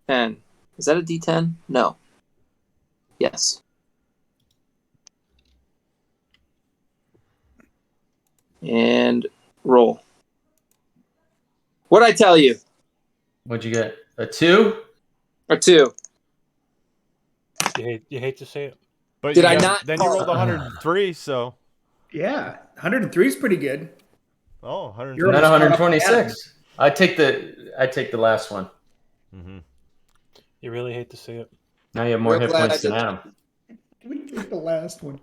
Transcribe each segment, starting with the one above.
10. Is that a D10? No. Yes. And roll. What'd I tell you? What'd you get? A 2? A 2. You hate to say it. But Did I not? Then you rolled 103, so. Yeah, 103 is pretty good. Oh, 103. You're And then almost caught up to 126. I take the last one. Mm-hmm. You really hate to say it. Now you have more Real hit glad points I than did Adam. We take the last one.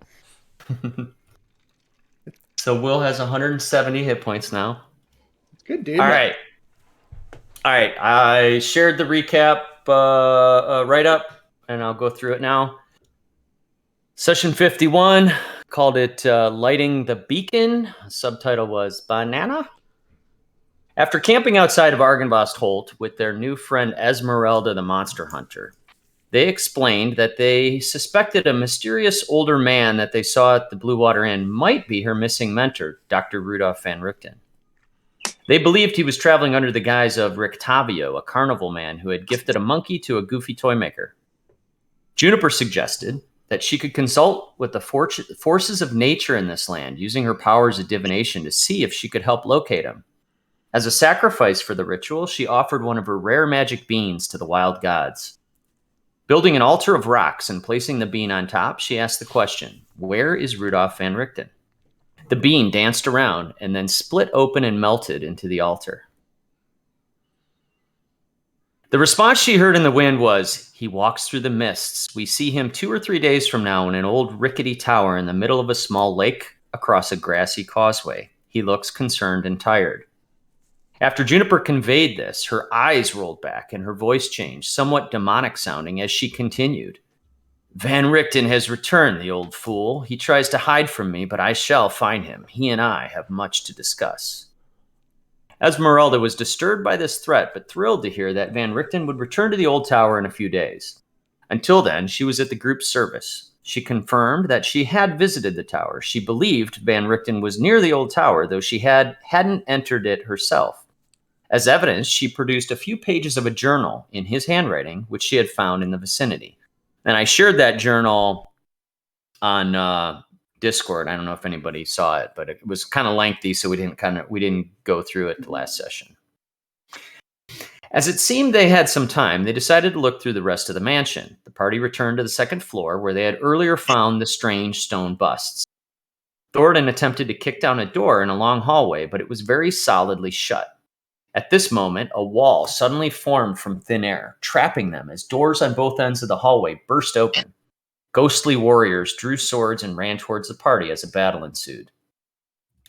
So Will has 170 hit points now. Good, dude. All right. I shared the recap write up, and I'll go through it now. Session 51 called it Lighting the Beacon. Subtitle was Banana. After camping outside of Argynvost Holt with their new friend Esmeralda the Monster Hunter, they explained that they suspected a mysterious older man that they saw at the Blue Water Inn might be her missing mentor, Dr. Rudolph Van Richten. They believed he was traveling under the guise of Rictavio, a carnival man who had gifted a monkey to a goofy toy maker. Juniper suggested that she could consult with the forces of nature in this land, using her powers of divination to see if she could help locate him. As a sacrifice for the ritual, she offered one of her rare magic beans to the wild gods. Building an altar of rocks and placing the bean on top, she asked the question, where is Rudolph Van Richten? The bean danced around and then split open and melted into the altar. The response she heard in the wind was, he walks through the mists. We see him 2 or 3 days from now in an old rickety tower in the middle of a small lake across a grassy causeway. He looks concerned and tired. After Juniper conveyed this, her eyes rolled back and her voice changed, somewhat demonic sounding as she continued. Van Richten has returned, the old fool. He tries to hide from me, but I shall find him. He and I have much to discuss. Esmeralda was disturbed by this threat, but thrilled to hear that Van Richten would return to the old tower in a few days. Until then, she was at the group's service. She confirmed that she had visited the tower. She believed Van Richten was near the old tower, though she hadn't entered it herself. As evidence, she produced a few pages of a journal in his handwriting, which she had found in the vicinity. And I shared that journal on Discord. I don't know if anybody saw it, but it was kind of lengthy, so we didn't go through it the last session. As it seemed they had some time, they decided to look through the rest of the mansion. The party returned to the second floor, where they had earlier found the strange stone busts. Thoradin attempted to kick down a door in a long hallway, but it was very solidly shut. At this moment, a wall suddenly formed from thin air, trapping them as doors on both ends of the hallway burst open. Ghostly warriors drew swords and ran towards the party as a battle ensued.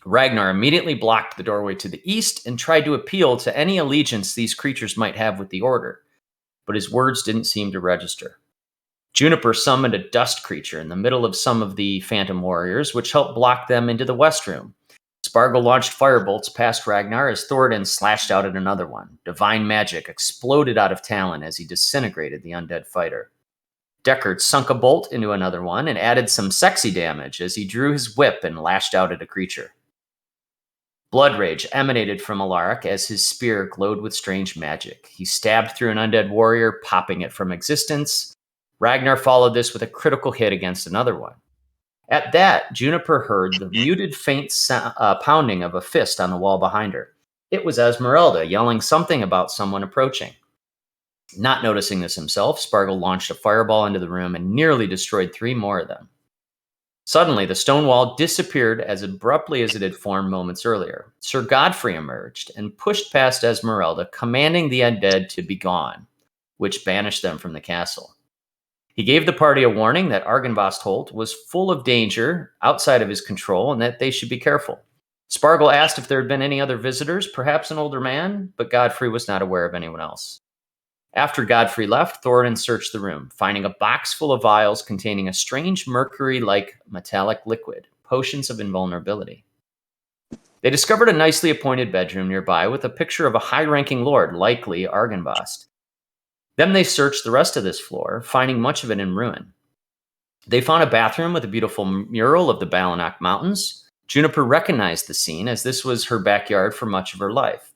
Ragnar immediately blocked the doorway to the east and tried to appeal to any allegiance these creatures might have with the Order, but his words didn't seem to register. Juniper summoned a dust creature in the middle of some of the phantom warriors, which helped block them into the west room. Spargle launched firebolts past Ragnar as Thoradin slashed out at another one. Divine magic exploded out of Talon as he disintegrated the undead fighter. Deckard sunk a bolt into another one and added some sexy damage as he drew his whip and lashed out at a creature. Blood rage emanated from Alaric as his spear glowed with strange magic. He stabbed through an undead warrior, popping it from existence. Ragnar followed this with a critical hit against another one. At that, Juniper heard the muted, faint pounding of a fist on the wall behind her. It was Esmeralda yelling something about someone approaching. Not noticing this himself, Spargle launched a fireball into the room and nearly destroyed 3 more of them. Suddenly, the stone wall disappeared as abruptly as it had formed moments earlier. Sir Godfrey emerged and pushed past Esmeralda, commanding the undead to be gone, which banished them from the castle. He gave the party a warning that Argynvost Holt was full of danger outside of his control and that they should be careful. Spargle asked if there had been any other visitors, perhaps an older man, but Godfrey was not aware of anyone else. After Godfrey left, Thoradin searched the room, finding a box full of vials containing a strange mercury-like metallic liquid, potions of invulnerability. They discovered a nicely appointed bedroom nearby with a picture of a high-ranking lord, likely Argynvost. Then they searched the rest of this floor, finding much of it in ruin. They found a bathroom with a beautiful mural of the Balanock Mountains. Juniper recognized the scene as this was her backyard for much of her life.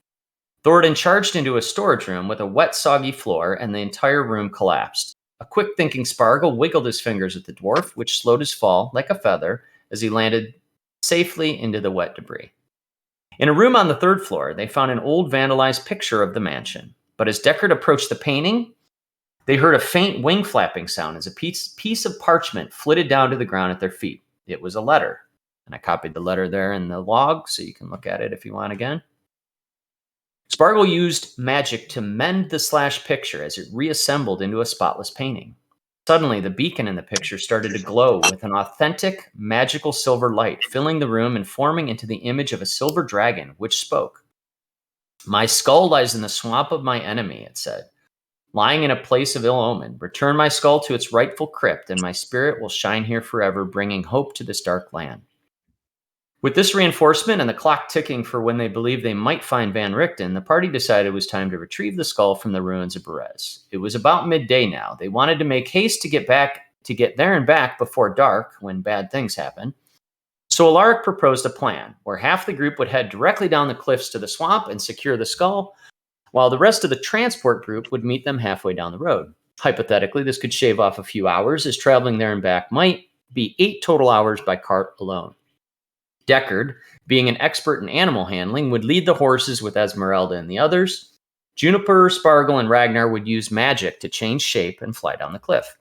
Thoradin charged into a storage room with a wet, soggy floor, and the entire room collapsed. A quick-thinking Spargle wiggled his fingers at the dwarf, which slowed his fall like a feather as he landed safely into the wet debris. In a room on the third floor, they found an old vandalized picture of the mansion. But as Deckard approached the painting, they heard a faint wing flapping sound as a piece of parchment flitted down to the ground at their feet. It was a letter. And I copied the letter there in the log, so you can look at it if you want again. Spargle used magic to mend the slash picture as it reassembled into a spotless painting. Suddenly, the beacon in the picture started to glow with an authentic, magical silver light, filling the room and forming into the image of a silver dragon, which spoke. "My skull lies in the swamp of my enemy," it said. "Lying in a place of ill omen. Return my skull to its rightful crypt, and my spirit will shine here forever, bringing hope to this dark land." With this reinforcement and the clock ticking for when they believed they might find Van Richten, the party decided it was time to retrieve the skull from the ruins of Berez. It was about midday now. They wanted to make haste to get there and back before dark, when bad things happen. So Alaric proposed a plan where half the group would head directly down the cliffs to the swamp and secure the skull, while the rest of the transport group would meet them halfway down the road. Hypothetically, this could shave off a few hours, as traveling there and back might be 8 total hours by cart alone. Deckard, being an expert in animal handling, would lead the horses with Esmeralda and the others. Juniper, Spargle, and Ragnar would use magic to change shape and fly down the cliff.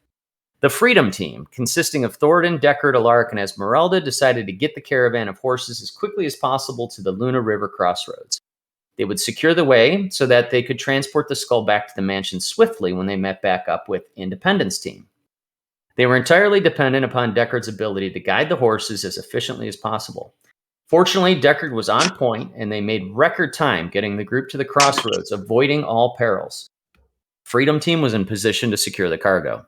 The Freedom Team, consisting of Thoradin, Deckard, Alaric, and Esmeralda, decided to get the caravan of horses as quickly as possible to the Luna River crossroads. They would secure the way so that they could transport the skull back to the mansion swiftly when they met back up with Independence Team. They were entirely dependent upon Deckard's ability to guide the horses as efficiently as possible. Fortunately, Deckard was on point, and they made record time getting the group to the crossroads, avoiding all perils. Freedom Team was in position to secure the cargo.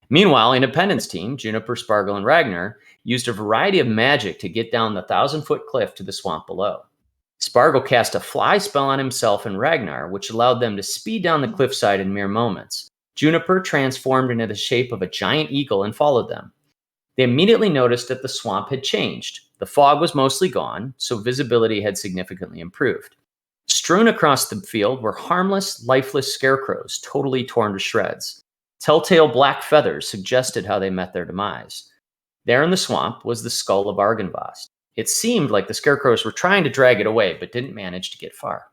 Meanwhile, Independence Team, Juniper, Spargle, and Ragnar, used a variety of magic to get down the 1,000-foot cliff to the swamp below. Spargle cast a fly spell on himself and Ragnar, which allowed them to speed down the cliffside in mere moments. Juniper transformed into the shape of a giant eagle and followed them. They immediately noticed that the swamp had changed. The fog was mostly gone, so visibility had significantly improved. Strewn across the field were harmless, lifeless scarecrows, totally torn to shreds. Telltale black feathers suggested how they met their demise. There in the swamp was the skull of Argynvost. It seemed like the scarecrows were trying to drag it away, but didn't manage to get far.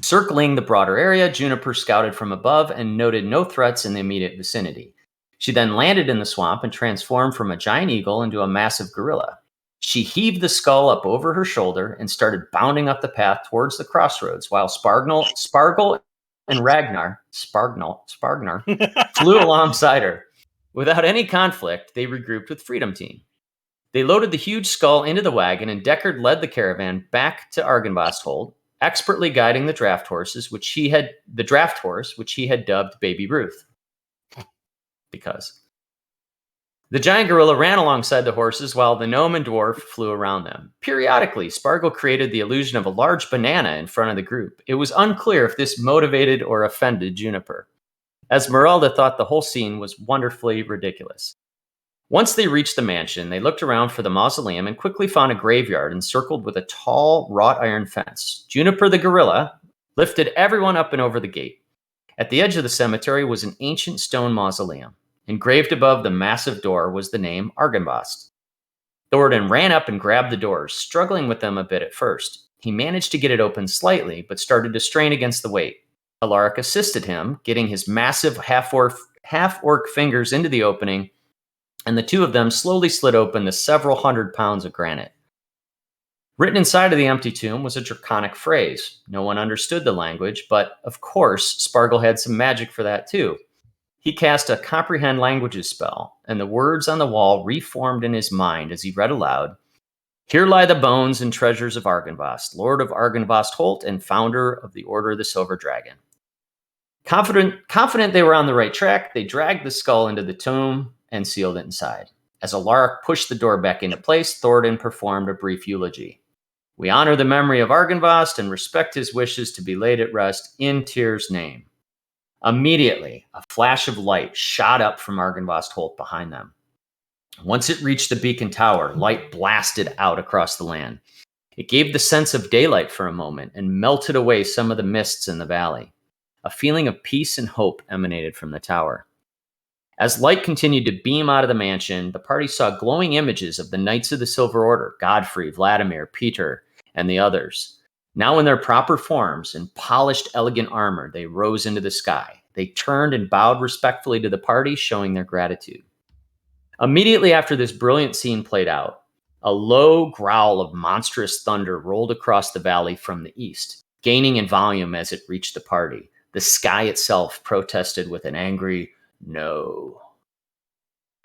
Circling the broader area, Juniper scouted from above and noted no threats in the immediate vicinity. She then landed in the swamp and transformed from a giant eagle into a massive gorilla. She heaved the skull up over her shoulder and started bounding up the path towards the crossroads, while Spargle and Ragnar flew alongside her. Without any conflict, they regrouped with Freedom Team. They loaded the huge skull into the wagon, and Deckard led the caravan back to Argynvost Hold, expertly guiding the draft horse, which he had dubbed Baby Ruth. Because the giant gorilla ran alongside the horses while the gnome and dwarf flew around them. Periodically, Spargle created the illusion of a large banana in front of the group. It was unclear if this motivated or offended Juniper. Esmeralda thought the whole scene was wonderfully ridiculous. Once they reached the mansion, they looked around for the mausoleum and quickly found a graveyard encircled with a tall, wrought iron fence. Juniper the gorilla lifted everyone up and over the gate. At the edge of the cemetery was an ancient stone mausoleum. Engraved above the massive door was the name Argynvost. Thoradin ran up and grabbed the doors, struggling with them a bit at first. He managed to get it open slightly, but started to strain against the weight. Alaric assisted him, getting his massive half-orc fingers into the opening, and the two of them slowly slid open the several hundred pounds of granite. Written inside of the empty tomb was a draconic phrase. No one understood the language, but of course, Spargle had some magic for that too. He cast a comprehend languages spell, and the words on the wall reformed in his mind as he read aloud, "Here lie the bones and treasures of Argynvost, Lord of Argynvost Holt and founder of the Order of the Silver Dragon." Confident they were on the right track, they dragged the skull into the tomb and sealed it inside. As Alaric pushed the door back into place, Thoradin performed a brief eulogy. "We honor the memory of Argynvost and respect his wishes to be laid at rest in Tyr's name." Immediately, a flash of light shot up from Argynvost Holt behind them. Once it reached the beacon tower, light blasted out across the land. It gave the sense of daylight for a moment and melted away some of the mists in the valley. A feeling of peace and hope emanated from the tower. As light continued to beam out of the mansion, the party saw glowing images of the Knights of the Silver Order, Godfrey, Vladimir, Peter, and the others. Now in their proper forms and polished, elegant armor, they rose into the sky. They turned and bowed respectfully to the party, showing their gratitude. Immediately after this brilliant scene played out, a low growl of monstrous thunder rolled across the valley from the east, gaining in volume as it reached the party. The sky itself protested with an angry no.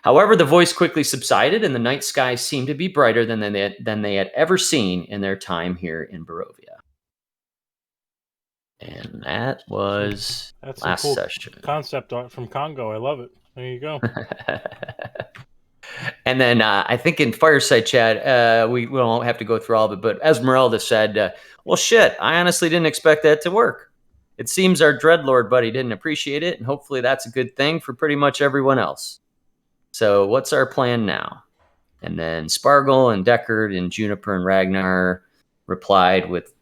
However, the voice quickly subsided, and the night skies seemed to be brighter than they had ever seen in their time here in Barovia. And that was That's last a cool session. concept art from Congo. I love it. There you go. And then I think in Fireside Chat, we won't have to go through all of it, but Esmeralda said, well, shit, I honestly didn't expect that to work. It seems our Dreadlord buddy didn't appreciate it, and hopefully that's a good thing for pretty much everyone else. So what's our plan now? And then Spargle and Deckard and Juniper and Ragnar replied with,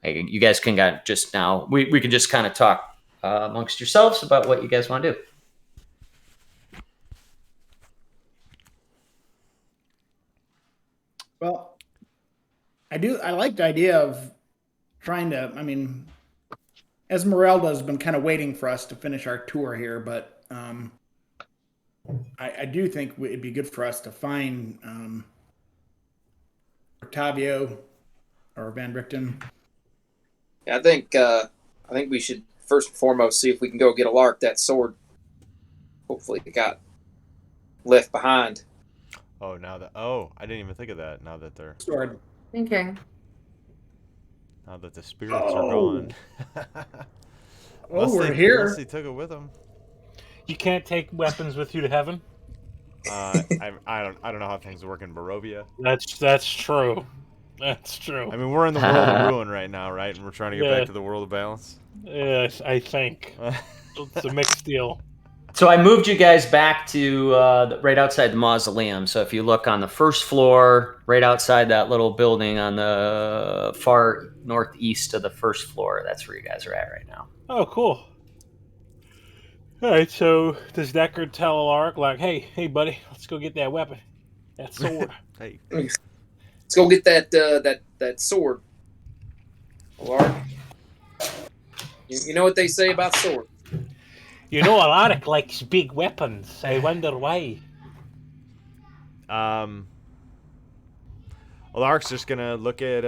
hey, you guys can just now, we can just kind of talk amongst yourselves about what you guys want to do. Well, I like the idea of trying to, Esmeralda's been kind of waiting for us to finish our tour here, but I do think it'd be good for us to find Octavio or Van Richten. Yeah, I think we should first and foremost see if we can go get Alark that sword. Hopefully it got left behind. I didn't even think of that. Now that they're Sword. Okay. now that the spirits are gone. We're here. Unless they took it with them. You can't take weapons with you to heaven. I don't know how things work in Barovia. That's true. That's true. I mean, we're in the world of ruin right now, right? And we're trying to get back to the world of balance. Yes, I think it's a mixed deal. So I moved you guys back to right outside the mausoleum. So if you look on the first floor, right outside that little building on the far northeast of the first floor, that's where you guys are at right now. Oh, cool. All right, so does Deckard tell Alaric, like, hey, buddy, let's go get that weapon, that sword? Hey, Let's go get that sword. Alark. You know what they say about swords? You know, Alaric likes big weapons. I wonder why. Alaric's just gonna look at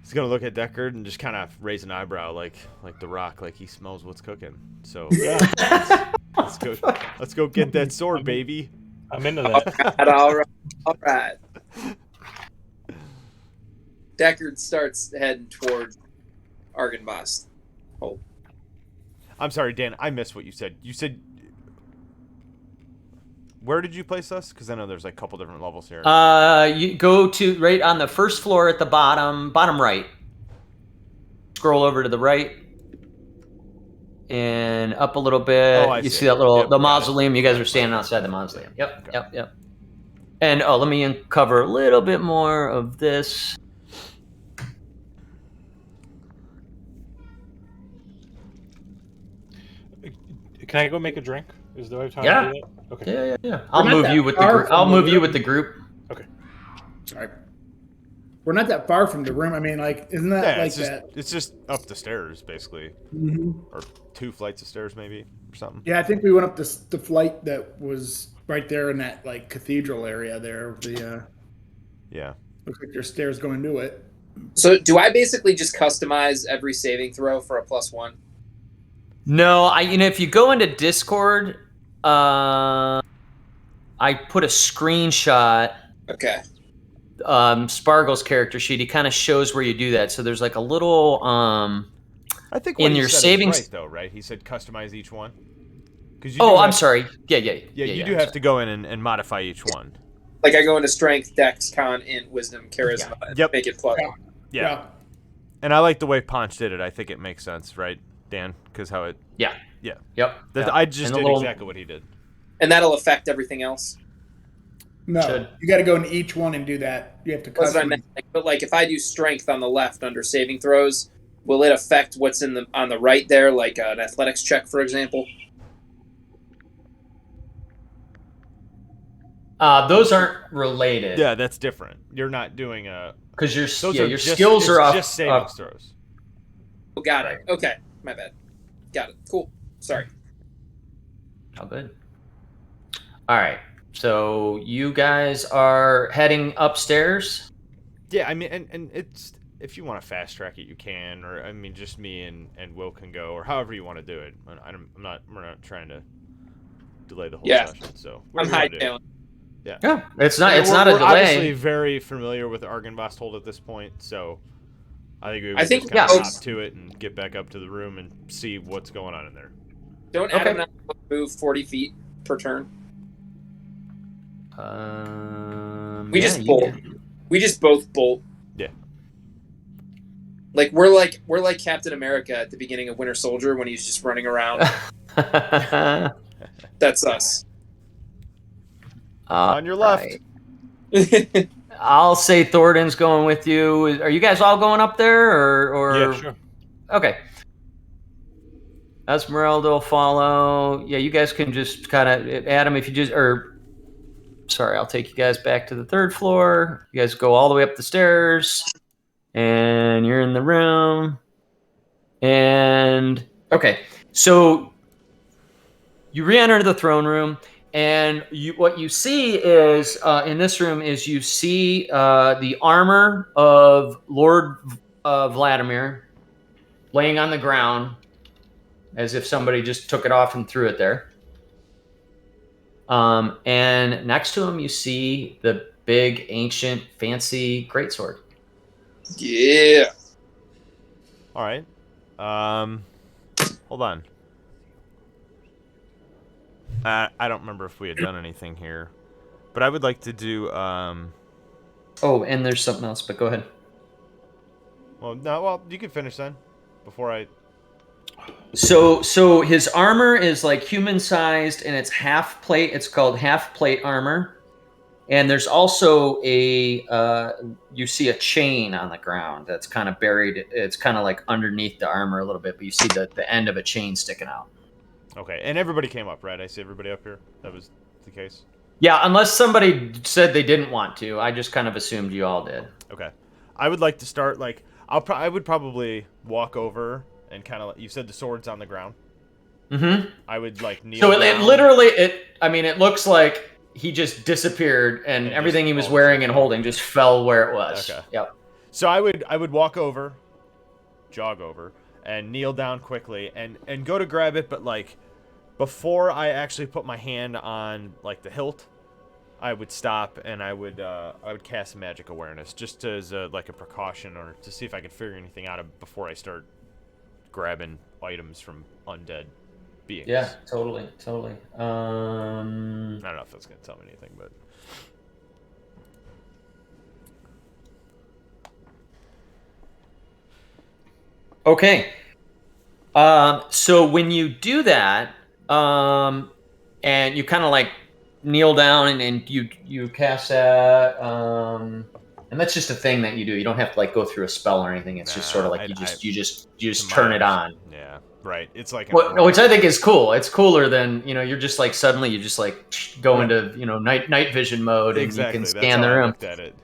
he's gonna look at Deckard and just kind of raise an eyebrow, like the Rock, like he smells what's cooking. So Yeah, let's go get that sword, baby. I'm into that. All right. Deckard starts heading towards Argynvost. Oh, I'm sorry, Dan. I missed what you said. You said, where did you place us? Because I know there's like a couple different levels here. You go to right on the first floor at the bottom right. Scroll over to the right and up a little bit. I you see see that little Yep, the got mausoleum. You guys are standing outside the mausoleum. Yep. And let me uncover a little bit more of this. Can I go make a drink? Is there time Yeah. to do that? Okay. Yeah. I'll not move that you with the far group. from I'll the move you room. with the group. Sorry. We're not that far from the room. I mean, like, isn't that yeah, like it's just, that? it's just up the stairs, basically, or 2 flights of stairs, maybe, or something. Yeah, I think we went up the flight that was right there in that like cathedral area there. Yeah. Looks like there's stairs going to it. so do I basically just customize every saving throw for a +1? No, if you go into Discord, I put a screenshot. Okay. Spargle's character sheet. He kind of shows where you do that. So there's like a little I think in what he your said is savings. right, though, right? He said customize each one. I'm sorry. Yeah. Yeah, you do have to go in and modify each one. Like I go into Strength, Dex, Con, Int, Wisdom, Charisma, and Yep. make it +1. Yeah. And I like the way Ponch did it. I think it makes sense, right, Dan? Because how it... Yeah. Yeah. Yep. I just And the did little- exactly what he did. And that'll affect everything else. No, Should. you got to go into each one and do that. You have to That's what I custom. meant. But like, if I do strength on the left under saving throws, will it affect what's on the right there, like an athletics check, for example? Those aren't related. Yeah, that's different. You're not doing a. Because your Those are your just, skills it's are off. just saving throws. Oh, got it. Okay, my bad. Got it. Cool. Sorry. Oh, good. All right. So you guys are heading upstairs. Yeah, I mean, and it's if you want to fast track it, you can, or I mean, just me and Will can go, or however you want to do it. We're not trying to delay the whole Yeah. session. So I'm whatever you wanna do. hightailing. Yeah, it's not. I mean, It's not a we're obviously delay. very familiar with the Argynvost hold at this point, so I think we would I think just kind of yeah. hop to it and get back up to the room and see what's going on in there. Don't Okay. Adam and I move 40 feet per turn? We yeah, just you bolt. We just both bolt. Yeah. Like we're like Captain America at the beginning of Winter Soldier when he's just running around. can. That's us. On your left. Right. I'll say Thornton's going with you. Are you guys all going up there, or? Yeah, sure. Okay. Esmeralda will follow. Yeah, you guys can just kind of Adam. If you just sorry, I'll take you guys back to the third floor. You guys go all the way up the stairs, and you're in the room. And okay, so you re-enter the throne room. And what you see is in this room is you see the armor of Lord Vladimir laying on the ground as if somebody just took it off and threw it there. And next to him you see the big, ancient, fancy greatsword. Yeah. All right. Hold on. I don't remember if we had done anything here, but I would like to do. Oh, and there's something else, but go ahead. Well, you can finish then, before I. So his armor is like human sized, and it's half plate. It's called half plate armor, and there's also you see a chain on the ground that's kind of buried. It's kind of like underneath the armor a little bit, but you see the end of a chain sticking out. Okay, and everybody came up, right? I see everybody up here. That was the case. Yeah, unless somebody said they didn't want to. I just kind of assumed you all did. Okay, I would like to start like I would probably walk over and kind of. You said the sword's on the ground. Mm-hmm. I would like kneel. So it down. literally, it looks like he just disappeared, and everything he was wearing and holding just fell where it was. Okay. Yep. So I would walk over, jog over, and kneel down quickly and go to grab it, but like before I actually put my hand on like the hilt, I would stop and I would cast magic awareness just as like a precaution or to see if I could figure anything out before I start grabbing items from undead beings. Yeah, totally. I don't know if that's gonna tell me anything, but Okay. So when you do that, and you kind of like kneel down and you cast that, and that's just a thing that you do. You don't have to like go through a spell or anything. It's just sort of like you just turn it on. Yeah, right. It's like Which I think is cool. It's cooler than you're just like suddenly you just like go into night vision mode and exactly. you can That's scan the how I room. looked at it.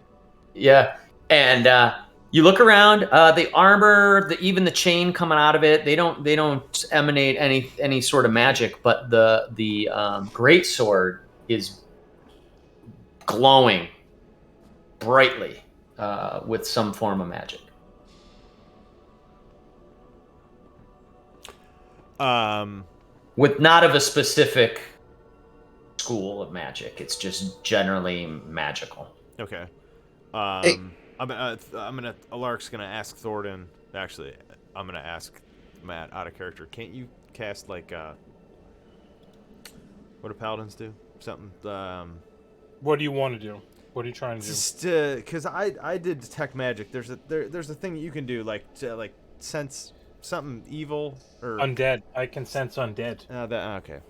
Yeah, and you look around. The armor, even the chain coming out of it, they don't emanate any sort of magic. But the great sword is glowing brightly with some form of magic. With not of a specific school of magic, it's just generally magical. Okay. Hey. Alark's gonna ask Thornton. Actually, I'm gonna ask Matt out of character. Can't you cast like what do paladins do? Something. What do you want to do? What are you trying to do? Just because I did detect magic. There's a thing that you can do like to like sense something evil or Undead. I can sense undead. okay.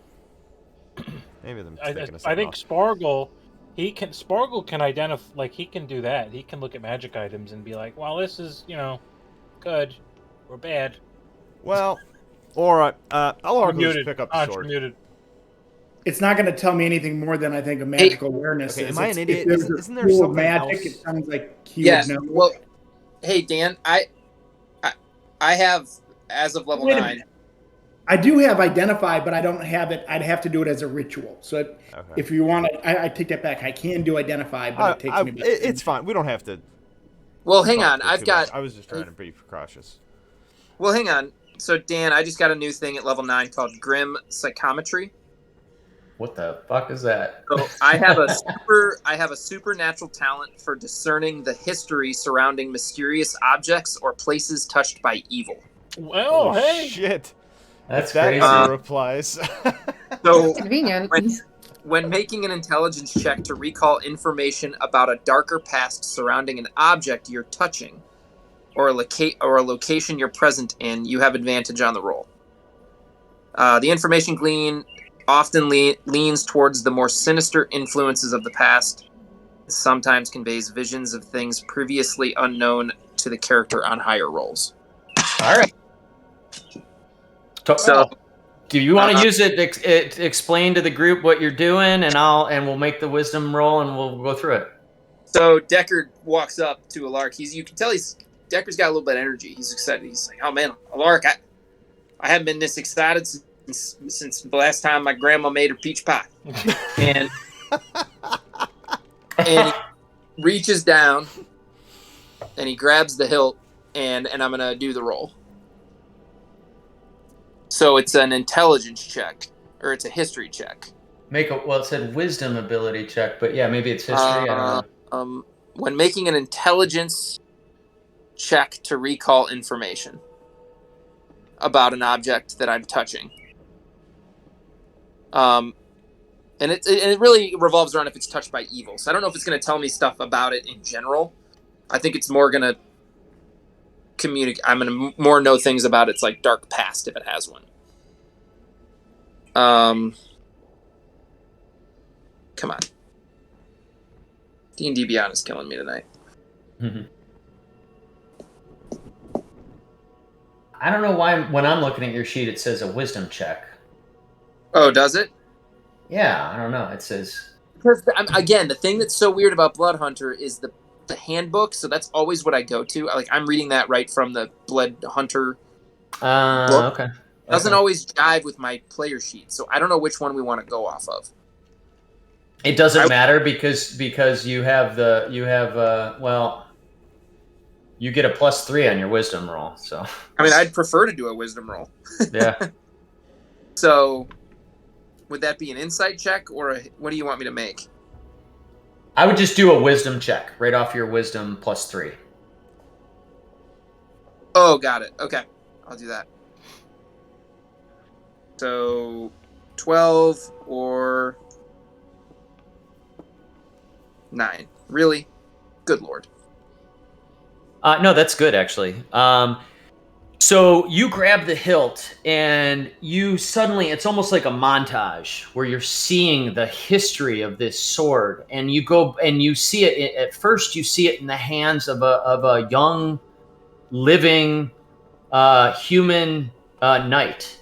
Maybe I'm thinking of I something think else. Spargle Sporgle can identify, like, he can do that. He can look at magic items and be like, well, this is, good or bad. Well, alright, You're I'll muted. pick up You're the sword. muted. It's not going to tell me anything more than I think a magical awareness Okay, is. am I an If idiot? there's a Isn't there school of something magic, else? it sounds like he Yes. would know. Well, hey Dan, I have as of level Wait a 9. minute. I do have identify, but I don't have it. I'd have to do it as a ritual. So Okay. if you want to, I take that back. I can do identify, but it takes me back. It's fine. We don't have to. Well, hang talk on. for too I've got. much. I was just trying to be cautious. Well, hang on. So Dan, I just got a new thing at level 9 called Grim Psychometry. What the fuck is that? So I have a supernatural talent for discerning the history surrounding mysterious objects or places touched by evil. Well, hey. Shit. That's That crazy. ever applies. So Convenient. when making an intelligence check to recall information about a darker past surrounding an object you're touching, or a location you're present in, you have advantage on the roll. The information gleaned often leans towards the more sinister influences of the past. Sometimes conveys visions of things previously unknown to the character on higher rolls. All right. So, do you want to use it? Explain to the group what you're doing, and we'll make the wisdom roll, and we'll go through it. So Deckard walks up to Alark. You can tell Decker's got a little bit of energy. He's excited. He's like, "Oh man, Alark, I haven't been this excited since the last time my grandma made her peach pie." and he reaches down and he grabs the hilt, and I'm gonna do the roll. So it's an intelligence check, or it's a history check. It said wisdom ability check, but yeah, maybe it's history. I don't know. When making an intelligence check to recall information about an object that I'm touching. And it really revolves around if it's touched by evil. So I don't know if it's going to tell me stuff about it in general. I think it's more going to communicate. I'm going to more know things about its like dark past if it has one. Come on. D&D Beyond is killing me tonight. Mm-hmm. I don't know why when I'm looking at your sheet it says a wisdom check. Oh, does it? Yeah, I don't know. It says Because again, the thing that's so weird about Blood Hunter is the handbook. So that's always what I go to. I'm reading that right from the Blood Hunter. book. Okay. It doesn't always jive with my player sheet, so I don't know which one we want to go off of. It doesn't matter because you get a +3 on your wisdom roll. So I mean, I'd prefer to do a wisdom roll. yeah. So would that be an insight check, or what do you want me to make? I would just do a wisdom check right off your wisdom +3. Oh, got it. Okay, I'll do that. So 12 or 9. Really? Good Lord. No, that's good actually. So you grab the hilt and you suddenly, it's almost like a montage where you're seeing the history of this sword, and you go and you see it. At first you see it in the hands of a young, living human knight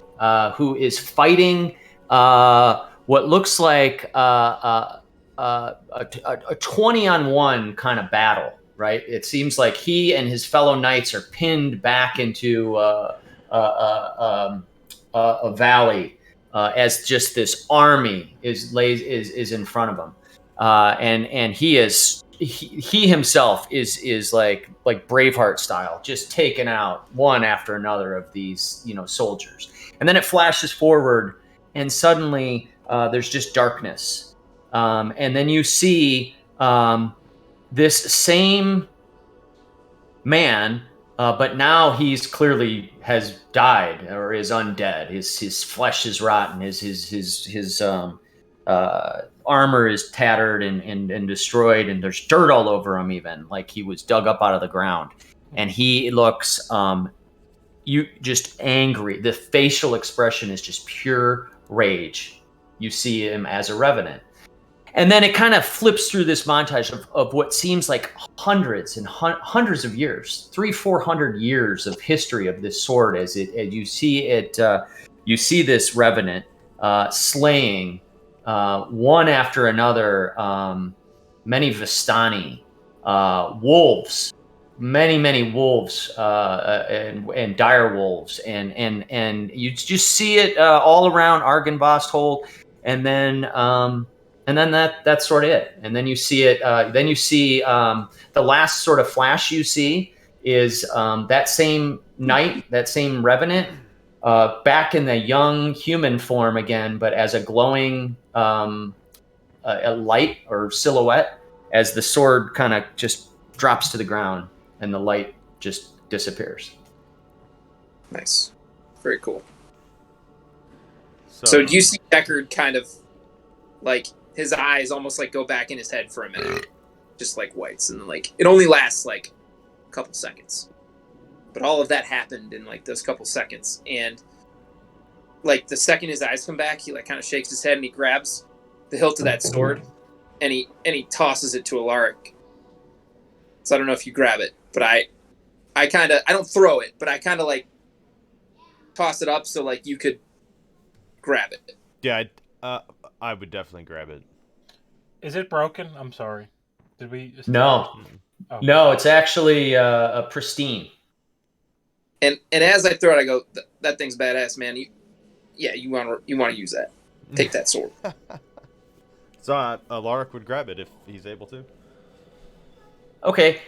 who is fighting what looks like a 20-on-1 kind of battle. Right, it seems like he and his fellow knights are pinned back into a valley as just this army is in front of him, and he himself is like Braveheart style, just taking out one after another of these soldiers, and then it flashes forward, and suddenly there's just darkness, and then you see. This same man, but now he's clearly has died or is undead. His flesh is rotten. His armor is tattered and destroyed, and there's dirt all over him, even like he was dug up out of the ground. And he looks just angry. The facial expression is just pure rage. You see him as a revenant. And then it kind of flips through this montage of what seems like hundreds and hundreds of years, 300-400 years of history of this sword. As you see it, you see this revenant slaying one after another, many Vistani, wolves, many wolves, and dire wolves, and you just see it all around Argynvost Hold, and then that's sort of it. And then you see it. Then you see the last sort of flash you see is that same knight, that same revenant, back in the young human form again, but as a glowing a light or silhouette, as the sword kind of just drops to the ground and the light just disappears. Nice. Very cool. So you see Deckard kind of like his eyes almost like go back in his head for a minute, just like whites, and like it only lasts like a couple seconds, but all of that happened in like those couple seconds. And like the second his eyes come back, he like kind of shakes his head and he grabs the hilt of that sword and he tosses it to Alaric. So I don't know if you grab it, but I don't throw it, but I kind of like toss it up so like you could grab it. Yeah, I would definitely grab it. Is it broken? I'm sorry. Did we? No, Oh. no, it's actually a pristine. And as I throw it, I go, "That thing's badass, man. You want to use that? Take that sword." So Alaric would grab it if he's able to. Okay.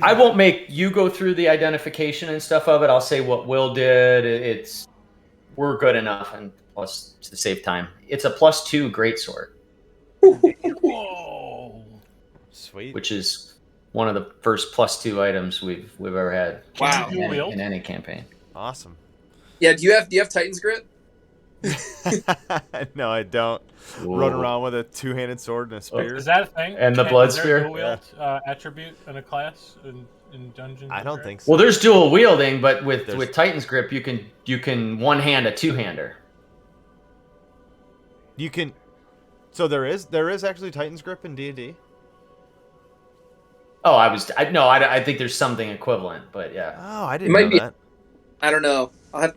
I won't make you go through the identification and stuff of it. I'll say what Will did. We're good enough, and plus to save time. It's a +2 greatsword. Whoa! Sweet. Which is one of the first +2 items we've ever had. Wow. In any campaign. Awesome. Yeah. Do you have Titan's Grip? No, I don't. Ooh. Run around with a two-handed sword and a spear. Is that a thing? And the Is blood there spear? a dual wield attribute in a class in Dungeons? I and don't Dragons? think so. Well, there's dual wielding, but with There's- Titan's Grip, you can one hand a two-hander. You can. So there is actually Titan's Grip in D&D. Oh, I think there's something equivalent, but yeah. Oh, I It didn't might know be- that. I don't know. I don't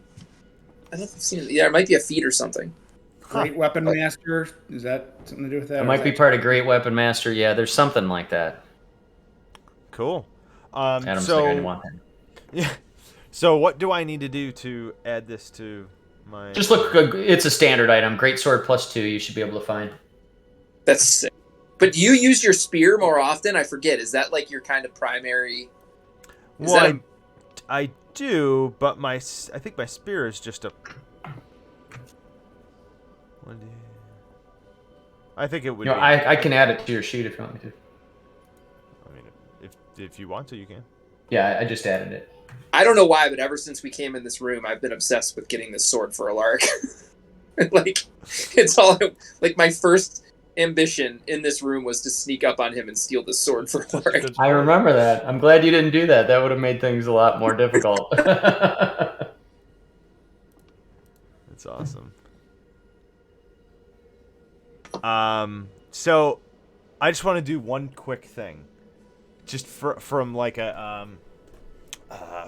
know if I've seen it. Yeah, it might be a feat or something. Great Weapon Master. Is that something to do with that? It or might is be that- part of Great Weapon Master. Yeah, there's something like that. Cool. Adam's so going to want that. yeah. So what do I need to do to add this to my? Just look. It's a standard item. Greatsword +2. You should be able to find. That's sick. But do you use your spear more often? I forget. Is that like your kind of primary? Is Well, that I do, but I think my spear is just a. I think it would. You know, be, I can add it to your sheet if you want me to. I mean, if you want to, you can. Yeah, I just added it. I don't know why, but ever since we came in this room, I've been obsessed with getting this sword for Alaric. Like, it's all like my first ambition in this room was to sneak up on him and steal the sword for Alaric. Good I sword. remember that. I'm glad you didn't do that. That would have made things a lot more difficult. That's awesome. So I just want to do one quick thing, just from like a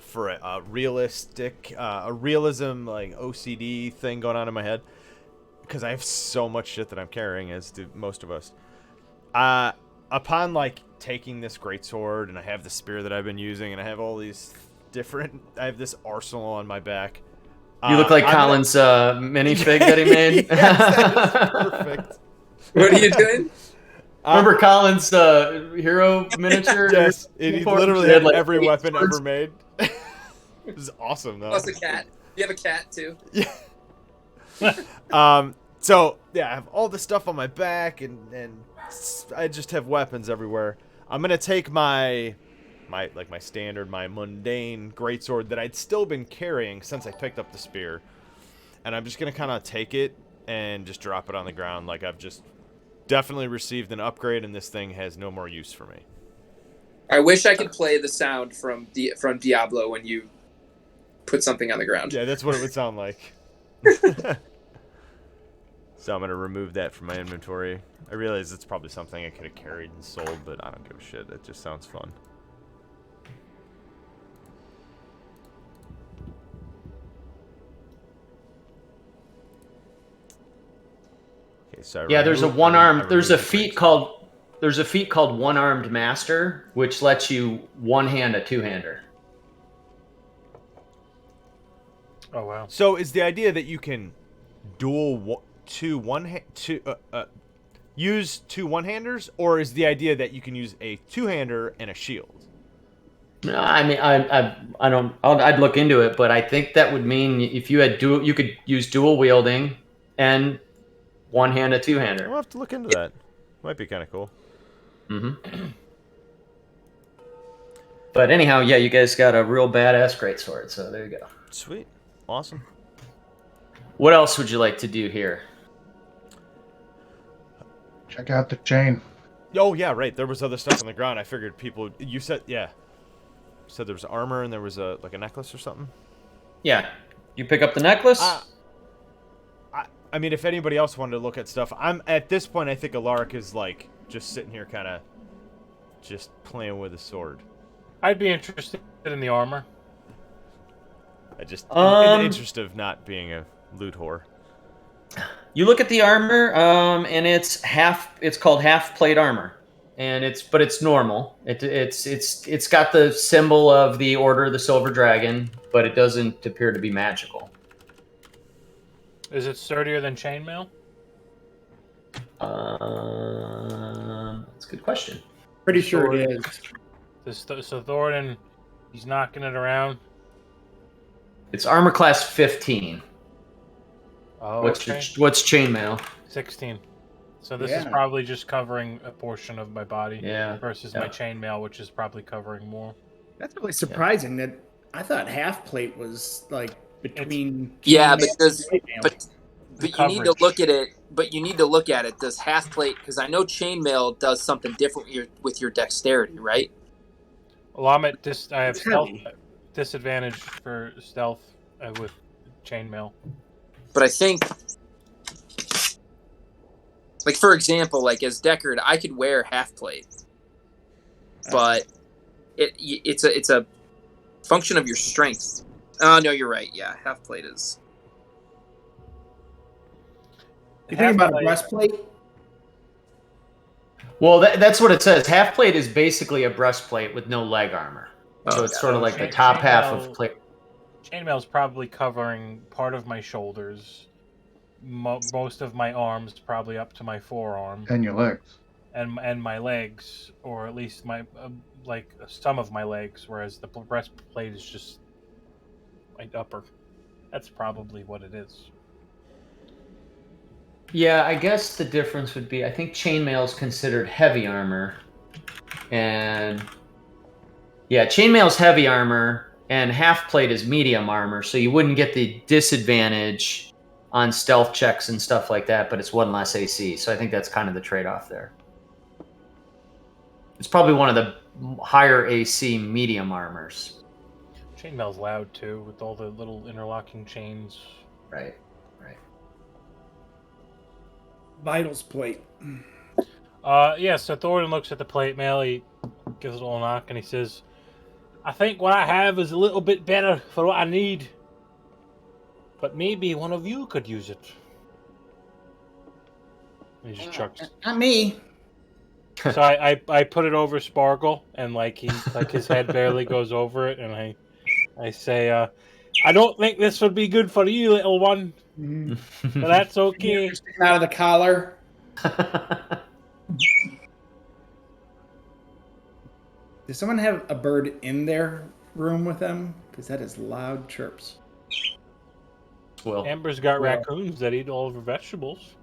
for a realistic a realism like OCD thing going on in my head, because I have so much shit that I'm carrying, as do most of us. Upon like taking this greatsword, and I have the spear that I've been using, and I have all these different. I have this arsenal on my back. You look like I'm gonna- Colin's minifig that he made. Yes, that is perfect. What are you doing? Remember Colin's hero miniature? Yes, it Before? literally They had like, every 8 weapon swords. ever made. It was awesome, though. Plus a cat. You have a cat too. So yeah, I have all this stuff on my back, and I just have weapons everywhere. I'm gonna take my standard, my mundane greatsword that I'd still been carrying since I picked up the spear, and I'm just gonna kind of take it and just drop it on the ground. Like, I've just definitely received an upgrade, and this thing has no more use for me. I wish I could play the sound from Diablo when you put something on the ground. Yeah, that's what it would sound like. So I'm gonna remove that from my inventory. I realize it's probably something I could have carried and sold, but I don't give a shit. It just sounds fun. Okay, so Yeah, there's a I one-armed. There's a removed the feat great called. There's a feat called One-Armed Master, which lets you one-hand a two-hander. Oh wow. So is the idea that you can use two one-handers, or is the idea that you can use a two-hander and a shield? No, I mean, I don't. I'd look into it, but I think that would mean if you had dual, you could use dual wielding and one hand a I'll two-hander. have to look into that. Might be kind of cool. Mm-hmm. But anyhow, yeah, you guys got a real badass greatsword, so there you go. Sweet, awesome. What else would you like to do here? Check out the chain. Oh yeah, right. There was other stuff on the ground. I figured people. You said yeah. You said there was armor and there was a necklace or something. Yeah, you pick up the necklace. I mean, if anybody else wanted to look at stuff, I'm at this point. I think Alaric is like just sitting here, kind of, just playing with a sword. I'd be interested in the armor. I just, in the interest of not being a loot whore. You look at the armor, and it's called half plate armor, and it's normal. It's got the symbol of the Order of the Silver Dragon, but it doesn't appear to be magical. Is it sturdier than chainmail? That's a good question. Pretty sure it is. So Thorin, he's knocking it around. It's armor class 15. Oh, What's okay. what's chainmail? 16. So this is Yeah. probably just covering a portion of my body. Yeah. Versus Yeah. my chainmail, which is probably covering more. That's really surprising. That I thought half plate was like between. Yeah, chainmail but does and chainmail. but you need to coverage. look at it. But you need to look at it. Does half plate? Because I know chainmail does something different with your dexterity, right? Well, I have It's stealth heavy. disadvantage for stealth with chainmail. But I think, like for example, like as Deckard, I could wear half plate, but it's a function of your strength. Oh no, you're right. Yeah, half plate is. You think about a Half-plate- breastplate? Well, that's what it says. Half plate is basically a breastplate with no leg armor. So Oh, it's yeah. sort of like the Chain- top half of chainmail- plate. Chainmail is probably covering part of my shoulders, most of my arms, probably up to my forearm, And your legs. and my legs, or at least my like some of my legs. Whereas the breastplate is just my upper. That's probably what it is. Yeah, I guess the difference would be I think chainmail is considered heavy armor, and yeah, chainmail is heavy armor, and half plate is medium armor. So you wouldn't get the disadvantage on stealth checks and stuff like that, but it's one less AC. So I think that's kind of the trade-off there. It's probably one of the higher AC medium armors. Chainmail's loud too, with all the little interlocking chains. Right. Vitals plate. Yeah, so Thorin looks at the plate mail, he gives it a little knock, and he says, I think what I have is a little bit better for what I need. But maybe one of you could use it. And he just chucks. Not me. So I put it over Sparkle, and like his head barely goes over it, and I say, I don't think this would be good for you, little one. Mhm. But that's okay. Sticking out of the collar. Does someone have a bird in their room with them? Because that is loud chirps. Well, Amber's got Well- raccoons that eat all of her vegetables.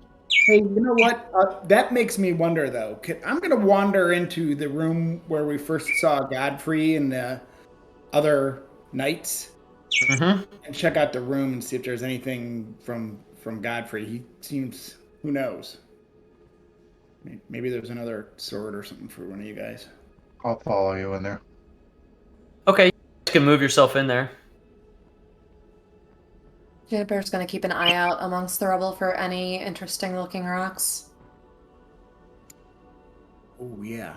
Hey, you know what? That makes me wonder, though. I'm going to wander into the room where we first saw Godfrey and the other knights mhm. and check out the room and see if there's anything from Godfrey. He seems, who knows? Maybe there's another sword or something for one of you guys. I'll follow you in there. Okay, you can move yourself in there. Juniper's going to keep an eye out amongst the rubble for any interesting looking rocks. Oh yeah.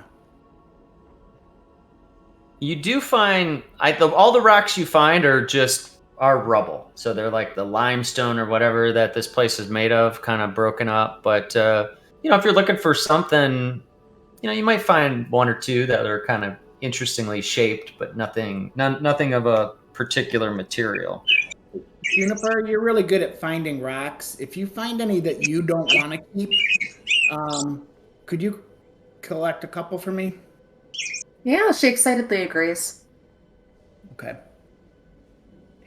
You do find all the rocks you find are rubble, so they're like the limestone or whatever that this place is made of, kind of broken up. But if you're looking for something, you might find one or two that are kind of interestingly shaped, but nothing of a particular material. Juniper, you're really good at finding rocks. If you find any that you don't want to keep, could you collect a couple for me? Yeah, she excitedly agrees. Okay.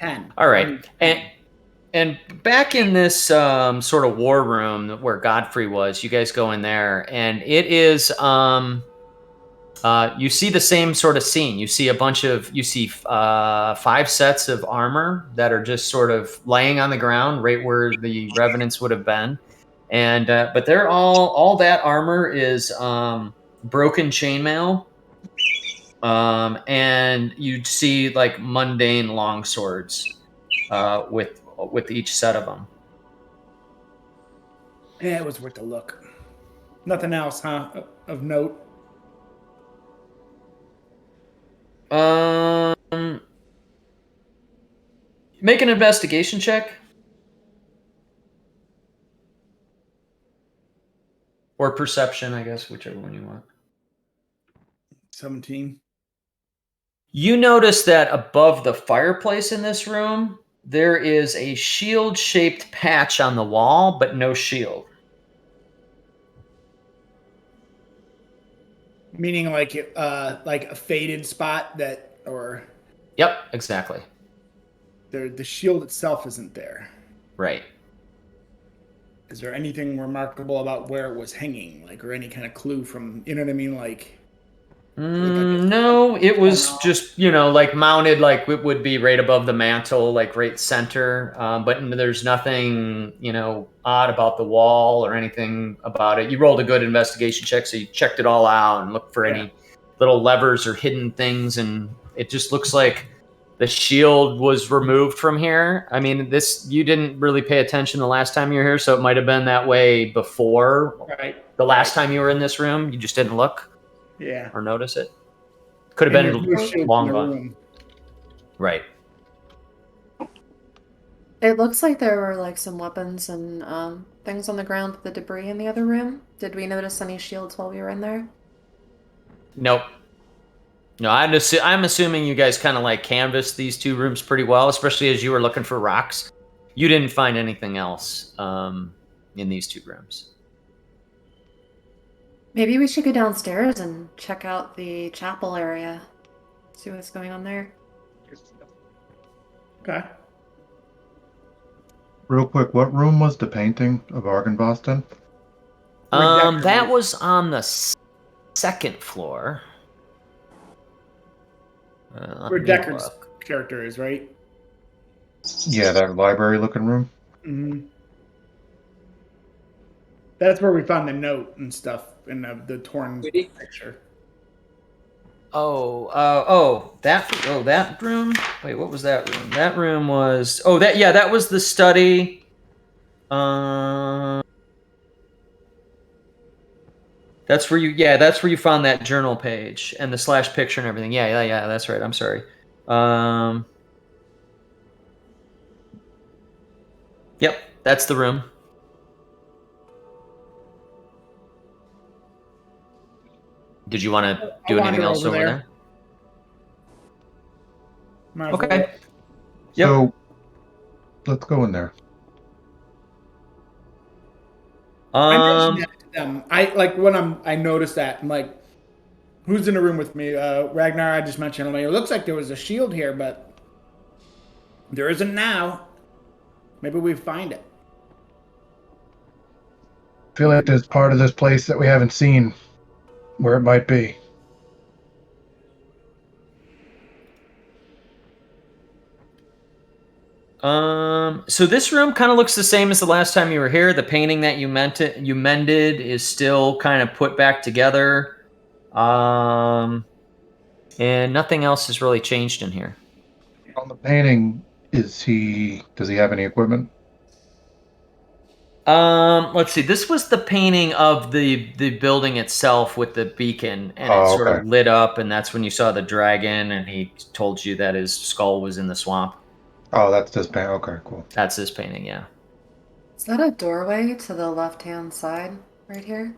10. All right, and back in this sort of war room where Godfrey was, you guys go in there, and it is you see the same sort of scene. You see 5 sets of armor that are just sort of laying on the ground, right where the revenants would have been, and but they're all that armor is broken chainmail. And you'd see like mundane longswords with each set of them. Yeah, it was worth a look. Nothing else, huh? Of note. Make an investigation check. Or perception, I guess, whichever one you want. 17. You notice that above the fireplace in this room, there is a shield-shaped patch on the wall, but no shield. Meaning like a faded spot that, or Yep, exactly. the shield itself isn't there. Right. Is there anything remarkable about where it was hanging, or any kind of clue from, you know what I mean, No, it was just, mounted like it would be right above the mantle, like right center. But there's nothing, odd about the wall or anything about it. You rolled a good investigation check, so you checked it all out and looked for any little levers or hidden things. And it just looks like the shield was removed from here. I mean, you didn't really pay attention the last time you were here, so it might have been that way before. Right. The last time you were in this room, you just didn't look. Yeah. Or notice it. Could have And been there's no shield long in the gone. room. Right. It looks like there were some weapons and things on the ground with the debris in the other room. Did we notice any shields while we were in there? Nope. No, I'm assuming you guys kind of canvassed these 2 rooms pretty well, especially as you were looking for rocks. You didn't find anything else in these 2 rooms. Maybe we should go downstairs and check out the chapel area. See what's going on there. Okay. Real quick, what room was the painting of Argynvoston? That was on the 2nd floor. Where Deckard's character is, right? Yeah, that library-looking room. Mm-hmm. That's where we found the note and stuff in the torn picture. That room? Wait, what was that room? That room was... that was the study. That's where you found that journal page and the slash picture and everything. Yeah, that's right. I'm sorry. Yep, that's the room. Did you want to do anything else over there? Okay. Yep. So, let's go in there. I mentioned that to them. I noticed that. I'm like, who's in the room with me? Ragnar, I just mentioned. I'm like, it looks like there was a shield here, but there isn't now. Maybe we find it. I feel like there's part of this place that we haven't seen where it might be. So this room kind of looks the same as the last time you were here. The painting that you mended is still kind of put back together. And nothing else has really changed in here. On the painting, Does he have any equipment? Let's see. This was the painting of the building itself with the beacon, and it sort okay. of lit up, and that's when you saw the dragon, and he told you that his skull was in the swamp. Oh, that's this paint. Okay, cool. That's his painting, yeah. Is that a doorway to the left-hand side right here?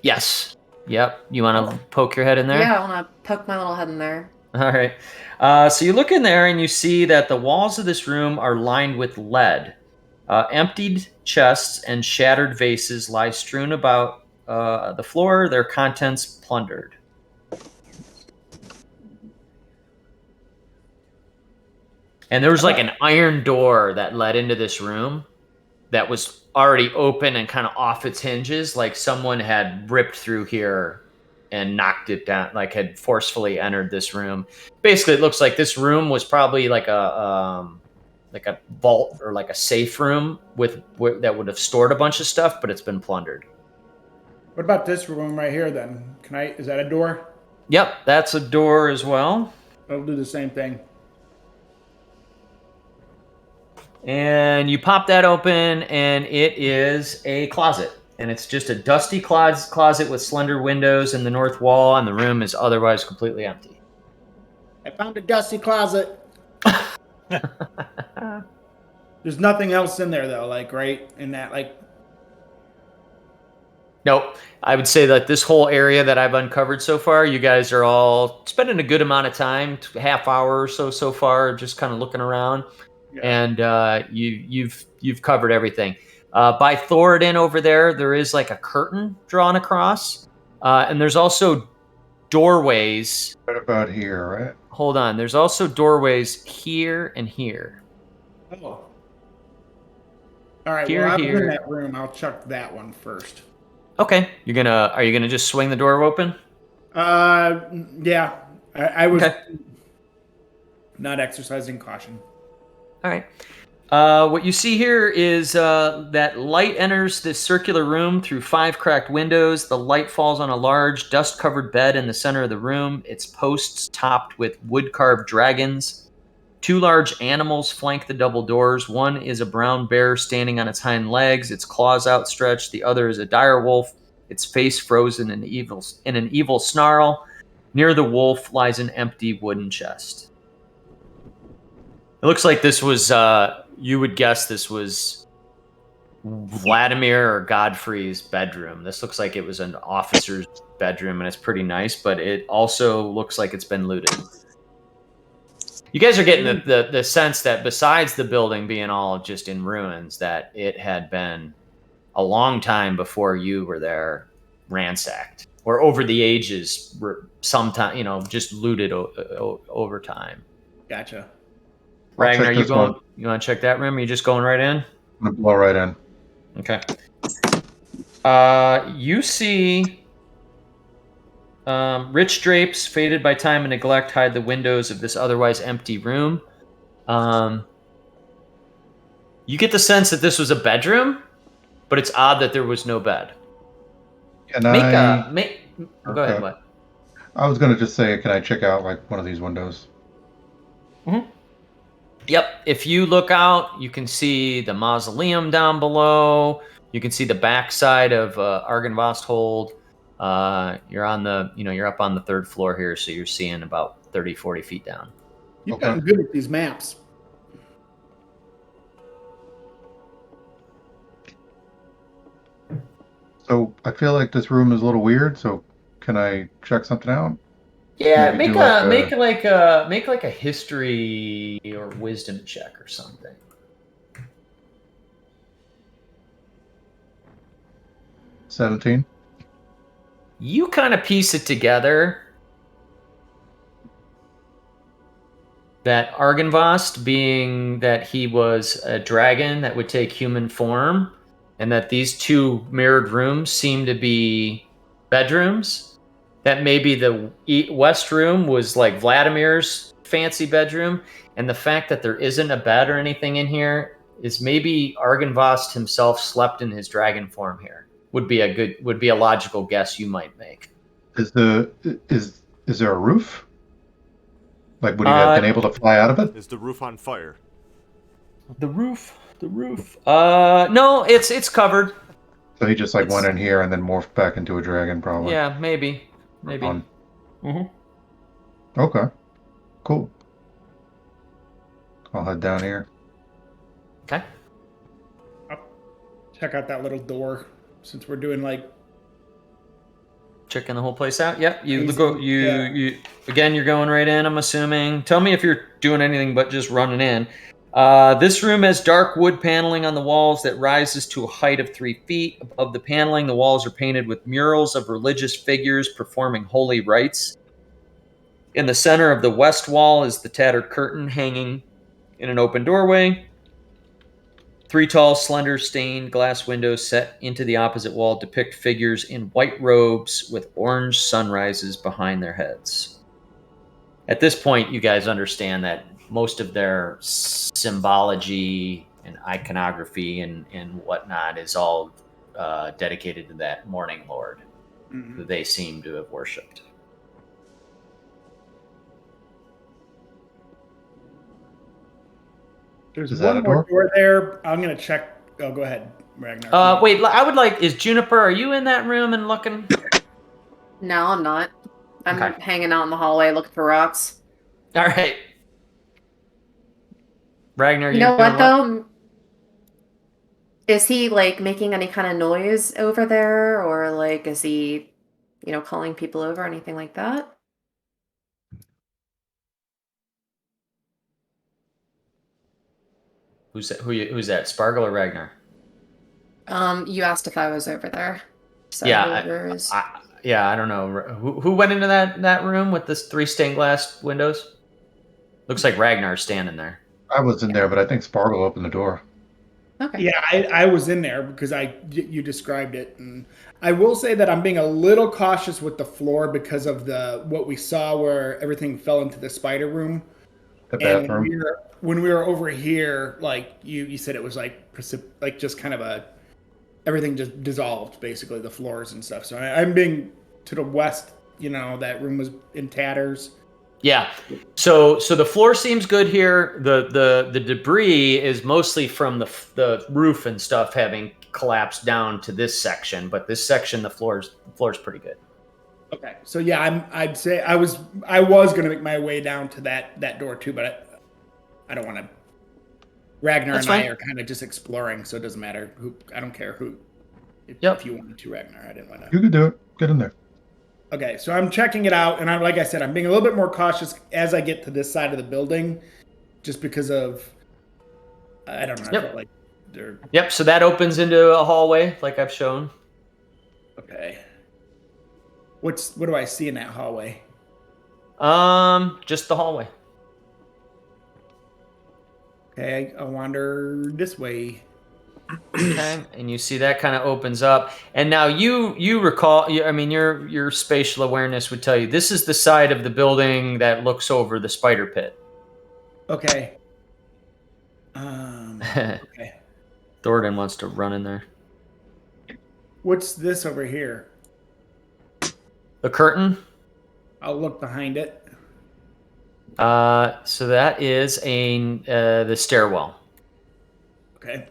Yes. Yep. You want to poke your head in there? Yeah, I want to poke my little head in there. All right. So you look in there and you see that the walls of this room are lined with lead. Emptied chests and shattered vases lie strewn about the floor, their contents plundered. And there was like an iron door that led into this room that was already open and kind of off its hinges, like someone had ripped through here and knocked it down, like had forcefully entered this room. Basically, it looks like this room was probably like a vault or like a safe room that would have stored a bunch of stuff, but it's been plundered. What about this room right here then? Is that a door? Yep, that's a door as well. I'll do the same thing. And you pop that open, and it is a closet. And it's just a dusty closet with slender windows in the north wall, and the room is otherwise completely empty. I found a dusty closet. There's nothing else in there though, like right in that like. Nope. I would say that this whole area that I've uncovered so far, you guys are all spending a good amount of time, half hour or so far, just kind of looking around. Yeah. And you've covered everything. By Thoradin over there is like a curtain drawn across, and there's also doorways. What about here, right? Hold on. There's also doorways here and here. Oh. All right. Here, well, I'm here. in that room. I'll check that one first. Okay. Are you gonna just swing the door open? Yeah. I was okay. Not exercising caution. All right. What you see here is that light enters this circular room through 5 cracked windows. The light falls on a large, dust-covered bed in the center of the room. Its posts topped with wood-carved dragons. 2 large animals flank the double doors. One is a brown bear standing on its hind legs, its claws outstretched. The other is a dire wolf, its face frozen in an evil snarl. Near the wolf lies an empty wooden chest. It looks like this was, you would guess this was Vladimir or Godfrey's bedroom. This looks like it was an officer's bedroom, and it's pretty nice, but it also looks like it's been looted. You guys are getting the sense that besides the building being all just in ruins, that it had been a long time before you were there ransacked, or over the ages, sometime, just looted over time. Gotcha. Ragnar, you want to check that room? Or are you just going right in? I'm going to blow right in. Okay. You see rich drapes, faded by time and neglect, hide the windows of this otherwise empty room. You get the sense that this was a bedroom, but it's odd that there was no bed. Go ahead, what? I was going to just say, can I check out like one of these windows? Mm-hmm. Yep. If you look out, you can see the mausoleum down below. You can see the backside of Argynvost Hold. You're on you're up on the 3rd floor here, so you're seeing about 30, 40 feet down. You've gotten good at these maps. So I feel like this room is a little weird. So can I check something out? Yeah, make like a history or wisdom check or something. 17. You kind of piece it together that Argynvost, being that he was a dragon that would take human form, and that these 2 mirrored rooms seem to be bedrooms. That maybe the west room was like Vladimir's fancy bedroom, and the fact that there isn't a bed or anything in here is maybe Argynvost himself slept in his dragon form here. Would be a logical guess you might make. Is there a roof? Like, would he have been able to fly out of it? Is the roof on fire? The roof. No, it's covered. So he just like went in here and then morphed back into a dragon, probably. Yeah, maybe. Fun. Mm-hmm. Okay. Cool. I'll head down here. Okay. Check out that little door since we're doing like. Checking the whole place out. Yep. You Easy, go. yeah. You again. You're going right in. I'm assuming. Tell me if you're doing anything but just running in. This room has dark wood paneling on the walls that rises to a height of 3 feet. Above the paneling, the walls are painted with murals of religious figures performing holy rites. In the center of the west wall is the tattered curtain hanging in an open doorway. 3 tall, slender, stained glass windows set into the opposite wall depict figures in white robes with orange sunrises behind their heads. At this point, you guys understand that most of their symbology and iconography and whatnot is all dedicated to that Morning Lord, who they seem to have worshipped. There's Is that one a more door? door there. I'm gonna check. Oh, go ahead, Ragnar. Wait, I would like. Is Juniper? Are you in that room and looking? No, I'm not. I'm Okay. hanging out in the hallway looking for rocks. All right. Ragnar, You know what though? Is he like making any kind of noise over there, or like is he, calling people over, or anything like that? Who's that? Who's that? Spargle or Ragnar? You asked if I was over there. So Yeah, whoever is. I don't know. Who went into that room with this 3 stained glass windows? Looks like Ragnar's standing there. I was in there, but I think Spargle opened the door. Okay. Yeah, I was in there because you described it, and I will say that I'm being a little cautious with the floor because of what we saw where everything fell into the spider room. The And bathroom. when we were over here, like you said, it was like just kind of everything just dissolved, basically the floors and stuff. So I'm being to the west. That room was in tatters. Yeah. So the floor seems good here. The debris is mostly from the roof and stuff having collapsed down to this section, but this section the floor's pretty good. Okay, so yeah, I'd say I was gonna make my way down to that door too, but I don't want to. Ragnar That's and I fine. are kind of just exploring, so it doesn't matter who. I don't care who. Yep. If you wanted to, Ragnar, I didn't want to. You could do it. Get in there. Okay, so I'm checking it out, and like I said, I'm being a little bit more cautious as I get to this side of the building, just because of I don't know. Yep. I felt like they're Yep. So that opens into a hallway, like I've shown. okay. What do I see in that hallway? Just the hallway. Okay, I wander this way. Okay, and you see that kind of opens up, and now you recall. I mean, your spatial awareness would tell you this is the side of the building that looks over the spider pit. Okay. Okay. Thornton wants to run in there. What's this over here? The curtain. I'll look behind it. So that is the stairwell, Okay.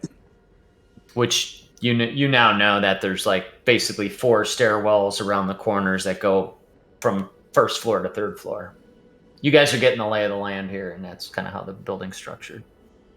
which you now know that there's like basically 4 stairwells around the corners that go from first floor to third floor. You guys are getting the lay of the land here, and that's kind of how the building's structured.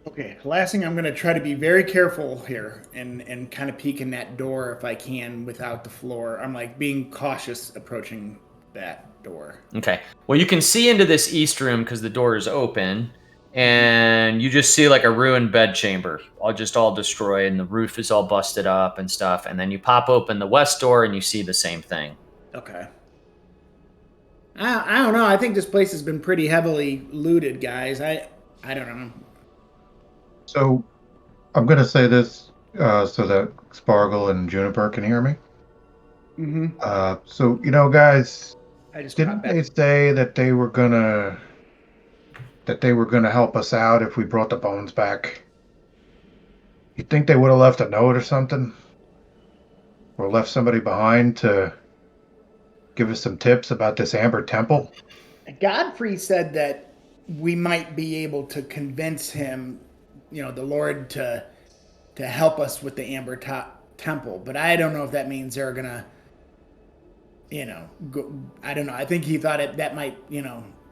Okay. Last thing, I'm going to try to be very careful here and kind of peek in that door if I can without the floor. I'm like being cautious approaching that door. Okay. Well, you can see into this east room because the door is open, and you just see like a ruined bed chamber, all destroyed, and the roof is all busted up and stuff. And then you pop open the west door, and you see the same thing. Okay. I don't know. I think this place has been pretty heavily looted, guys. I don't know. So I'm going to say this so that Spargle and Juniper can hear me. Mm-hmm. So, guys, I just didn't they say that they were gonna help us out if we brought the bones back? You think they would have left a note or something? Or left somebody behind to give us some tips about this Amber Temple? Godfrey said that we might be able to convince him, the Lord, to help us with the Amber Temple. But I don't know if that means they're gonna, go. I don't know. I think he thought that might,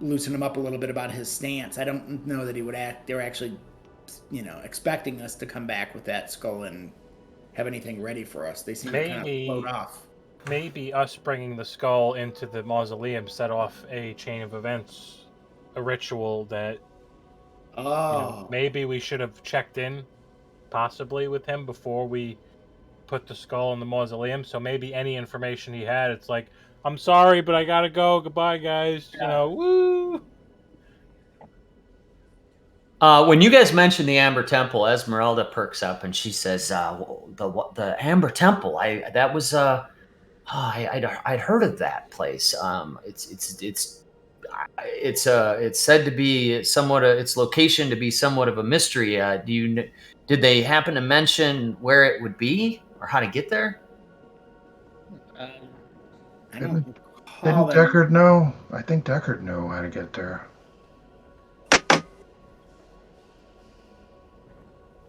loosen him up a little bit about his stance. I don't know that he would act. They're actually, expecting us to come back with that skull and have anything ready for us. They seem to kind of float off. Maybe us bringing the skull into the mausoleum set off a chain of events, a ritual that maybe we should have checked in possibly with him before we put the skull in the mausoleum. So maybe any information he had, it's like, I'm sorry, but I gotta go. Goodbye, guys. Woo! When you guys mentioned the Amber Temple, Esmeralda perks up and she says, "The Amber Temple. I'd heard of that place. It's said to be its location to be somewhat of a mystery. Did they happen to mention where it would be or how to get there?" I don't Didn't Deckard know? I think Deckard knew how to get there.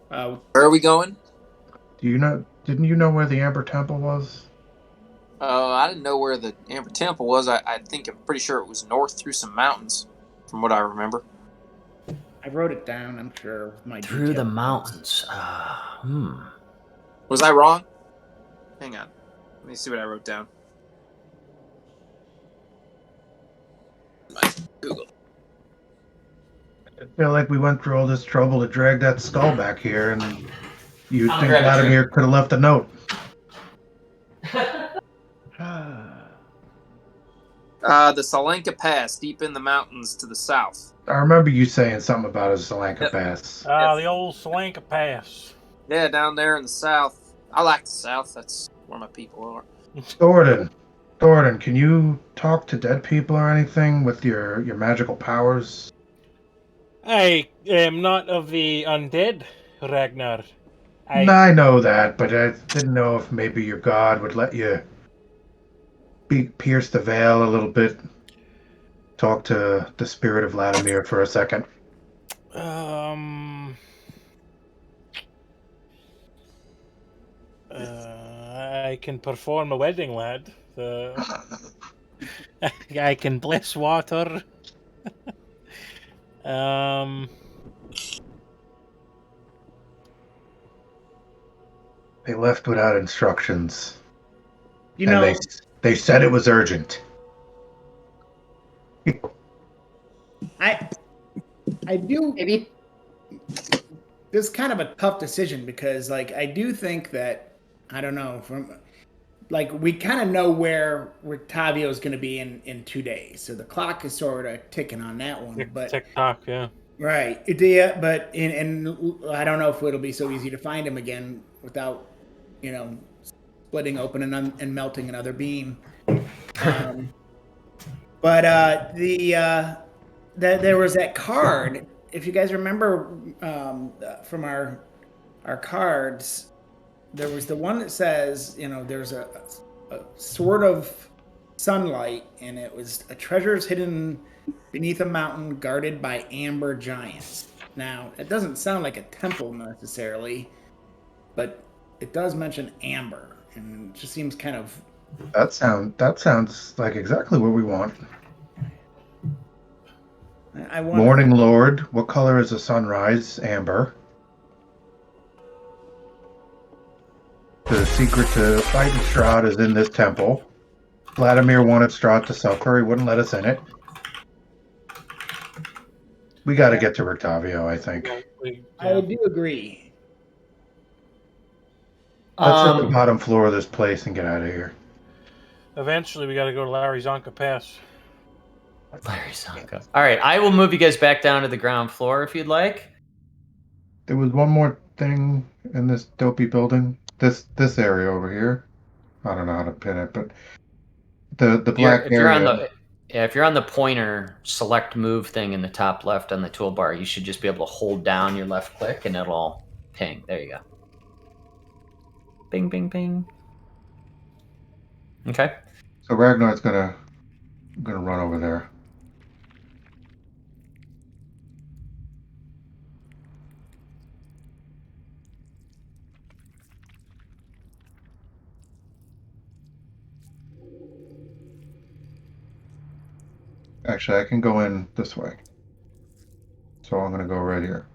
Where are we going? Do you know? Didn't you know where the Amber Temple was? I didn't know where the Amber Temple was. I'm pretty sure it was north through some mountains, from what I remember. I wrote it down, I'm sure. Through the mountains. Was I wrong? Hang on. Let me see what I wrote down. My Google. I feel like we went through all this trouble to drag that skull back here, and you think Vladimir could have left a note. The Salenka Pass, deep in the mountains to the south. I remember you saying something about a Salenka Pass. The old Salenka Pass. Yeah, down there in the south. I like the south. That's where my people are. Thornton, can you talk to dead people or anything with your magical powers? I am not of the undead, Ragnar. I know that, but I didn't know if maybe your god would let you pierce the veil a little bit. Talk to the spirit of Vladimir for a second. I can perform a wedding, lad. I can bless water. They left without instructions. They said it was urgent. I do. Maybe. This is kind of a tough decision because, I do think that, I don't know, we kind of know where Rictavio is going to be in 2 days. So the clock is sort of ticking on that one. But TikTok, yeah. Right. Yeah, but and I don't know if it'll be so easy to find him again without, splitting open and melting another beam. But there was that card. If you guys remember from our cards, there was the one that says, there's a sword of sunlight, and it was a treasure hidden beneath a mountain guarded by amber giants. Now, it doesn't sound like a temple necessarily, but it does mention amber, and it just seems kind of... That sounds like exactly what we want. I wonder... Morning Lord, what color is the sunrise? Amber. The secret to fighting Strahd is in this temple. Vladimir wanted Strahd to suffer. He wouldn't let us in it. We got to get to Rictavio, I think. I do agree. Let's hit the bottom floor of this place and get out of here. Eventually, we got to go to Larry Zonka Pass. Larry Zonka. All right, I will move you guys back down to the ground floor if you'd like. There was one more thing in this dopey building. This area over here. I don't know how to pin it, but the black area. If you're on the pointer select move thing in the top left on the toolbar, you should just be able to hold down your left click and it'll all ping. There you go. Bing, bing, bing. Okay. So Ragnar's gonna run over there. Actually, I can go in this way. So I'm gonna go right here.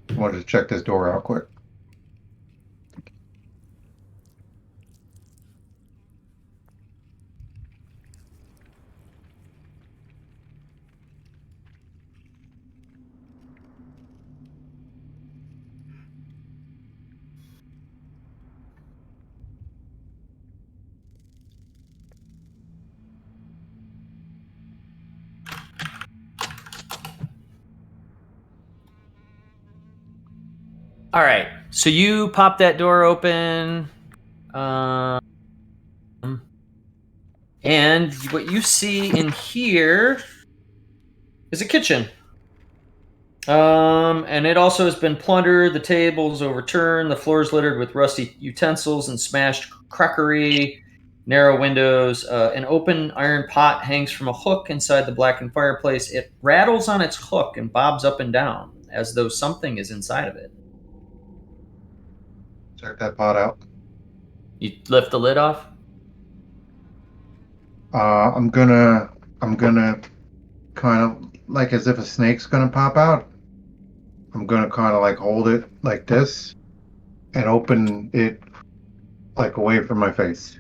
I wanted to check this door out quick. All right, so you pop that door open, and what you see in here is a kitchen. And it also has been plundered. The tables overturned. The floor is littered with rusty utensils and smashed crockery. Narrow windows. An open iron pot hangs from a hook inside the blackened fireplace. It rattles on its hook and bobs up and down as though something is inside of it. Check that pot out. You lift the lid off? I'm gonna kind of like as if a snake's gonna pop out. I'm gonna kind of like hold it like this and open it like away from my face.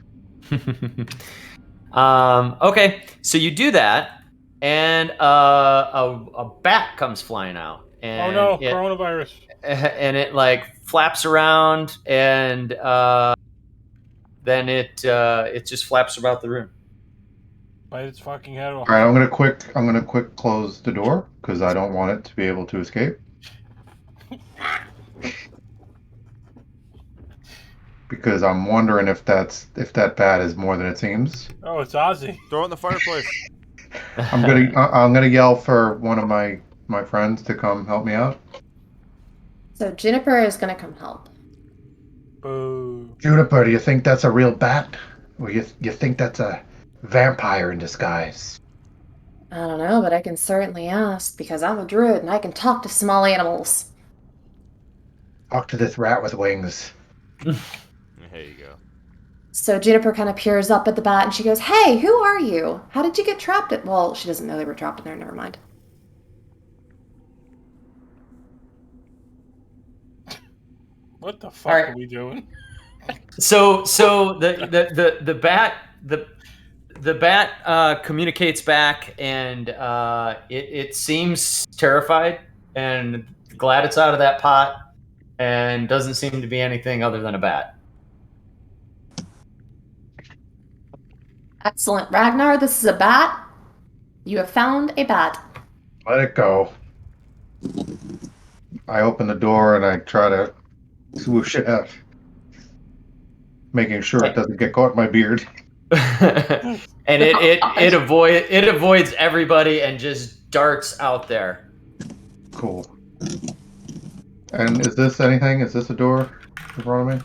Okay, so you do that, and a bat comes flying out. And Oh no, coronavirus. And it like flaps around, and then it just flaps about the room. Bite its fucking head off. All right, I'm gonna quick close the door because I don't want it to be able to escape. Because I'm wondering if that bat is more than it seems. Oh, it's Ozzy. Throw it in the fireplace. I'm gonna yell for one of my friends to come help me out. So Juniper is gonna come help. Boo. Juniper, do you think that's a real bat, or you think that's a vampire in disguise? I don't know, but I can certainly ask because I'm a druid and I can talk to small animals. Talk to this rat with wings. There you go. So Juniper kind of peers up at the bat and she goes, "Hey, who are you? How did you get trapped at..." Well, she doesn't know they were trapped in there. Never mind. What the fuck Alright. are we doing? So the bat communicates back, and it seems terrified and glad it's out of that pot, and doesn't seem to be anything other than a bat. Excellent. Ragnar, this is a bat. You have found a bat. Let it go. I open the door and I try to swoosh it out, making sure it doesn't get caught in my beard. And it avoids everybody and just darts out there. Cool. And is this anything? Is this a door in front of me?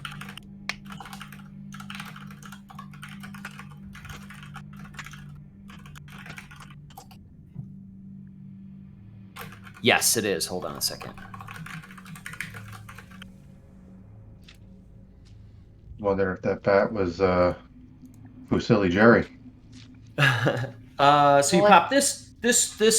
Yes, it is. Hold on a second. Wonder if that bat was Fusilli Jerry. So you pop this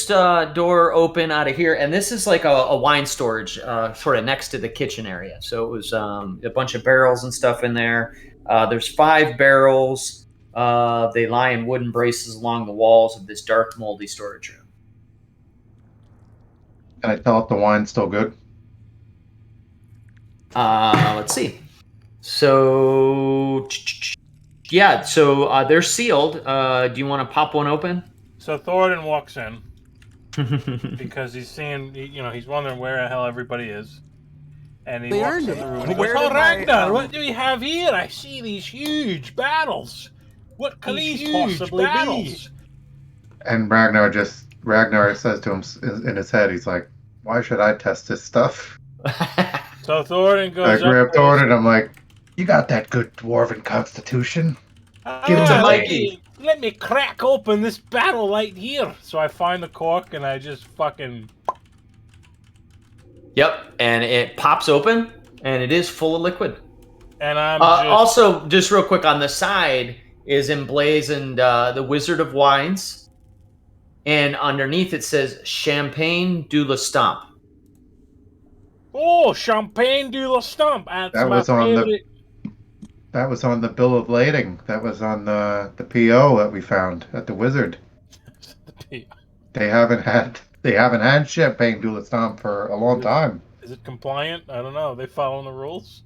door open out of here, and this is like a wine storage sort of next to the kitchen area. So it was a bunch of barrels and stuff in there. There's 5 barrels. They lie in wooden braces along the walls of this dark, moldy storage room. Can I tell if the wine's still good? Let's see. So yeah, so they're sealed. Do you want to pop one open? So Thoradin walks in because he's seeing, he's wondering where the hell everybody is. And he walks in the room and he goes, Where "Oh, did my, Ragnar, what do we have here? I see these huge battles. What can these possibly be?" And Ragnar says to him in his head, he's like, "Why should I test this stuff?" So Thoradin goes I grab up Thoradin and I'm like, "You got that good dwarven constitution? Give it to Mikey." Let me crack open this battle light here. So I find the cork and I just fucking... Yep, and it pops open, and it is full of liquid. And I'm also, just real quick, on the side is emblazoned the Wizard of Wines, and underneath it says Champagne du la Stamp. Oh, Champagne du la Stump. That's That my was on the- favorite. That was on the bill of lading. That was on the PO that we found at the Wizard. They haven't had Champagne du la Stamp for a long time. Is it compliant? I don't know. They following the rules.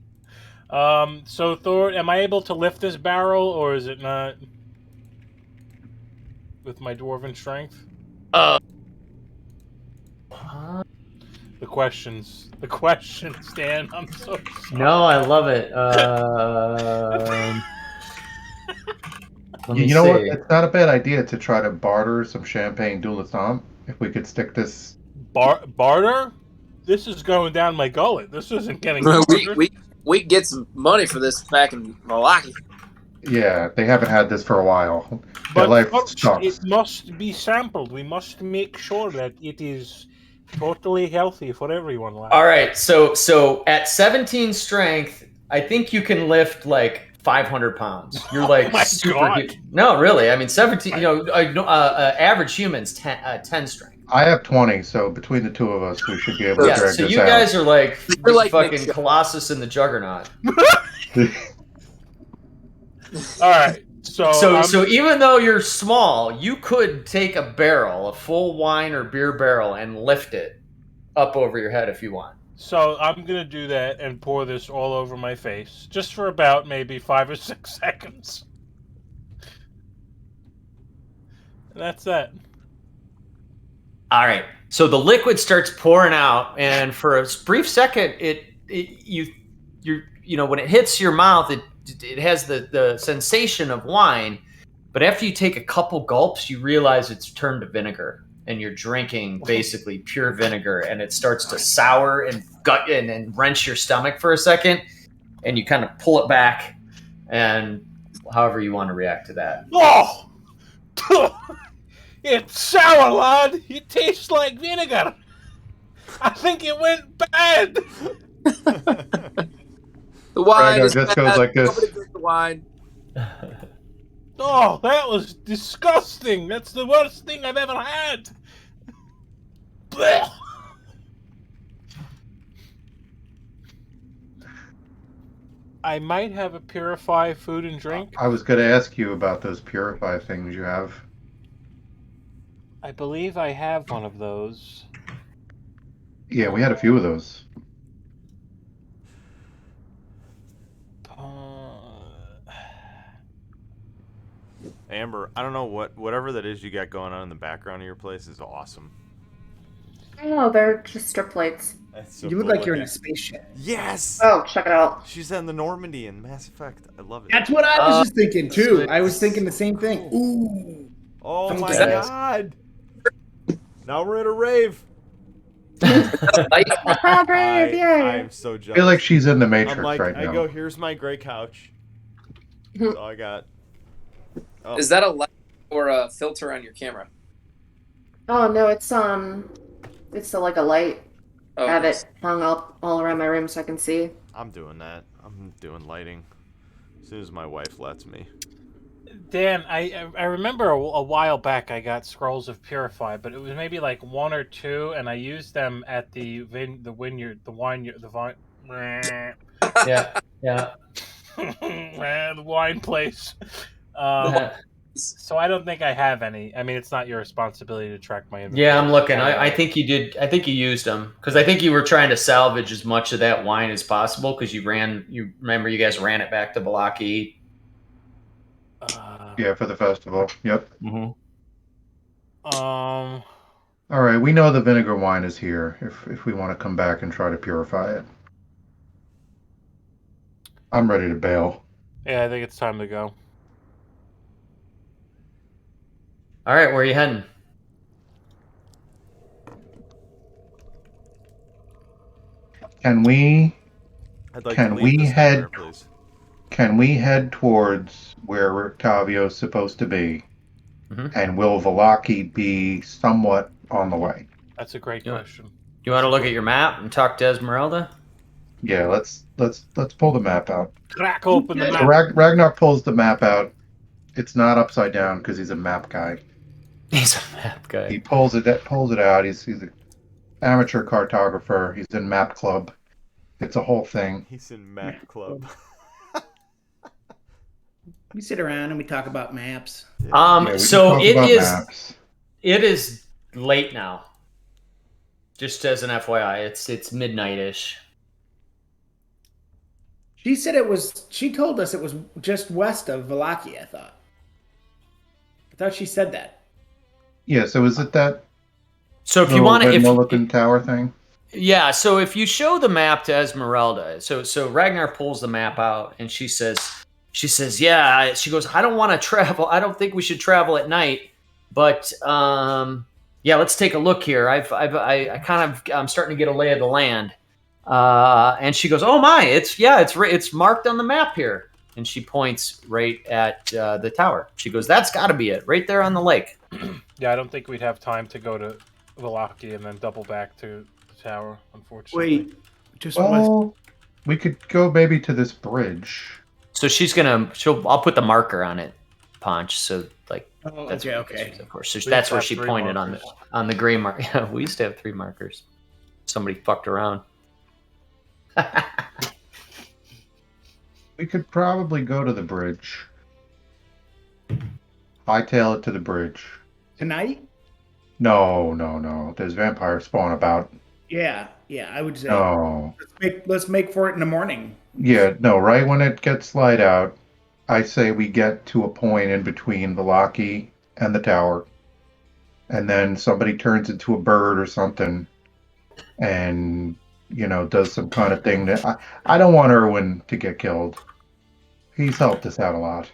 So Thor, am I able to lift this barrel, or is it not? With my dwarven strength. The questions, Dan. I'm so sorry. No, I love it. Let me You know what? see. It's not a bad idea to try to barter some Champagne du la Stamp. If we could stick this. Barter? This is going down my gullet. This isn't getting we get some money for this back in Milwaukee. Yeah, they haven't had this for a while. Their But life first, sucks. it must be sampled. We must make sure that it is totally healthy for everyone. All right, so at 17 strength, I think you can lift like 500 pounds. You're like my super. God. No, really. I mean, 17. Average humans 10 strength. I have 20, so between the two of us, we should be able to Yeah, drag so this you out. guys are like You're like fucking Nick Colossus and the Juggernaut. All right. So even though you're small, you could take a barrel, a full wine or beer barrel, and lift it up over your head if you want. So I'm gonna do that and pour this all over my face, just for about maybe 5 or 6 seconds. And that's that. All right. So the liquid starts pouring out, and for a brief second, when it hits your mouth, it has the sensation of wine, but after you take a couple gulps, you realize it's turned to vinegar, and you're drinking basically pure vinegar, and it starts to sour and gut and wrench your stomach for a second, and you kind of pull it back, and however you want to react to that. Oh! It's sour, lad. It tastes like vinegar. I think it went bad. The wine Drago is just bad. goes like this. Nobody drink the wine. Oh, that was disgusting. That's the worst thing I've ever had. Blech. I might have a Purify food and drink. I was going to ask you about those Purify things you have. I believe I have one of those. Yeah, we had a few of those. Amber, I don't know whatever that is you got going on in the background of your place is awesome. Oh, they're just strip lights. That's so You look cool like you're in a looking. spaceship. Yes. Oh, check it out. She's in the Normandy in Mass Effect. I love it. That's what I was just thinking too. sweet. I was thinking the same thing. Ooh. Oh Someone my said- god. Now we're at a rave. Ah, brave, yay. I'm so I jealous. feel like she's in the Matrix I'm like, right I now. go, here's my gray couch. That's all I got. Oh. Is that a light or a filter on your camera? Oh no, it's like a light. Oh, I have it hung up all around my room so I can see. I'm doing that. I'm doing lighting. As soon as my wife lets me. Dan, I remember a while back I got scrolls of Purify, but it was maybe like 1 or 2, and I used them at the vine. Yeah, yeah. The wine place. So I don't think I have any. I mean, it's not your responsibility to track my inventory. Yeah, I'm looking. I think you did. I think you used them because I think you were trying to salvage as much of that wine as possible because you remember you guys ran it back to Balaki. Yeah, for the festival. Yep. Mm-hmm. All right, we know the vinegar wine is here. If we want to come back and try to purify it, I'm ready to bail. Yeah, I think it's time to go. All right, where are you heading? Can we I'd like Can to leave we this head- nightmare, please. towards where Octavio's supposed to be? Mhm. And will Valaki be somewhat on the way? That's a great Yeah. question. You want to look at your map and talk to Esmeralda? Yeah, let's pull the map out. Crack open the So map. Ragnar pulls the map out. It's not upside down because he's a map guy. He's a map guy. He pulls it out. He's an amateur cartographer. He's in map club. It's a whole thing. He's in map club. We sit around and we talk about maps. Yeah, we So can talk it about is. maps. It is late now. Just as an FYI, it's midnight-ish. She said it was. She told us it was just west of Valaki. I thought she said that. Yeah, so is it that So if you little want to, windmill-looking tower thing? yeah. So if you show the map to Esmeralda, so Ragnar pulls the map out and she says, yeah. She goes, I don't want to travel. I don't think we should travel at night, but yeah, let's take a look here. I'm starting to get a lay of the land. And she goes, "Oh my! It's marked on the map here." And she points right at the tower. She goes, "That's got to be it, right there on the lake." Yeah, I don't think we'd have time to go to Valaki and then double back to the tower, unfortunately. Wait, just west. Well, we could go maybe to this bridge. So I'll put the marker on it, Ponch. So like Oh, that's okay, what you okay. use, of course. So We that's used to where have she 3 pointed markers. on the gray mark. Yeah, we used to have 3 markers. Somebody fucked around. We could probably go to the bridge. Hightail it to the bridge. Tonight? No. There's vampire spawn about. Yeah, I would say. No. Let's make for it in the morning. Yeah, no, right when it gets light out, I say we get to a point in between Valaki and the tower. And then somebody turns into a bird or something and, does some kind of thing that I don't want Erwin to get killed. He's helped us out a lot.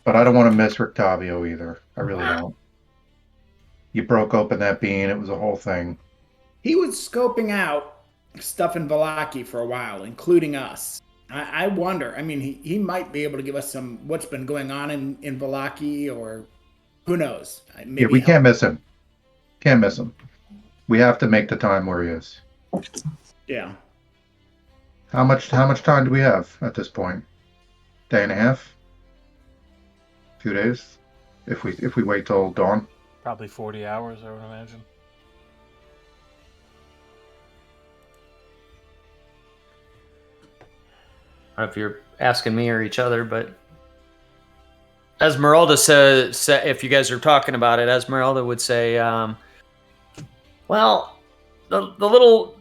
But I don't want to miss Rictavio either. I really don't. You broke open that bean, it was a whole thing. He was scoping out stuff in Valaki for a while, including us. I wonder. I mean, he might be able to give us some what's been going on in Valaki, or who knows. Maybe Yeah, we can't miss him. Can't miss him. We have to make the time where he is. Yeah. How much time do we have at this point? Day and a half? Few days? If we wait till dawn? Probably 40 hours, I would imagine. I don't know if you're asking me or each other, but Esmeralda says, if you guys are talking about it, Esmeralda would say, well, the little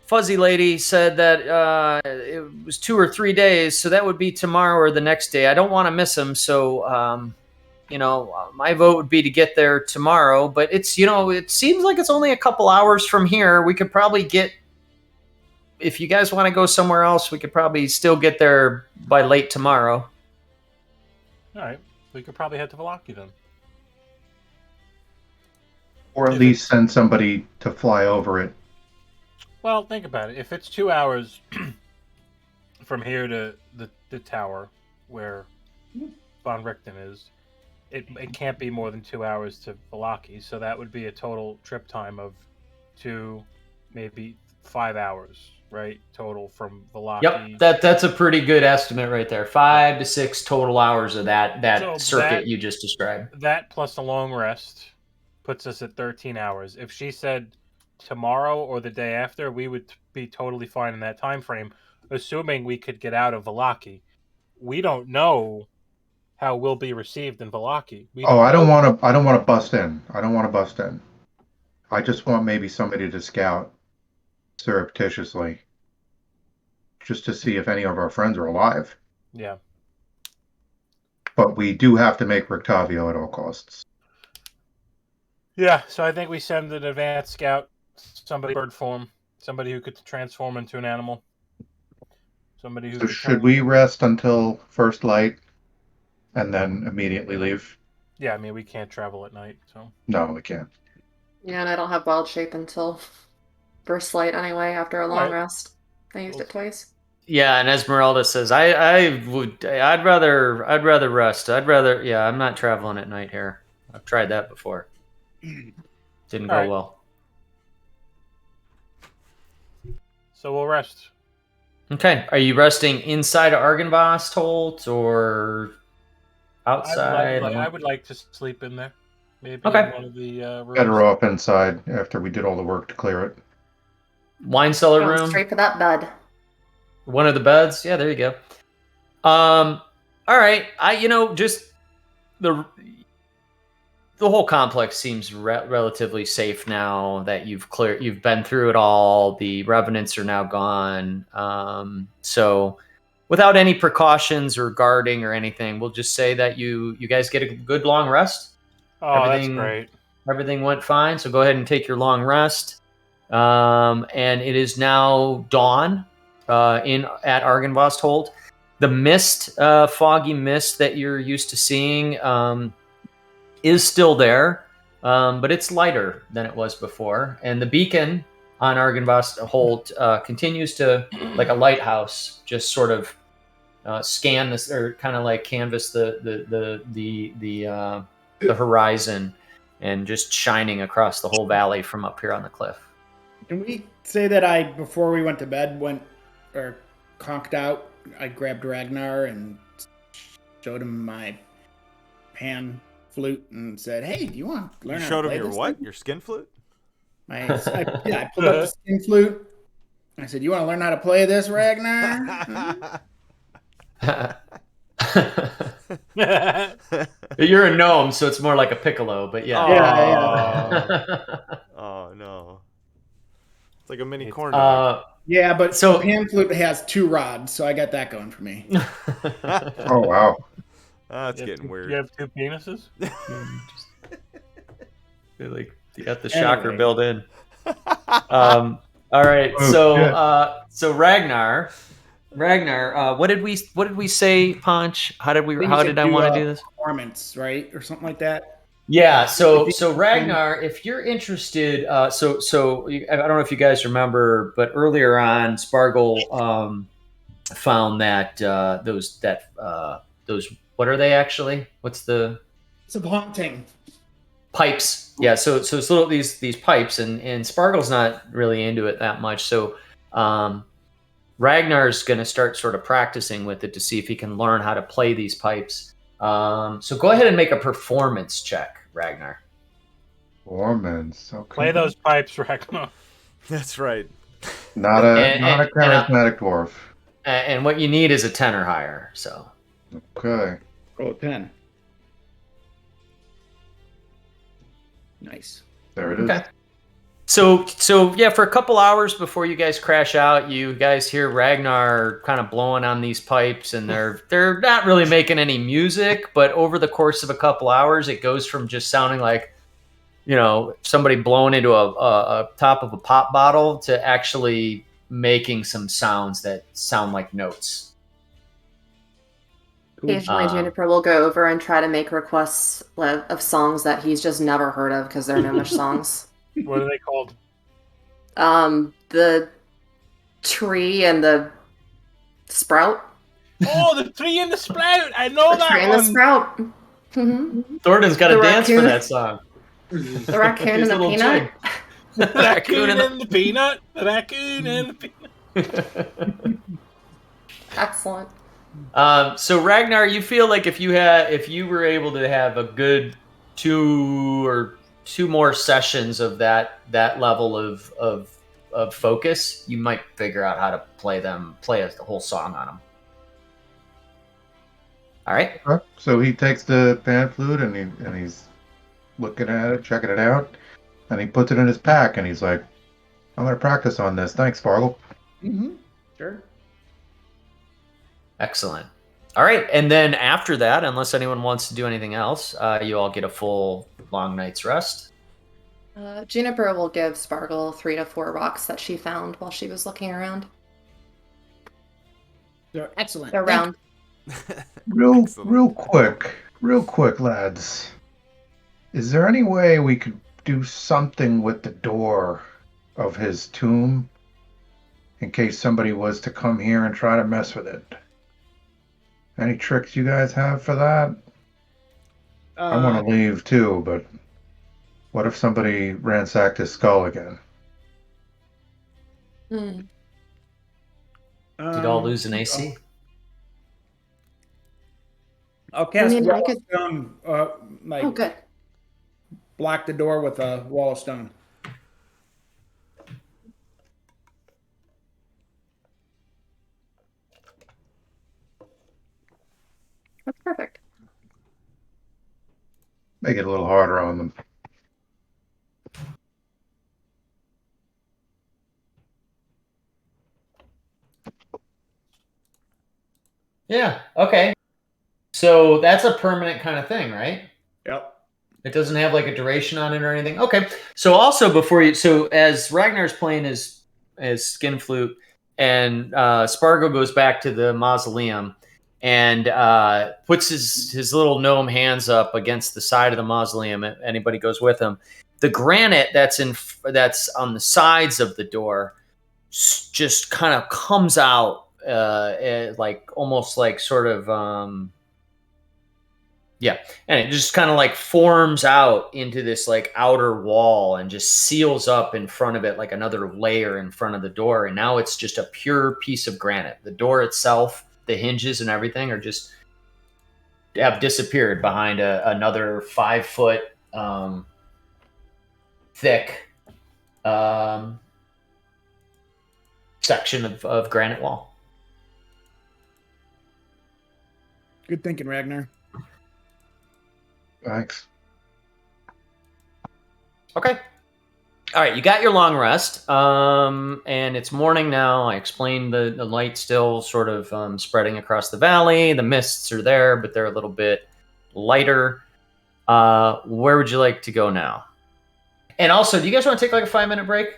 fuzzy lady said that it was 2 or 3 days, so that would be tomorrow or the next day. I don't want to miss him, so my vote would be to get there tomorrow. But it's it seems like it's only a couple hours from here. We could probably get. If you guys want to go somewhere else, we could probably still get there by late tomorrow. All right, we could probably head to Valaki then. Or at least send somebody to fly over it. Well, think about it. If it's 2 hours from here to the tower where Von Richten is, it can't be more than 2 hours to Valaki, so that would be a total trip time of 2, maybe 5 hours, right? Total from Valaki. Yep, that's a pretty good estimate right there. 5 to 6 total hours of that So circuit you just described. That plus a long rest puts us at 13 hours. If she said tomorrow or the day after, we would be totally fine in that time frame, assuming we could get out of Valaki. We don't know how we'll be received in Valaki. I don't want to bust in. I don't want to bust in. I just want maybe somebody to scout surreptitiously, just to see if any of our friends are alive. Yeah. But we do have to make Rictavio at all costs. Yeah, so I think we send an advanced scout, somebody bird form, somebody who could transform into an animal. Somebody who So should we rest until first light and then immediately leave? Yeah, I mean, we can't travel at night, so. No, we can't. Yeah, and I don't have wild shape until first light anyway, after a long Right. rest. I used it twice. Yeah, and Esmeralda says, I'd rather rest. I'm not traveling at night here. I've tried that before. Didn't go All right. well. So we'll rest. Okay, are you resting inside of Argynvost, Holt, or outside. I would like to sleep in there. Maybe Okay. in one of the rooms. Better off inside after we did all the work to clear it. Wine cellar Going room. straight for that bed. One of the beds. Yeah, there you go. All right. Just the whole complex seems relatively safe now that you've been through it all. The revenants are now gone. So without any precautions or guarding or anything, we'll just say that you guys get a good long rest. Oh, that's great. Everything went fine. So go ahead and take your long rest. And it is now dawn at Argynvost Hold. The mist, foggy mist that you're used to seeing, is still there, but it's lighter than it was before. And the beacon on Argynvost Hold continues to, like a lighthouse, just sort of scan this, or kind of like canvas the horizon, and just shining across the whole valley from up here on the cliff. Can we say that before we went to bed, conked out, I grabbed Ragnar and showed him my pan flute and said, "Hey, do you want to learn You how showed to him play your this what? thing?" Your skin flute? I pulled up the skin flute. I said, "You want to learn how to play this, Ragnar?" You're a gnome, so it's more like a piccolo, but yeah. Oh no. It's like a mini corn dog. Yeah, but So- the pan flute has 2 rods, so I got that going for me. Oh wow. That's getting weird. You have 2 penises? You got the shocker Anyway. built in. All right, Oh, so Ragnar, what did we say, Ponch? How did I want to do this? Performance, right, or something like that. Yeah, so Ragnar, if you're interested, I don't know if you guys remember, but earlier on, Spargle found that those what are they actually? What's the It's a haunting. pipes? Yeah, so it's little these pipes, and Spargle's not really into it that much. So Ragnar's going to start sort of practicing with it to see if he can learn how to play these pipes. So go ahead and make a performance check, Ragnar. Performance. Okay. Play those pipes, Ragnar. That's right. Not a charismatic dwarf. And what you need is a 10 or higher. So Okay. Roll a 10. Nice. There it is. okay. So yeah, for a couple hours before you guys crash out, you guys hear Ragnar kind of blowing on these pipes, and they're not really making any music, but over the course of a couple hours, it goes from just sounding like, somebody blowing into a top of a pop bottle to actually making some sounds that sound like notes. Occasionally, Juniper will go over and try to make requests of songs that he's just never heard of because there are Gnomish songs. What are they called? The tree and the sprout. Oh, the tree and the sprout! I know The that tree and one. the sprout. Mhm. Thornton's got The to dance for raccoon. that song. The raccoon and His the little peanut. jig. The raccoon and the peanut. The raccoon and the peanut. Excellent. So Ragnar, you feel like if you were able to have a good 2 more sessions of that level of focus, you might figure out how to play the whole song on them. All right. So he takes the pan flute and he's looking at it, checking it out, and he puts it in his pack, and he's like, "I'm gonna practice on this. Thanks, Fargle." Mm-hmm. Sure. Excellent. All right, and then after that, unless anyone wants to do anything else, you all get a full long night's rest. Juniper will give Spargle 3 to 4 rocks that she found while she was looking around. They're excellent. They're round. Real quick, lads. Is there any way we could do something with the door of his tomb in case somebody was to come here and try to mess with it? Any tricks you guys have for that? I want to leave too, but what if somebody ransacked his skull again? Did all lose an AC? I'll cast mean, wall I of could- stone. Like Oh, good. block the door with a wall of stone. That's perfect. Make it a little harder on them. Yeah. Okay. So that's a permanent kind of thing, right? Yep. It doesn't have like a duration on it or anything. Okay. So also before you, so as Ragnar's playing his skin flute, and Spargo goes back to the mausoleum and puts his little gnome hands up against the side of the mausoleum. If anybody goes with him, the granite that's on the sides of the door just kind of comes out like almost like sort of yeah, and it just kind of like forms out into this like outer wall and just seals up in front of it like another layer in front of the door, and now it's just a pure piece of granite. The door itself, the hinges and everything are just have disappeared behind another 5 foot thick section of granite wall. Good thinking, Ragnar. Thanks. Okay. All right, you got your long rest, and it's morning now. I explained the light still sort of spreading across the valley. The mists are there, but they're a little bit lighter. Where would you like to go now? And also, do you guys want to take like a 5-minute break?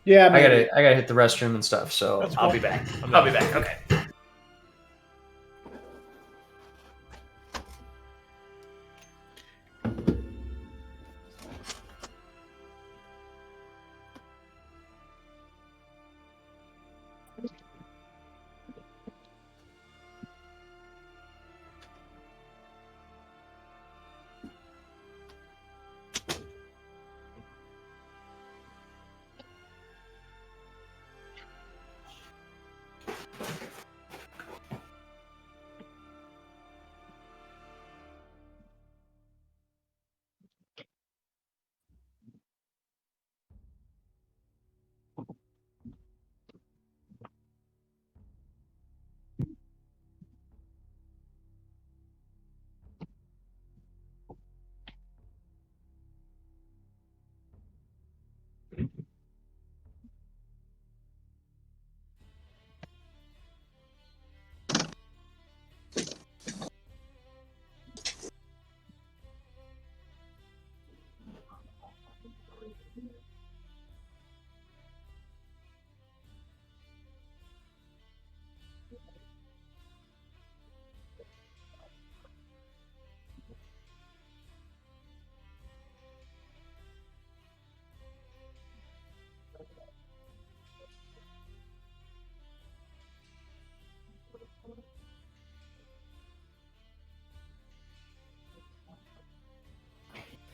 Yeah, I maybe. gotta hit the restroom and stuff, so That's I'll cool. be back. I'm I'll done. be back. Okay.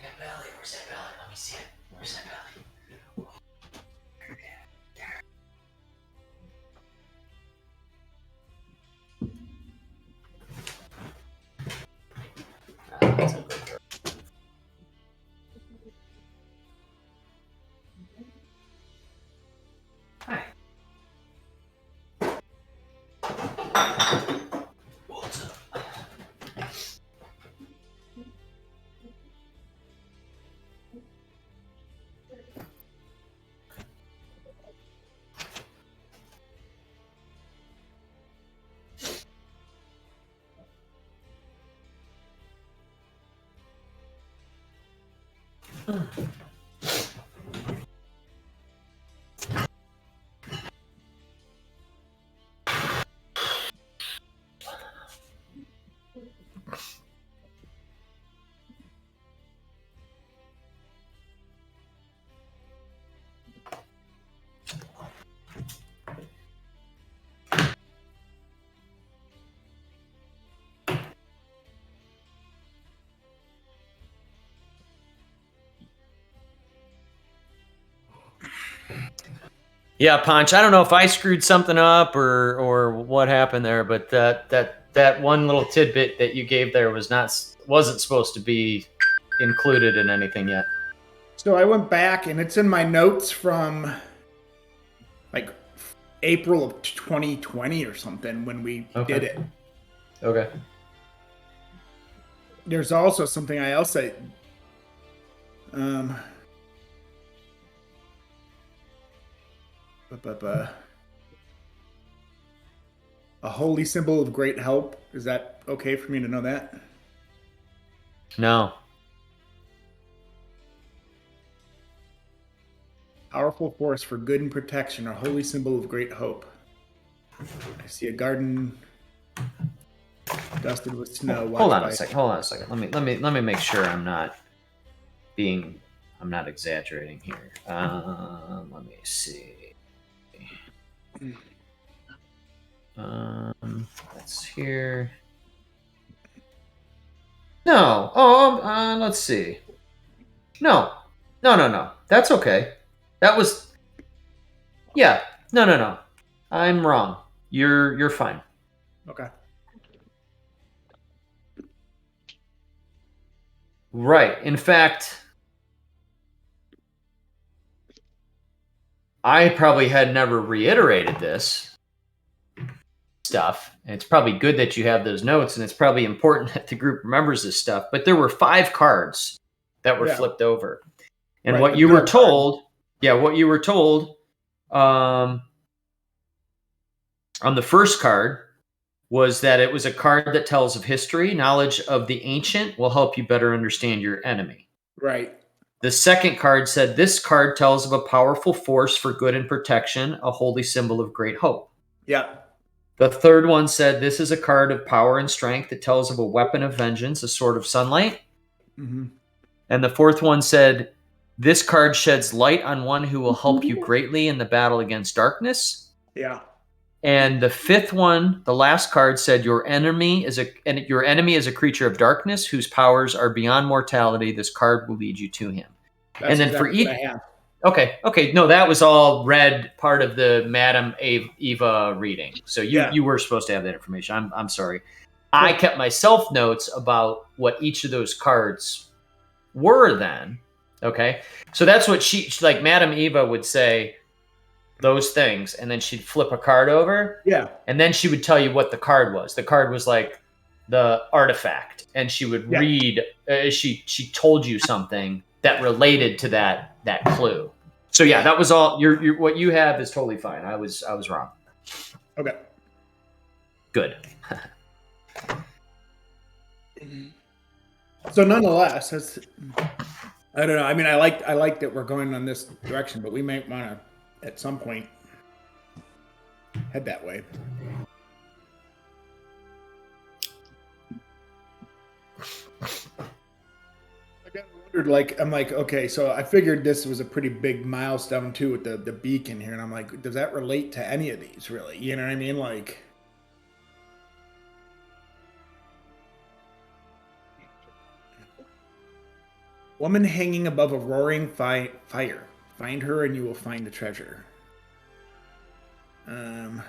That belly, where's that belly? Let me see it. Where's that belly? That's a good girl. Hi. What's up? Yeah, Punch. I don't know if I screwed something up or what happened there, but that that one little tidbit that you gave there wasn't supposed to be included in anything yet. So I went back, and it's in my notes from like April of 2020 or something when we did it. Okay. There's also something I also a holy symbol of great help. Is that okay for me to know that? No. Powerful force for good and protection, a holy symbol of great hope. I see a garden dusted with snow. Hold on a second. Let me make sure I'm not exaggerating here. Let me see. That's here. No. Let's see. No. That's okay. That was. Yeah. No. I'm wrong. You're fine. Okay. Right. In fact, I probably had never reiterated this stuff. And it's probably good that you have those notes, and it's probably important that the group remembers this stuff. But there were 5 cards that were flipped over. And Right, what you were told, on the first card was that it was a card that tells of history. Knowledge of the ancient will help you better understand your enemy. Right. The second card said, this card tells of a powerful force for good and protection, a holy symbol of great hope. Yeah. The third one said, this is a card of power and strength that tells of a weapon of vengeance, a sword of sunlight. Mm-hmm. And the fourth one said, this card sheds light on one who will help you greatly in the battle against darkness. Yeah. And the fifth one, the last card said, your enemy is a creature of darkness whose powers are beyond mortality. This card will lead you to him. That's and then exactly for each, what I have. okay, no, that was all read part of the Madam Eva reading. So you were supposed to have that information. I'm sorry. I kept myself notes about what each of those cards were then. Okay, so that's what she like. Madam Eva would say those things, and then she'd flip a card over. Yeah. And then she would tell you what the card was. The card was like the artifact, and she would read. She told you something that related to that clue. So yeah, that was all. Your what you have is totally fine. I was wrong. Okay. Good. So nonetheless, I don't know. I mean, I like that we're going on this direction, but we might want to, at some point, head that way. I kind of wondered, I'm like, okay, so I figured this was a pretty big milestone too with the beacon here, and I'm like, does that relate to any of these really? You know what I mean? Like, woman hanging above a roaring fire. Find her and you will find the treasure. I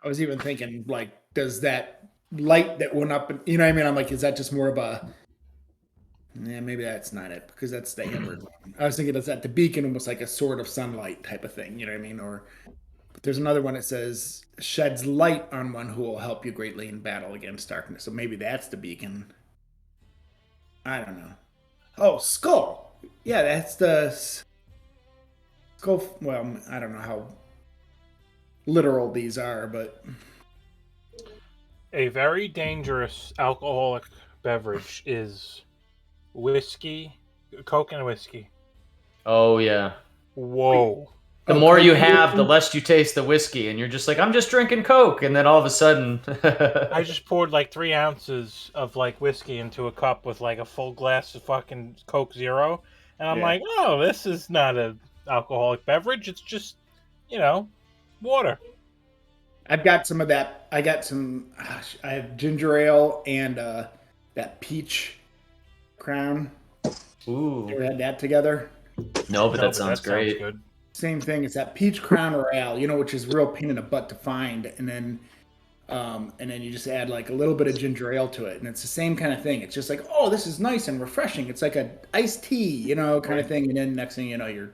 was even thinking, like, does that light that went up, you know what I mean? I'm like, is that just more of a, maybe that's not it, because that's the hammered one. I was thinking, is that the beacon almost like a sword of sunlight type of thing, you know what I mean? Or there's another one that says, sheds light on one who will help you greatly in battle against darkness. So maybe that's the beacon. I don't know. Oh, skull. Yeah, that's the skull. Well, I don't know how literal these are, but a very dangerous alcoholic beverage is whiskey, Coke and whiskey. Oh yeah. Whoa. The more you have, the less you taste the whiskey, and you're just like, I'm just drinking Coke, and then all of a sudden, I just poured like 3 ounces of like whiskey into a cup with like a full glass of fucking Coke Zero, and I'm like, oh, this is not an alcoholic beverage. It's just, water. I've got some of that. I got some. I have ginger ale and that peach crown. Ooh. You ever had that together? No, but No, that sounds great. good. Same thing. It's that peach crown royale, which is real pain in the butt to find, and then you just add like a little bit of ginger ale to it, and it's the same kind of thing. It's just like, oh, this is nice and refreshing. It's like a iced tea, kind of thing, and then next thing you know, you're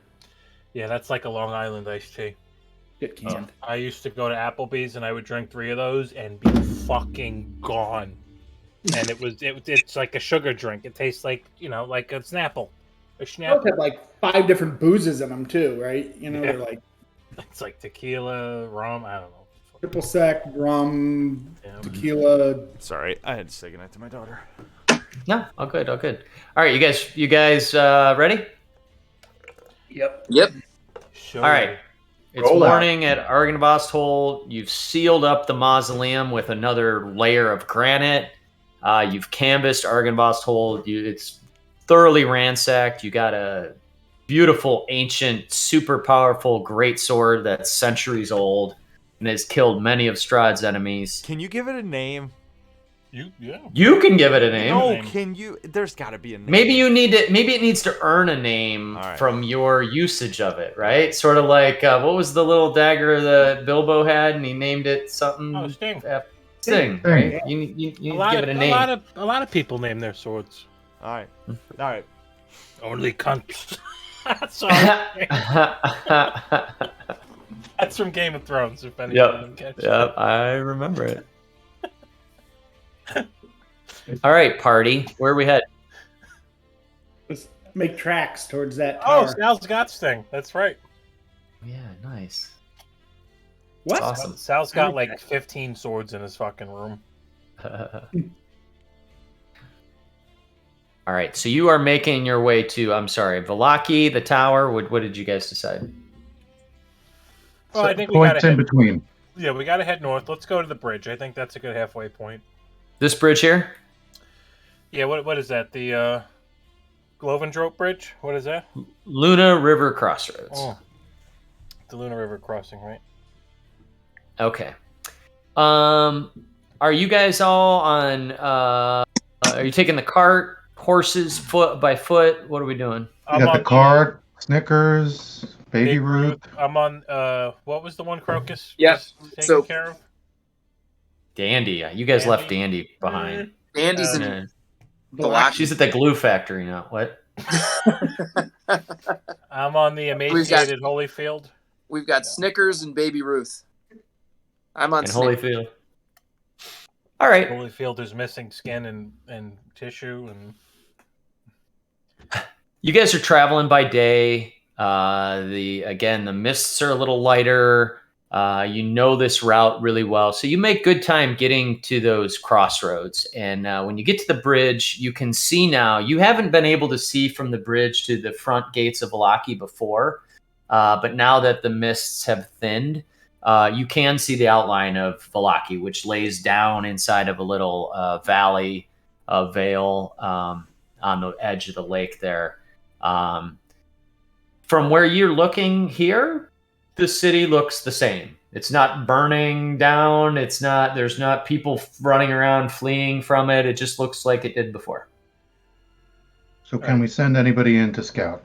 Yeah, that's like a Long Island iced tea. get canned. I used to go to Applebee's and I would drink 3 of those and be fucking gone. And it's like a sugar drink. It tastes like like a Snapple. A Both Snapple. have like 5 different boozes in them too, right? They're like It's like tequila, rum. I don't know. triple sec, rum, Yeah. tequila. Sorry, I had to say goodnight to my daughter. No, all good, all good. All right, you guys ready? Yep. Yep. Sure. All right. It's Roll out. morning at Argynvost Hole. You've sealed up the mausoleum with another layer of granite. You've canvassed Argynvost Hole. It's thoroughly ransacked. You got a beautiful, ancient, super powerful great sword that's centuries old and has killed many of Strahd's enemies. Can you give it a name? Yeah. You can give it a name. No, Name. can you? There's got to be a name. Maybe it needs to earn a name All right. from your usage of it, right? Sort of like what was the little dagger that Bilbo had, and he named it something. Oh, Sting. Sting, right? You need to give it a name. A lot of people name their swords. All right. Only cunts. Sorry. That's from Game of Thrones. If anyone didn't catch Yep, I remember it. All right, party. Where are we head? Let's make tracks towards that Oh, tower. Sal's got Sting. That's right. Yeah, nice. What? Awesome. Sal's got like 15 swords in his fucking room. All right, so you are making your way to, Vallaki, the tower. What did you guys decide? Well, I think we Points gotta in between. Yeah, we gotta head north. Let's go to the bridge. I think that's a good halfway point. This bridge here? Yeah, what is that? The Glovendrope Bridge? What is that? Luna River Crossroads. Oh, the Luna River crossing, right? Okay. Are you guys all on? Are you taking the cart, horses, foot by foot? What are we doing? You got the card, Snickers, Baby Big Ruth. I'm on. What was the one Crocus? Yeah, was taking so- care of. Dandy. You guys left Dandy behind. Andy's in Yeah. Vallaki. She's at the glue factory now. What? I'm on the emaciated Holyfield. We've got Snickers and Baby Ruth. I'm on In Snickers. Holyfield. All right. Holyfield is missing skin and tissue and. You guys are traveling by day. The mists are a little lighter. You know this route really well, so you make good time getting to those crossroads. And when you get to the bridge, you can see now. You haven't been able to see from the bridge to the front gates of Vallaki before, but now that the mists have thinned, you can see the outline of Vallaki, which lays down inside of a little valley, a vale on the edge of the lake there. From where you're looking here, the city looks the same. It's not burning down. There's not people running around fleeing from it. It just looks like it did before. So can we send anybody in to scout?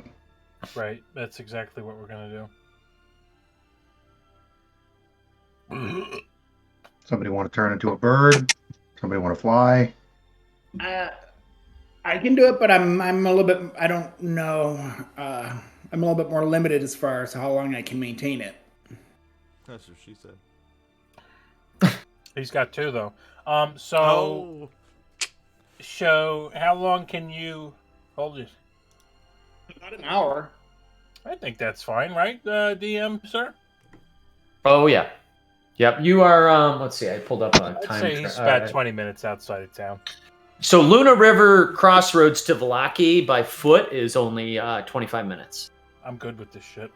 Right, that's exactly what we're gonna do. Somebody want to turn into a bird? Somebody want to fly? I can do it, but I'm a little bit. I don't know. I'm a little bit more limited as far as how long I can maintain it. That's what she said. He's got 2 though. Oh. So how long can you hold it? About an hour. I think that's fine, right, DM sir? Oh yeah, yep. You are. Let's see. I pulled up a I'd time. say he's about 20 minutes outside of town. So Luna River Crossroads to Vallaki by foot is only 25 minutes. I'm good with this shit.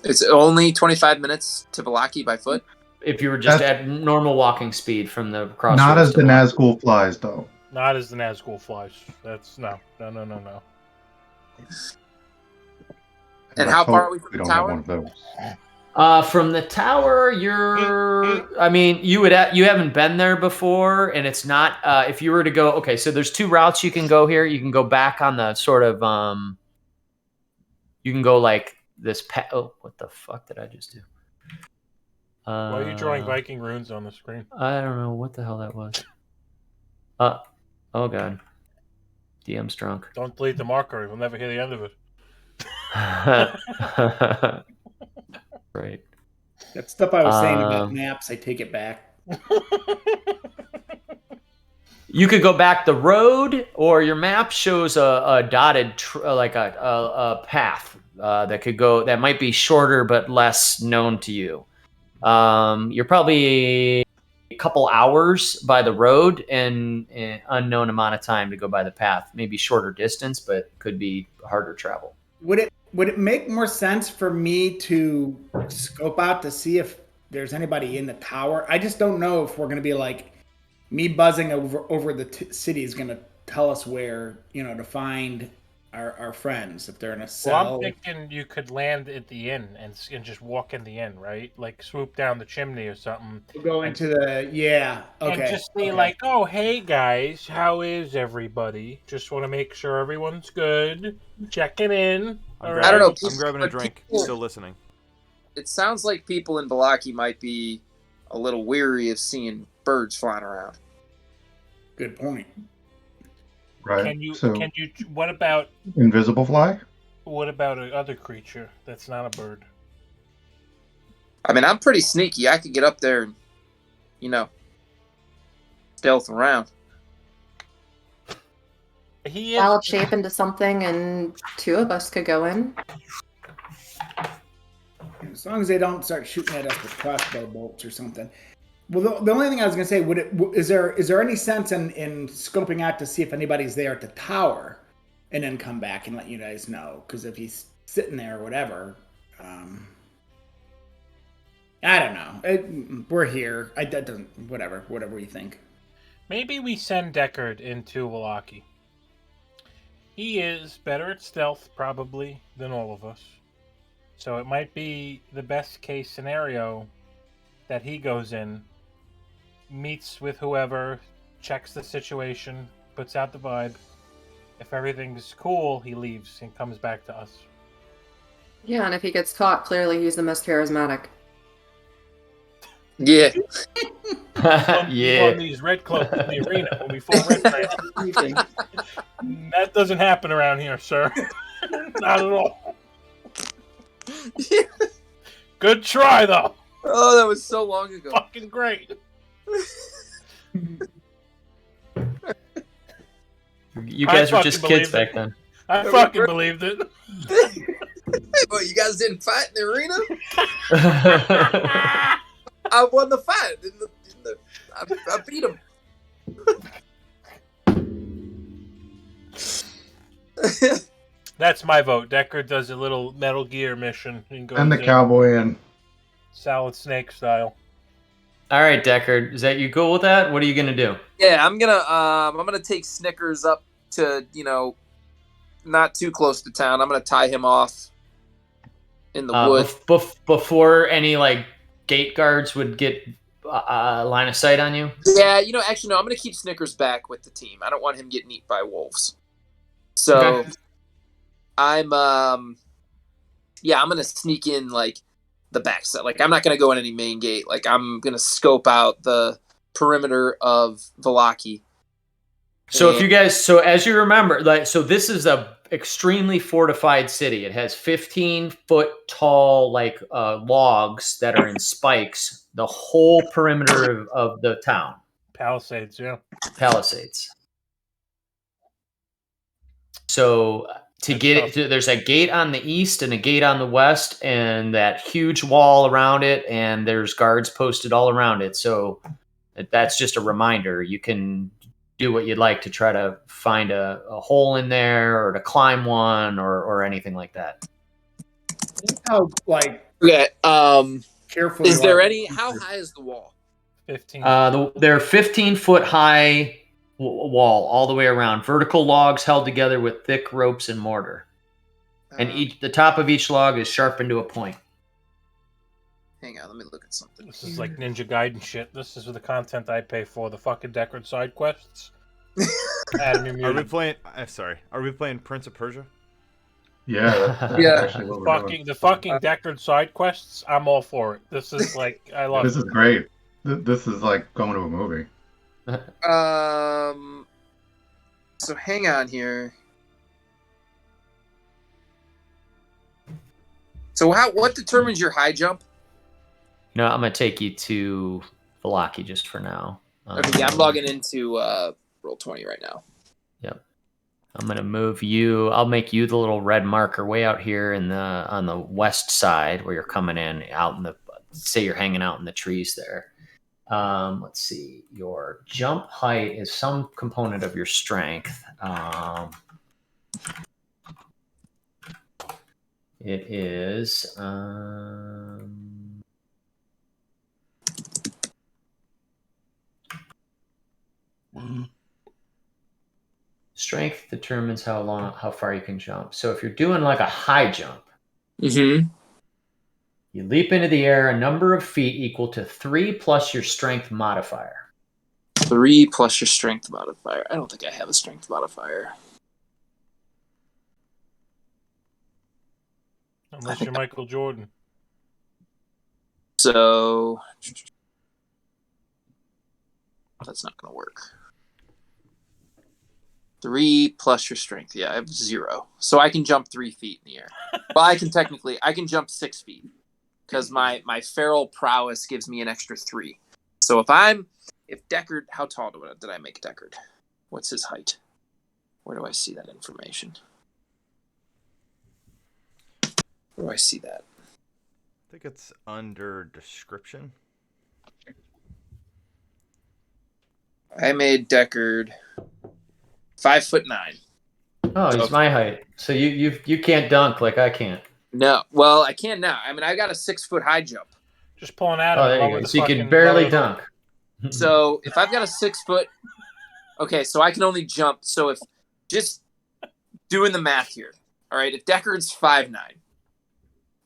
It's only 25 minutes to Vallaki by foot. If you were just That's- at normal walking speed from the crossroads. Not as to the Vallaki. Nazgul flies, though. Not as the Nazgul flies. That's no. And Let's how far hope are we from we the don't have tower? one of those. From the tower, you're I mean, you haven't been there before, and it's not. If you were to go, okay, so there's two routes you can go here. You can go back on the sort of. You can go like this. Oh, what the fuck did I just do? Why are you drawing Viking runes on the screen? I don't know what the hell that was. Oh god, DM's drunk. Don't delete the marker. We'll never hear the end of it. Right. That stuff I was saying about maps, I take it back. You could go back the road, or your map shows a dotted like a path that could go. That might be shorter but less known to you. You're probably a couple hours by the road and an unknown amount of time to go by the path. Maybe shorter distance, but could be harder travel. Would it make more sense for me to scope out to see if there's anybody in the tower? I just don't know if we're going to be like me buzzing over the city is going to tell us where, to find our friends if they're in a cell. Well, I'm thinking you could land at the inn and just walk in the inn, right? Like swoop down the chimney or something. Go into the okay. And just be like, "Oh, hey guys, how is everybody? Just want to make sure everyone's good. Checking in." I don't know. I'm grabbing a drink. Still listening. It sounds like people in Vallaki might be a little weary of seeing birds flying around. Good point. Right. Can you? What about invisible fly? What about another creature that's not a bird? I mean, I'm pretty sneaky. I could get up there and, stealth around. Wild shape into something, and two of us could go in. As long as they don't start shooting at us with crossbow bolts or something. Well, the only thing I was going to say, is there any sense in scoping out to see if anybody's there at the tower, and then come back and let you guys know? Because if he's sitting there or whatever, I don't know. We're here. That doesn't. Whatever you think. Maybe we send Deckard into Vallaki. He is better at stealth, probably, than all of us. So it might be the best case scenario that he goes in, meets with whoever, checks the situation, puts out the vibe. If everything's cool, he leaves and comes back to us. Yeah, and if he gets caught, clearly he's the most charismatic. Yeah. Yeah. On these red cloaks in the arena when we fall red crayons. That doesn't happen around here, sir. Not at all. Good try, though. Oh, that was so long ago. Fucking great. You guys were just kids back then. I fucking believed it. Well, you guys didn't fight in the arena? I won the fight. I beat him. That's my vote. Deckard does a little Metal Gear mission and goes And the in cowboy in. Solid Snake style. All right, Deckard, is that you cool with that? What are you gonna do? Yeah, I'm gonna take Snickers up to not too close to town. I'm gonna tie him off in the woods before any gate guards would get line of sight on you. Yeah, actually no. I'm gonna keep Snickers back with the team. I don't want him getting eaten by wolves. So Okay. I'm gonna sneak in the backside. I'm not gonna go in any main gate. I'm gonna scope out the perimeter of Vallaki. So if you guys, as you remember, this is a extremely fortified city. It has 15-foot tall logs that are in spikes. The whole perimeter of the town. Palisades, yeah. Palisades. So to get it, there's a gate on the east and a gate on the west, and that huge wall around it, and there's guards posted all around it. So that's just a reminder. You can do what you'd like to try to find a hole in there or to climb one or anything like that. How Okay. careful? Is there any? How high is the wall? 15. They're 15-foot high wall all the way around. Vertical logs held together with thick ropes and mortar. And the top of each log is sharpened to a point. Hang on, let me look at something. This is like Ninja Gaiden shit. This is the content I pay for. The fucking Deckard side quests. Academy Are we Mutant. playing? Sorry. Are we playing Prince of Persia? Yeah, that's Yeah. actually what we're doing. The fucking Deckard side quests. I'm all for it. This is like I love This it. is great. This is like going to a movie. So hang on here. So what determines your high jump? No, I'm gonna take you to Velaki just for now. Okay, yeah, I'm logging into Roll20 right now. Yep. I'm gonna move you. I'll make you the little red marker way out here on the west side where you're coming in. Out in the say you're hanging out in the trees there. Let's see. Your jump height is some component of your strength. It is. Strength determines how far you can jump. So if you're doing like a high jump, Mm-hmm. you leap into the air a number of feet equal to 3 plus your strength modifier. 3 plus your strength modifier. I don't think I have a strength modifier. Unless you're Michael Jordan. So that's not going to work. 3 plus your strength. Yeah, I have 0. So I can jump 3 feet in the air. Well, I can jump 6 feet because my feral prowess gives me an extra 3. So if Deckard, how tall did I make Deckard? What's his height? Where do I see that information? Where do I see that? I think it's under description. I made Deckard 5'9". Oh, he's my height. So you can't dunk like I can't. No, well, I can now. I mean, I got a 6-foot high jump. Just pulling out of Oh, there you go. So you can barely dunk. So if I've got a 6-foot, okay, so I can only jump. So if just doing the math here, all right, if Deckard's 5'9",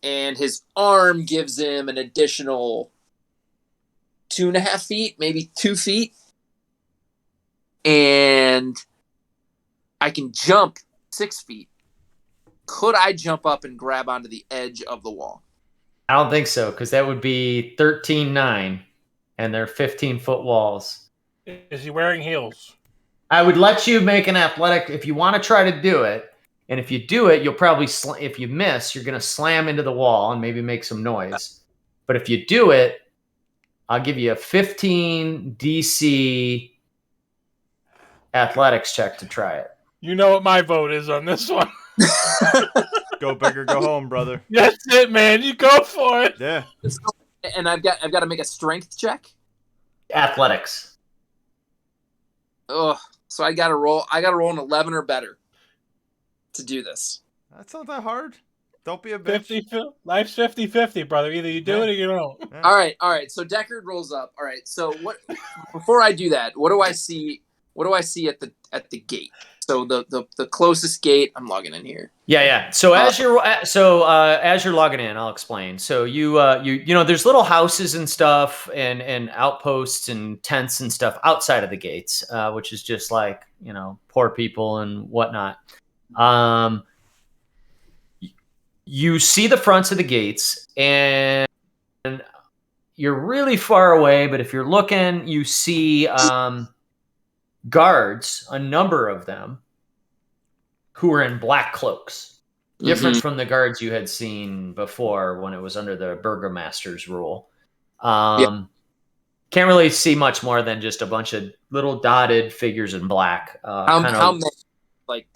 and his arm gives him an additional 2.5 feet, maybe 2 feet, and I can jump 6 feet. Could I jump up and grab onto the edge of the wall? I don't think so, because that would be 13.9, and they're 15-foot walls. Is he wearing heels? I would let you make an athletic if you want to try to do it. And if you do it, you'll probably, if you miss, you're going to slam into the wall and maybe make some noise. But if you do it, I'll give you a 15 DC athletics check to try it. You know what my vote is on this one. Go big or go home, brother. That's it, man. You go for it. Yeah. And I've got to make a strength check. Athletics. Oh, so I got to roll an 11 or better to do this. That's not that hard. Don't be a bitch. Life's 50-50, brother. Either you do it or you don't. Yeah. All right. So Deckard rolls up. All right. So what? Before I do that, what do I see? What do I see at the gate? So the closest gate. I'm logging in here. Yeah. So as you're logging in, I'll explain. So you know, there's little houses and stuff and outposts and tents and stuff outside of the gates, which is just like, you know, poor people and whatnot. You see the fronts of the gates, and you're really far away. But if you're looking, you see guards, a number of them, who are in black cloaks, different from the guards you had seen before when it was under the burgomaster's rule. Can't really see much more than just a bunch of little dotted figures in black. How many? Like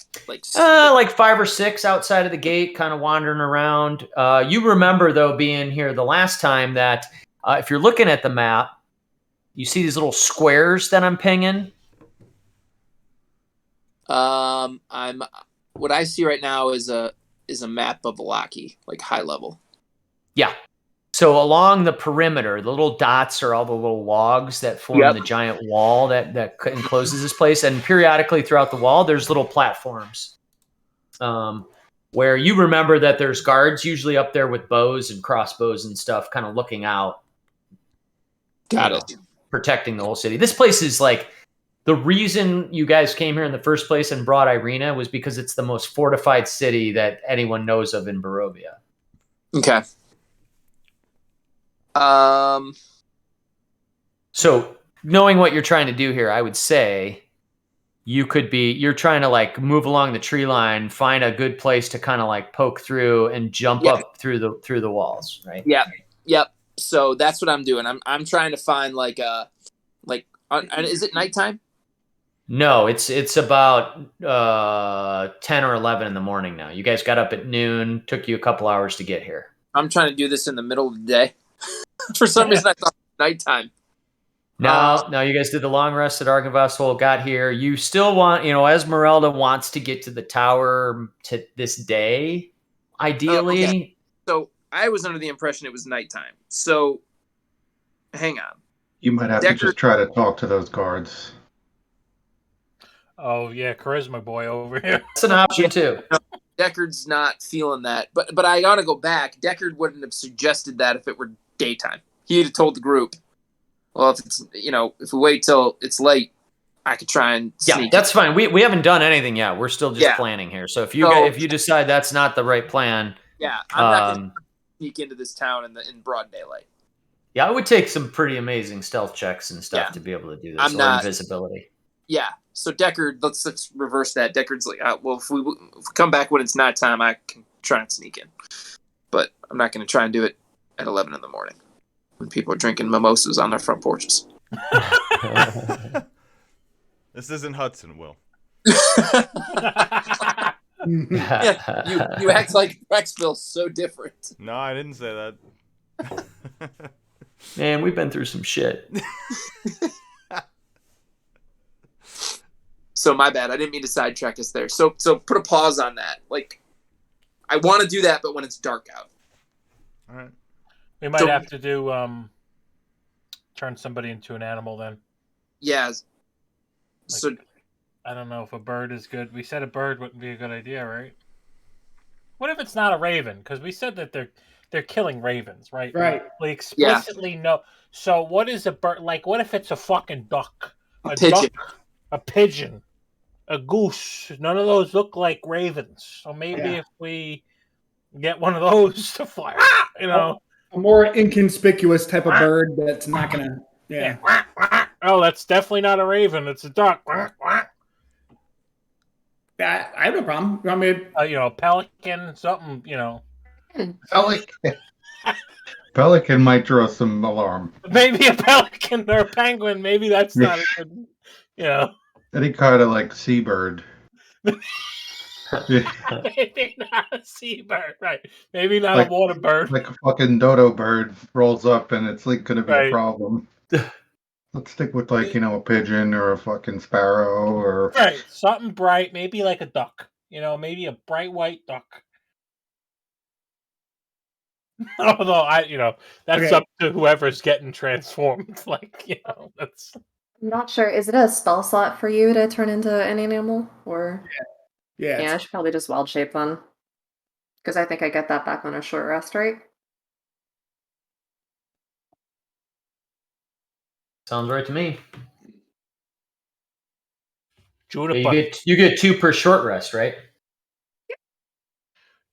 5 or 6 outside of the gate, kind of wandering around. You remember, though, being here the last time that if you're looking at the map, you see these little squares that I'm pinging. What I see right now is a map of Velaki, like high level. Yeah. So along the perimeter, the little dots are all the little logs that form the giant wall that encloses this place. And periodically throughout the wall, there's little platforms. where you remember that there's guards usually up there with bows and crossbows and stuff, kind of looking out. Got you it. know, protecting the whole city. This place is like, the reason you guys came here in the first place and brought Irina was because it's the most fortified city that anyone knows of in Barovia. Okay. So knowing what you're trying to do here, I would say you're trying to like move along the tree line, find a good place to kind of like poke through and jump Yeah. up through the walls, right? Yep. So that's what I'm doing. I'm trying to find is it nighttime? No, it's about 10 or 11 in the morning now. You guys got up at noon, took you a couple hours to get here. I'm trying to do this in the middle of the day. For some reason, I thought it was nighttime. No, you guys did the long rest at Argynvostholt, got here. You still want, Esmeralda wants to get to the tower to this day, ideally. Okay. So I was under the impression it was nighttime. So hang on. You might have to just try to talk to those guards. Oh yeah, charisma boy over here. That's an option too. Deckard's not feeling that, but I gotta go back. Deckard wouldn't have suggested that if it were daytime. He'd have told the group, well, if it's if we wait till it's late, I could try and sneak. That's fine. We haven't done anything yet. We're still just planning here. So if you decide that's not the right plan, I'm not gonna sneak into this town in broad daylight. Yeah, I would take some pretty amazing stealth checks and stuff to be able to do this. Invisibility. Yeah. So Deckard, let's reverse that. Deckard's like, well, if we come back when it's nighttime, I can try and sneak in, but I'm not going to try and do it at 11 in the morning when people are drinking mimosas on their front porches. This isn't Hudson, Will. Yeah, you act like Rexville's so different. No, I didn't say that. Man, we've been through some shit. So my bad. I didn't mean to sidetrack us there. So put a pause on that. Like, I want to do that, but when it's dark out. All right. We might have to do turn somebody into an animal then. Yeah. So I don't know if a bird is good. We said a bird wouldn't be a good idea, right? What if it's not a raven? Because we said that they're killing ravens, right? Right. We explicitly know. So what is a bird? Like, what if it's a fucking duck? A pigeon. Duck, a pigeon. A goose. None of those look like ravens. So maybe if we get one of those to fly, a more inconspicuous type of bird that's not gonna. Yeah. Oh, that's definitely not a raven. It's a duck. I have no problem. I mean, a pelican, something. Pelican might draw some alarm. Maybe a pelican or a penguin. Maybe that's not a good. Any kind of like seabird. Maybe not a seabird, right? Maybe not a water bird. Like a fucking dodo bird rolls up and it's like going to be a problem. Let's stick with a pigeon or a fucking sparrow or something bright. Maybe like a duck. Maybe a bright white duck. Although that's up to whoever's getting transformed. That's. I'm not sure. Is it a spell slot for you to turn into an animal, or? Yeah, I should probably just wild shape then, because I think I get that back on a short rest, right? Sounds right to me. Juniper. You get 2 per short rest, right?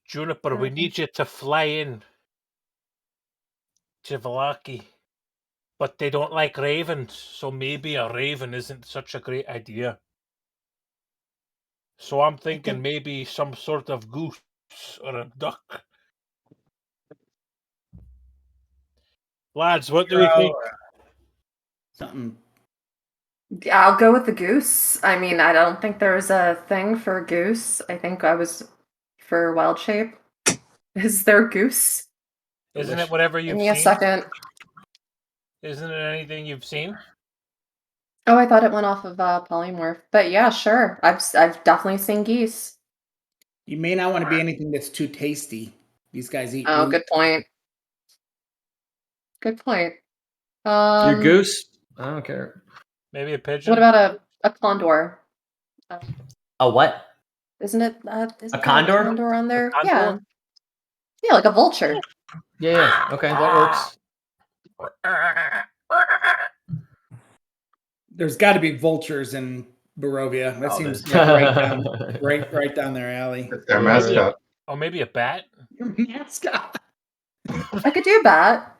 Juniper, we need you to fly in to Vallaki. But they don't like ravens, so maybe a raven isn't such a great idea. So I'm thinking maybe some sort of goose or a duck. Lads, what do we think? Something. Yeah, I'll go with the goose. I mean, I don't think there's a thing for goose. I think I was for wild shape. Is there goose? Isn't it whatever you've seen? Give me a second. Isn't it anything you've seen? Oh, I thought it went off of polymorph. But yeah, sure. I've definitely seen geese. You may not want to be anything that's too tasty. These guys eat. Oh, good point. Good point. Your goose? I don't care. Maybe a pigeon. What about a condor? A what? Isn't it? Isn't there condor? a condor on there? condor? Yeah. Yeah, like a vulture. Yeah. Okay, that works. There's got to be vultures in Barovia. That Oh, seems there's- like right down their alley. It's their Or maybe, mascot. or maybe a bat. Mascot. I could do bat.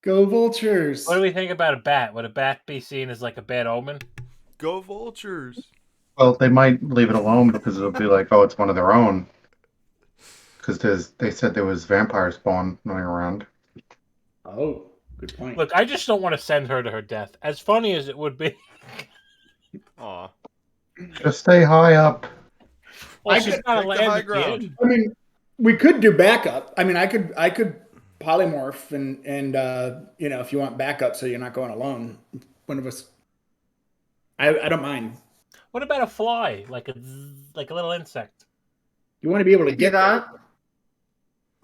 Go vultures. What do we think about a bat? Would a bat be seen as like a bad omen? Go Vultures. Well, they might leave it alone because it'll be like, oh, it's one of their own. Because they said there was vampire spawn running around. Oh, good point. Look, I just don't want to send her to her death. As funny as it would be. Aw. Just stay high up. Well, I she's could got to take the land high at the ground. end. I mean, we could do backup. I mean, I could polymorph and if you want backup, so you're not going alone. One of us. I don't mind. What about a fly, like a little insect? You want to be able to Do get that.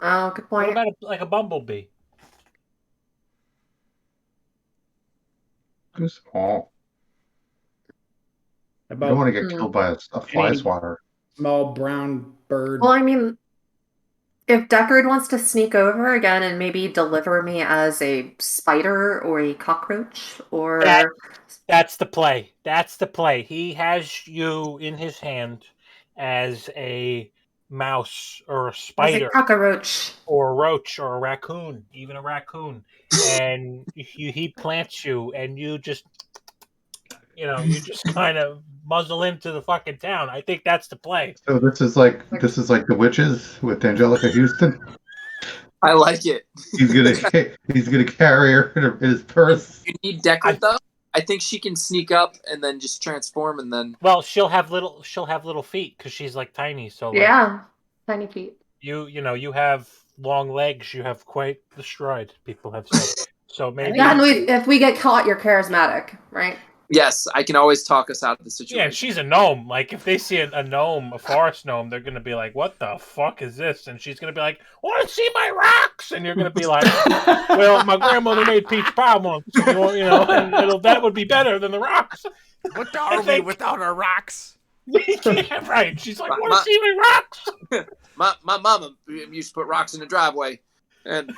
Oh, good What point. about like a bumblebee? Too small. You about don't want to get Hmm. killed by a fly Any- swatter. small brown bird. Well, I mean, if Deckard wants to sneak over again and maybe deliver me as a spider or a cockroach or That- That's the play. That's the play. He has you in his hand as a mouse or a as a spider cockroach. or a roach or a raccoon, even a raccoon, and he plants you, and you just kind of muzzle into the fucking town. I think that's the play. So this is like The Witches with Angelica Houston. I like it. He's gonna carry her in his purse. You need Deckard though. I think she can sneak up and then just transform and then. Well, she'll have little feet because she's like tiny. So like, Yeah, tiny feet. you have long legs. You have quite the stride. People have said. So maybe Yeah, and if we get caught, you're charismatic, right? Yes, I can always talk us out of the situation. yeah, and she's a gnome. Like if they see a gnome, a forest gnome, they're gonna be like, "What the fuck is this?" And she's gonna be like, "Want to see my rocks?" And you're gonna be like, "Well, my grandmother made peach pie once, and that would be better than the rocks." What are we without our rocks? Yeah, right. She's like, My- "Want to see my rocks?" My mama used to put rocks in the driveway, and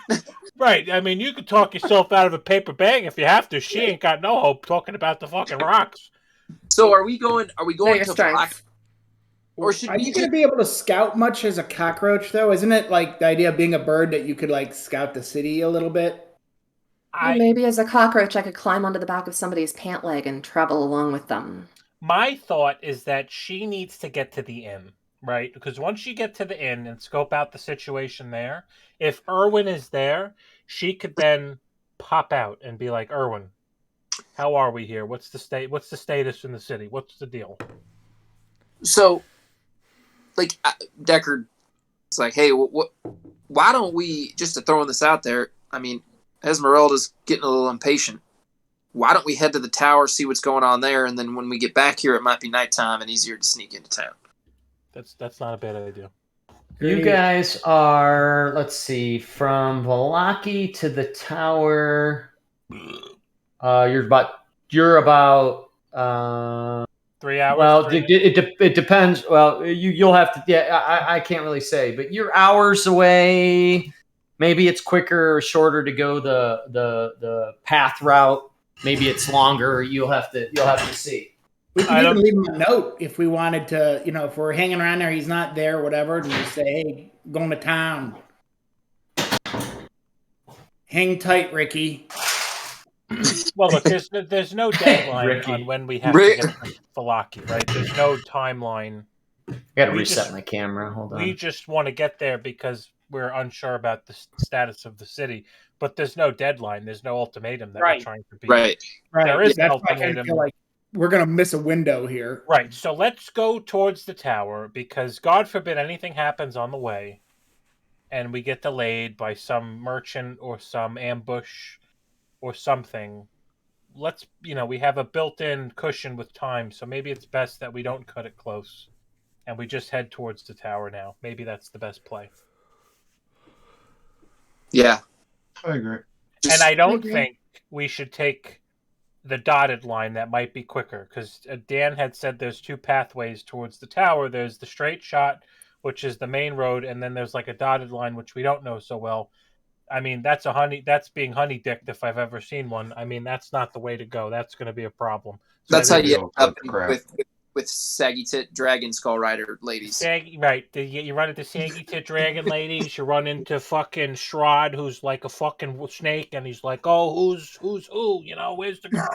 Right. I mean, you could talk yourself out of a paper bag if you have to. She ain't got no hope talking about the fucking rocks. so are we going? Are we Know going your to strengths. black? Or should Are we you going to be able to scout much as a cockroach, though? Isn't it like the idea of being a bird that you could like scout the city a little bit? I Maybe as a cockroach, I could climb onto the back of somebody's pant leg and travel along with them. My thought is that she needs to get to the inn, right? Because once you get to the inn and scope out the situation there, if Erwin is there, she could then pop out and be like, "Erwin, how are we here? What's the status in the city? What's the deal?" So, like Deckard, it's like, hey, why don't we just to throwing this out there? I mean, Esmeralda's getting a little impatient. Why don't we head to the tower, see what's going on there, and then when we get back here, it might be nighttime and easier to sneak into town. That's not a bad idea. You guys are, let's see, from Valaki to the tower. You're about 3 hours. well, 3 it depends. Well, you'll have to. Yeah, I can't really say, but you're hours away. Maybe it's quicker or shorter to go the path route. Maybe it's longer. You'll have to see. We I could don't- even leave him a note if we wanted to, if we're hanging around there, he's not there, whatever, and just say, hey, going to town. Hang tight, Ricky. Well, look, there's no deadline Ricky. on when we have Rick. to get to Valaki, right? There's no timeline. I gotta We reset just- my camera. Hold on. We just want to get there because we're unsure about the status of the city, but there's no deadline. There's no ultimatum that Right. we're trying to beat. Right. Right. There is That's no why I kind of ultimatum. feel like we're going to miss a window here. Right. So let's go towards the tower because God forbid anything happens on the way and we get delayed by some merchant or some ambush or something. We have a built-in cushion with time, so maybe it's best that we don't cut it close and we just head towards the tower now. Maybe that's the best play. Yeah. I agree. And I don't agree. think we should take the dotted line that might be quicker, because Dan had said there's 2 pathways towards the tower. There's the straight shot, which is the main road, and then there's like a dotted line, which we don't know so well. I mean, that's being honey dicked if I've ever seen one. I mean, that's not the way to go. That's going to be a problem. So That's how I think- you Real end up crap. with saggy tit dragon skull rider ladies. Saggy, right? You run into saggy tit dragon ladies. You run into fucking Strahd, who's like a fucking snake, and he's like, "Oh, who's who? You know, where's the girl?"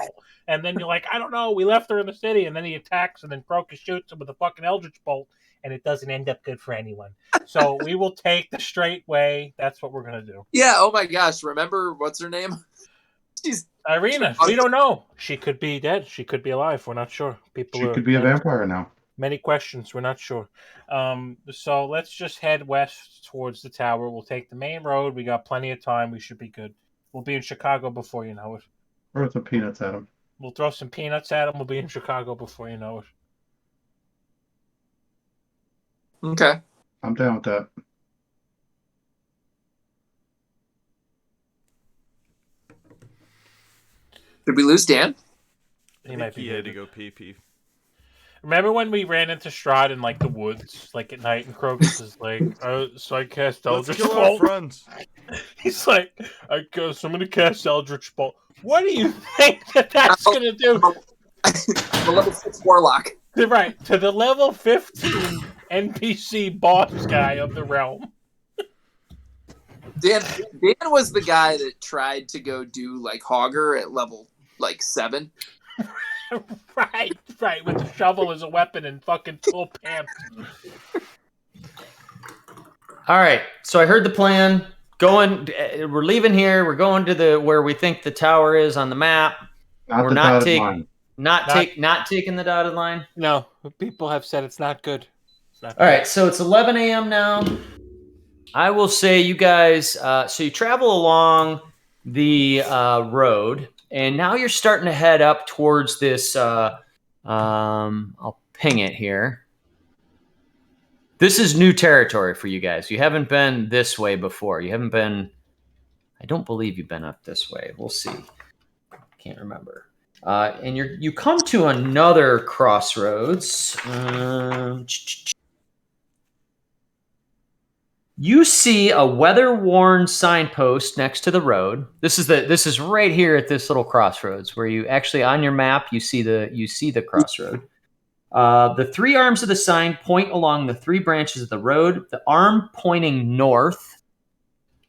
And then you're like, "I don't know. We left her in the city." And then he attacks, and then Crocus shoots him with a fucking Eldritch bolt, and it doesn't end up good for anyone. So we will take the straight way. That's what we're gonna do. Yeah. Oh my gosh. Remember what's her name? She's Irina, we don't know. She could be dead. She could be alive. We're not sure. People She are could be a vampire now. many questions. We're not sure. So let's just head west towards the tower. We'll take the main road. We got plenty of time. We should be good. We'll be in Chicago before you know it. Throw some peanuts at him. We'll throw some peanuts at them. We'll be in Chicago before you know it. okay. I'm down with that. Did we lose Dan? He might be had to dead. go pee. Remember when we ran into Strahd in like the woods, like at night, and Crocus is like, "So I cast Let's Eldritch kill our Bolt." friends. He's like, "I guess I'm gonna cast Eldritch Bolt." What do you think that's gonna do? The level 6 warlock. Right, to the level 15 NPC boss guy of the realm. Dan was the guy that tried to go do like Hogger at level like 7. Right, with the shovel as a weapon and fucking full pants. All right. So I heard the plan. We're leaving here. We're going to where we think the tower is on the map. Not We're the not dotted taking- line. Not taking the dotted line. No, people have said it's not good. It's not All right, so it's 11 a.m. now. I will say, you guys, so you travel along the road, and now you're starting to head up towards this. I'll ping it here. This is new territory for you guys. You haven't been this way before. You haven't been. I don't believe you've been up this way. We'll see. Can't remember. And you come to another crossroads. You see a weather-worn signpost next to the road. This is right here at this little crossroads where you actually on your map you see the crossroad. The 3 arms of the sign point along the 3 branches of the road. The arm pointing north,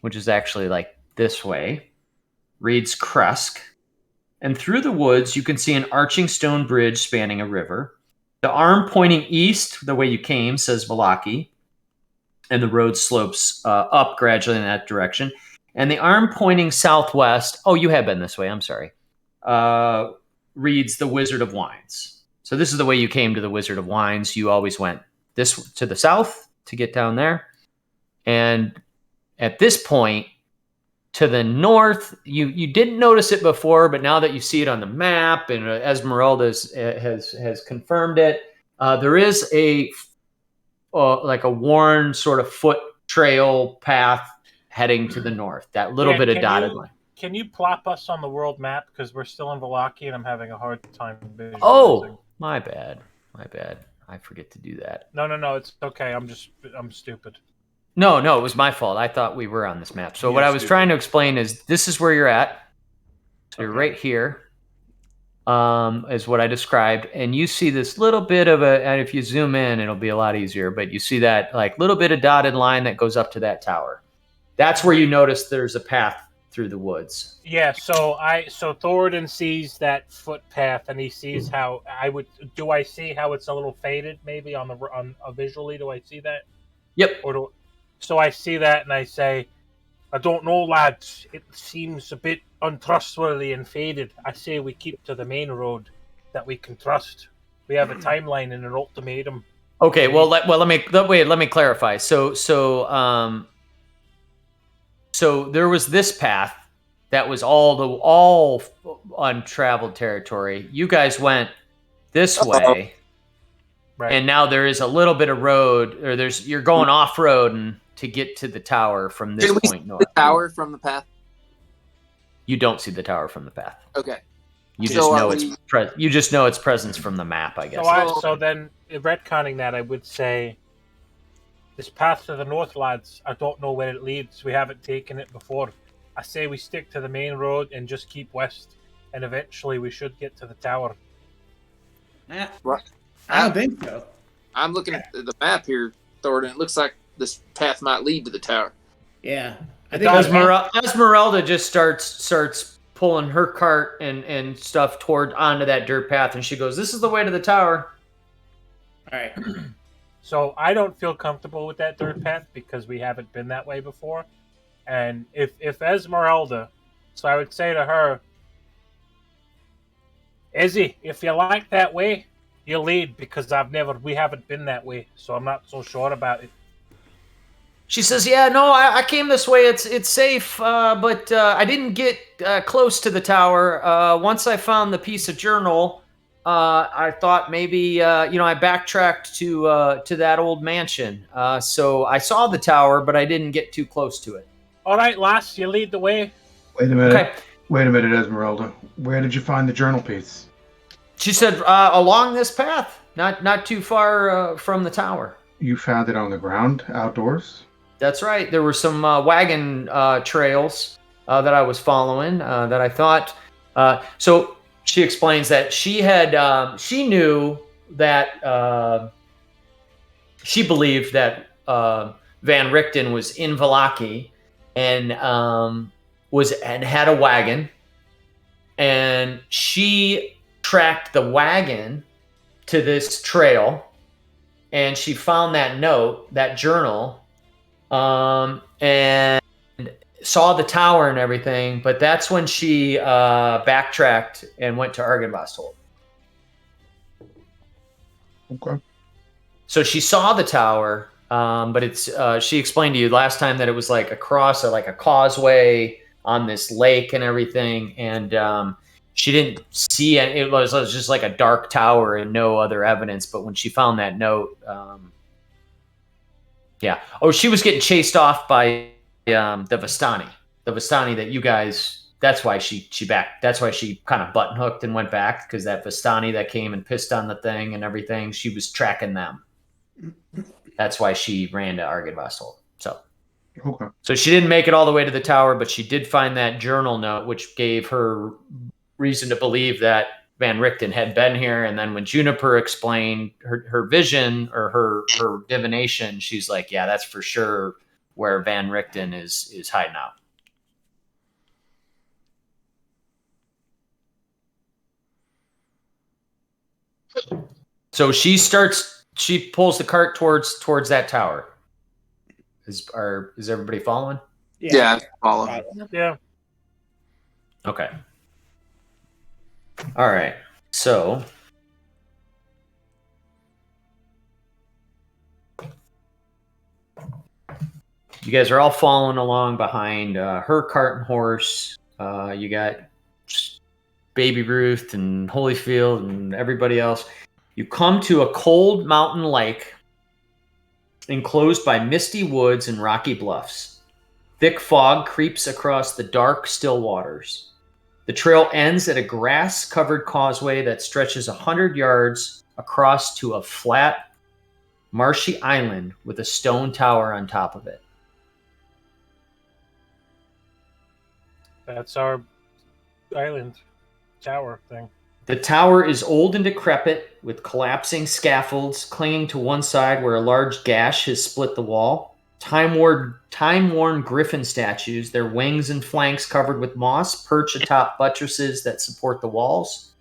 which is actually like this way, reads Kresk. And through the woods, you can see an arching stone bridge spanning a river. The arm pointing east, the way you came, says Vallaki. And the road slopes up gradually in that direction. And the arm pointing southwest, oh, you have been this way, I'm sorry, reads the Wizard of Wines. So this is the way you came to the Wizard of Wines. You always went this to the south to get down there. And at this point, to the north, you didn't notice it before, but now that you see it on the map and Esmeralda has confirmed it, there is a worn sort of foot trail path heading to the north. That little bit of dotted line. Can you plop us on the world map, because we're still in Vallaki and I'm having a hard time visualizing. Oh, my bad. I forget to do that. No, it's okay. I'm stupid. No, it was my fault. I thought we were on this map. So what I was stupid. trying to explain is this is where you're at. So you're right here, is what I described. And you see this little bit of and if you zoom in, it'll be a lot easier, but you see that like little bit of dotted line that goes up to that tower. That's where you notice there's a path through the woods. Yeah, so Thoradin sees that footpath and he sees how do I see how it's a little faded maybe on visually? Do I see that? Yep. So I see that and I say, I don't know, lads. It seems a bit untrustworthy and faded. I say we keep to the main road that we can trust. We have a timeline and an ultimatum. Okay, well let me clarify. So there was this path that was all untraveled territory. You guys went this way. Right. And now there is a little bit of road, or you're going off road and to get to the tower from this Did we point see north. the tower from the path? You don't see the tower from the path. Okay. You So just are know we- you just know its presence from the map, I guess. So then, retconning that, I would say this path to the north, lads. I don't know where it leads. We haven't taken it before. I say we stick to the main road and just keep west, and eventually we should get to the tower. I Right. don't think so. I'm looking at the map here, Thornton. It looks like this path might lead to the tower. Yeah. I think Esmeralda just starts pulling her cart and stuff toward onto that dirt path, and she goes, "This is the way to the tower." All right. So I don't feel comfortable with that dirt path because we haven't been that way before. And if Esmeralda, so I would say to her, Izzy, if you like that way, you lead because we haven't been that way, so I'm not so sure about it. She says, "Yeah, no, I came this way. It's safe, but I didn't get close to the tower. Once I found the piece of journal, I thought maybe I backtracked to that old mansion. So I saw the tower, but I didn't get too close to it." All right, lass, you lead the way. Wait a minute. Okay. Wait a minute, Esmeralda. Where did you find the journal piece? She said, "Along this path, not too far from the tower." You found it on the ground, outdoors? That's right. There were some wagon trails that I was following that I thought. So she explains that she knew that she believed that Van Richten was in Vallaki and had a wagon, and she tracked the wagon to this trail, and she found that note, that journal. And saw the tower and everything, but that's when she backtracked and went to Argynvostholt. Okay. So she saw the tower, but it's she explained to you last time that it was like across like a causeway on this lake and everything, and she didn't see it. It was just like a dark tower and no other evidence. But when she found that note, yeah. Oh, she was getting chased off by the Vistani. The Vistani that you guys. That's why she backed. That's why she kind of button hooked and went back, because that Vistani that came and pissed on the thing and everything. She was tracking them. That's why she ran to Argynvostholt. Okay. So she didn't make it all the way to the tower, but she did find that journal note, which gave her reason to believe that Van Richten had been here. And then when Juniper explained her vision or her divination, she's like, "Yeah, that's for sure where Van Richten is hiding out." So she pulls the cart towards that tower. Is everybody following? Yeah, follow. Yeah. Okay. All right. So you guys are all following along behind her cart and horse. You got Baby Ruth and Holyfield and everybody else. You come to a cold mountain lake enclosed by misty woods and rocky bluffs. Thick fog creeps across the dark, still waters. The trail ends at a grass-covered causeway that stretches 100 yards across to a flat, marshy island with a stone tower on top of it. That's our island tower thing. The tower is old and decrepit, with collapsing scaffolds clinging to one side where a large gash has split the wall. Time-worn griffin statues, their wings and flanks covered with moss, perch atop buttresses that support the walls.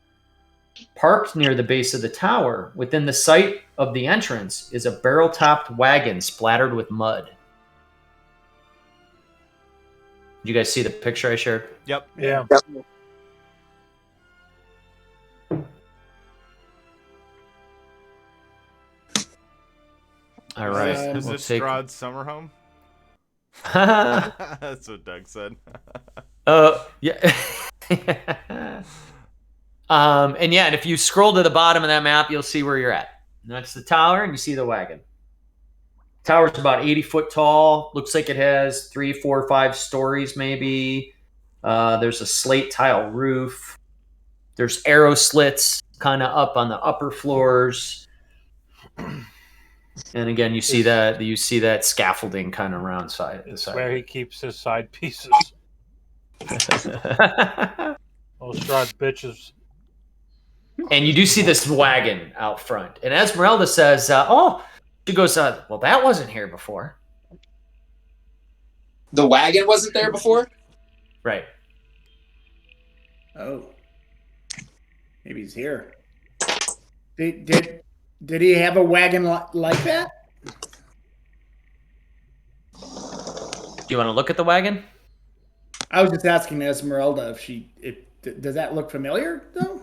Parked near the base of the tower, within the sight of the entrance, is a barrel-topped wagon splattered with mud. Did you guys see the picture I shared? Yep. Yeah. All right. Is we'll this take- Strahd's summer home? That's what Doug said. Yeah. And if you scroll to the bottom of that map, you'll see where you're at. And that's the tower, and you see the wagon. Tower's about 80 foot tall. Looks like it has 3, 4, 5 stories, maybe. There's a slate tile roof. There's arrow slits kind of up on the upper floors. And again, you see that scaffolding kind of around side. It's where he keeps his side pieces. Those stride bitches. And you do see this wagon out front. And Esmeralda says, she goes, well, that wasn't here before. The wagon wasn't there before? Right. Oh. Maybe he's here. Did he have a wagon like that? Do you want to look at the wagon? I was just asking Esmeralda if does that look familiar though?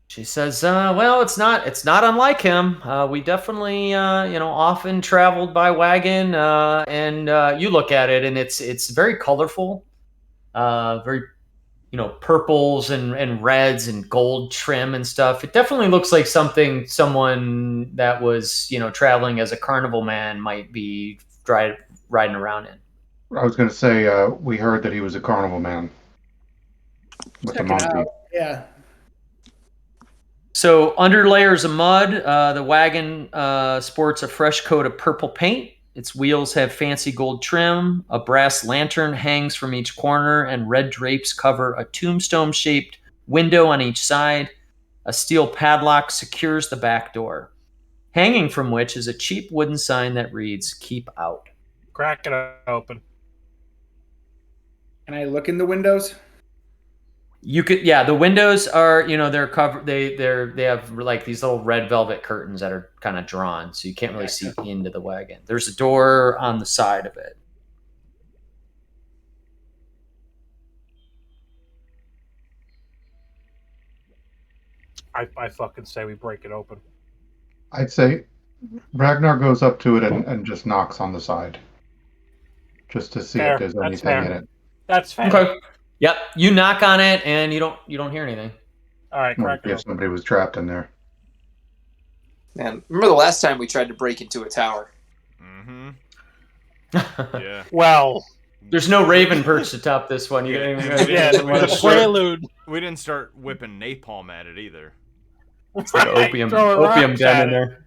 She says, well, it's not unlike him. We definitely, often traveled by wagon, and you look at it, and it's very colorful, very, purples and reds and gold trim and stuff. It definitely looks like someone that was, traveling as a carnival man might be riding around in. I was going to say, we heard that he was a carnival man with Check the it monkey. out. Yeah. So under layers of mud, the wagon sports a fresh coat of purple paint. Its wheels have fancy gold trim. A brass lantern hangs from each corner, and red drapes cover a tombstone-shaped window on each side. A steel padlock secures the back door, hanging from which is a cheap wooden sign that reads, "Keep out." Crack it open. Can I look in the windows? You could, yeah. The windows are, they're covered. They have like these little red velvet curtains that are kind of drawn, so you can't really see into the wagon. There's a door on the side of it. I fucking say we break it open. I'd say Ragnar goes up to it and just knocks on the side, just to see Fair. if there's That's anything fair. in it. That's fair. Okay. Yep. You knock on it, and you don't hear anything. All right, crack it If open. somebody was trapped in there. Man, remember the last time we tried to break into a tower? Mm-hmm. Yeah. Well, There's no raven perch to top this one. You Yeah. yeah, the prelude. We didn't start whipping napalm at it either. It's like opium Throwing den rocks at in there.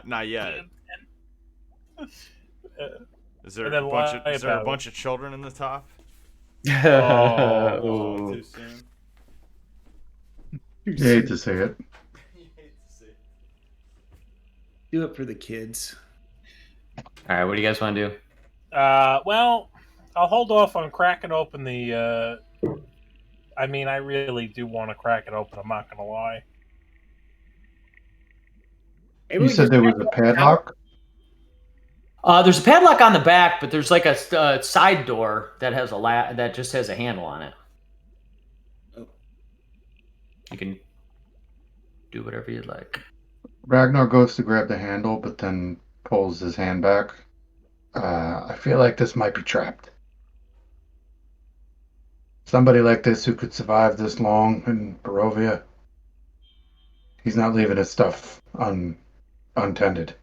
Not yet. Is there And then a bunch of children in the top? Oh. Too soon. You hate to see it. Do it for the kids. All right. What do you guys want to do? Well, I'll hold off on cracking open the. I mean, I really do want to crack it open. I'm not gonna lie. Maybe You we said just there was crack a it open. padlock? There's a padlock on the back, but there's like a side door that has that just has a handle on it. Oh. You can do whatever you'd like. Ragnar goes to grab the handle, but then pulls his hand back. I feel like this might be trapped. Somebody like this who could survive this long in Barovia, he's not leaving his stuff untended.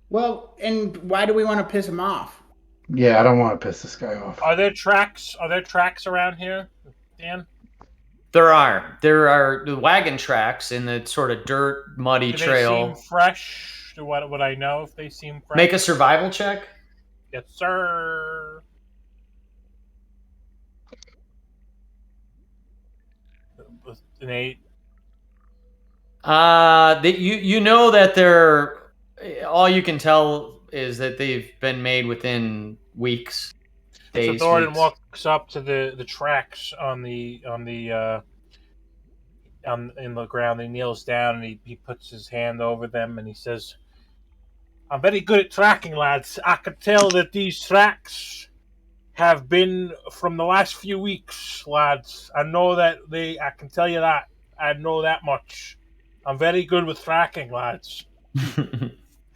Well, and why do we want to piss him off? Yeah, I don't want to piss this guy off. Are there tracks? Are there tracks around here, Dan? There are the wagon tracks in the sort of dirt, muddy Do they trail. seem fresh? What would I know if they seem fresh? Make a survival check. Yes, sir. An 8. You know that they're. All you can tell is that they've been made within weeks. So Days, Thornton weeks. walks up to the tracks in the ground. He kneels down and he puts his hand over them and he says, "I'm very good at tracking, lads. I can tell that these tracks have been from the last few weeks, lads. I know that I can tell you that. I know that much. I'm very good with tracking, lads."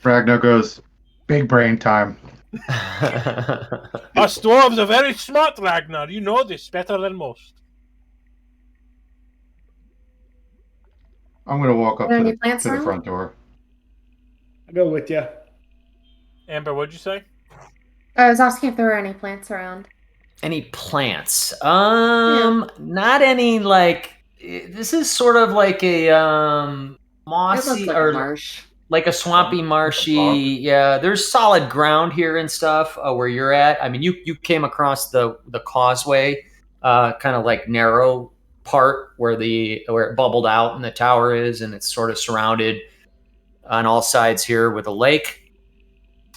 Ragnar goes, big brain time. Us dwarves are very smart, Ragnar. You know this better than most. I'm going to walk up Are there to any the, plants to the around? front door. I'll go with you. Amber, what'd you say? I was asking if there were any plants around. Any plants? Not any like. This is sort of like a It looks mossy like a or marsh. like a swampy, marshy. Yeah, there's solid ground here and stuff where you're at. I mean, you came across the causeway, kind of like narrow part where it bubbled out and the tower is, and it's sort of surrounded on all sides here with a lake.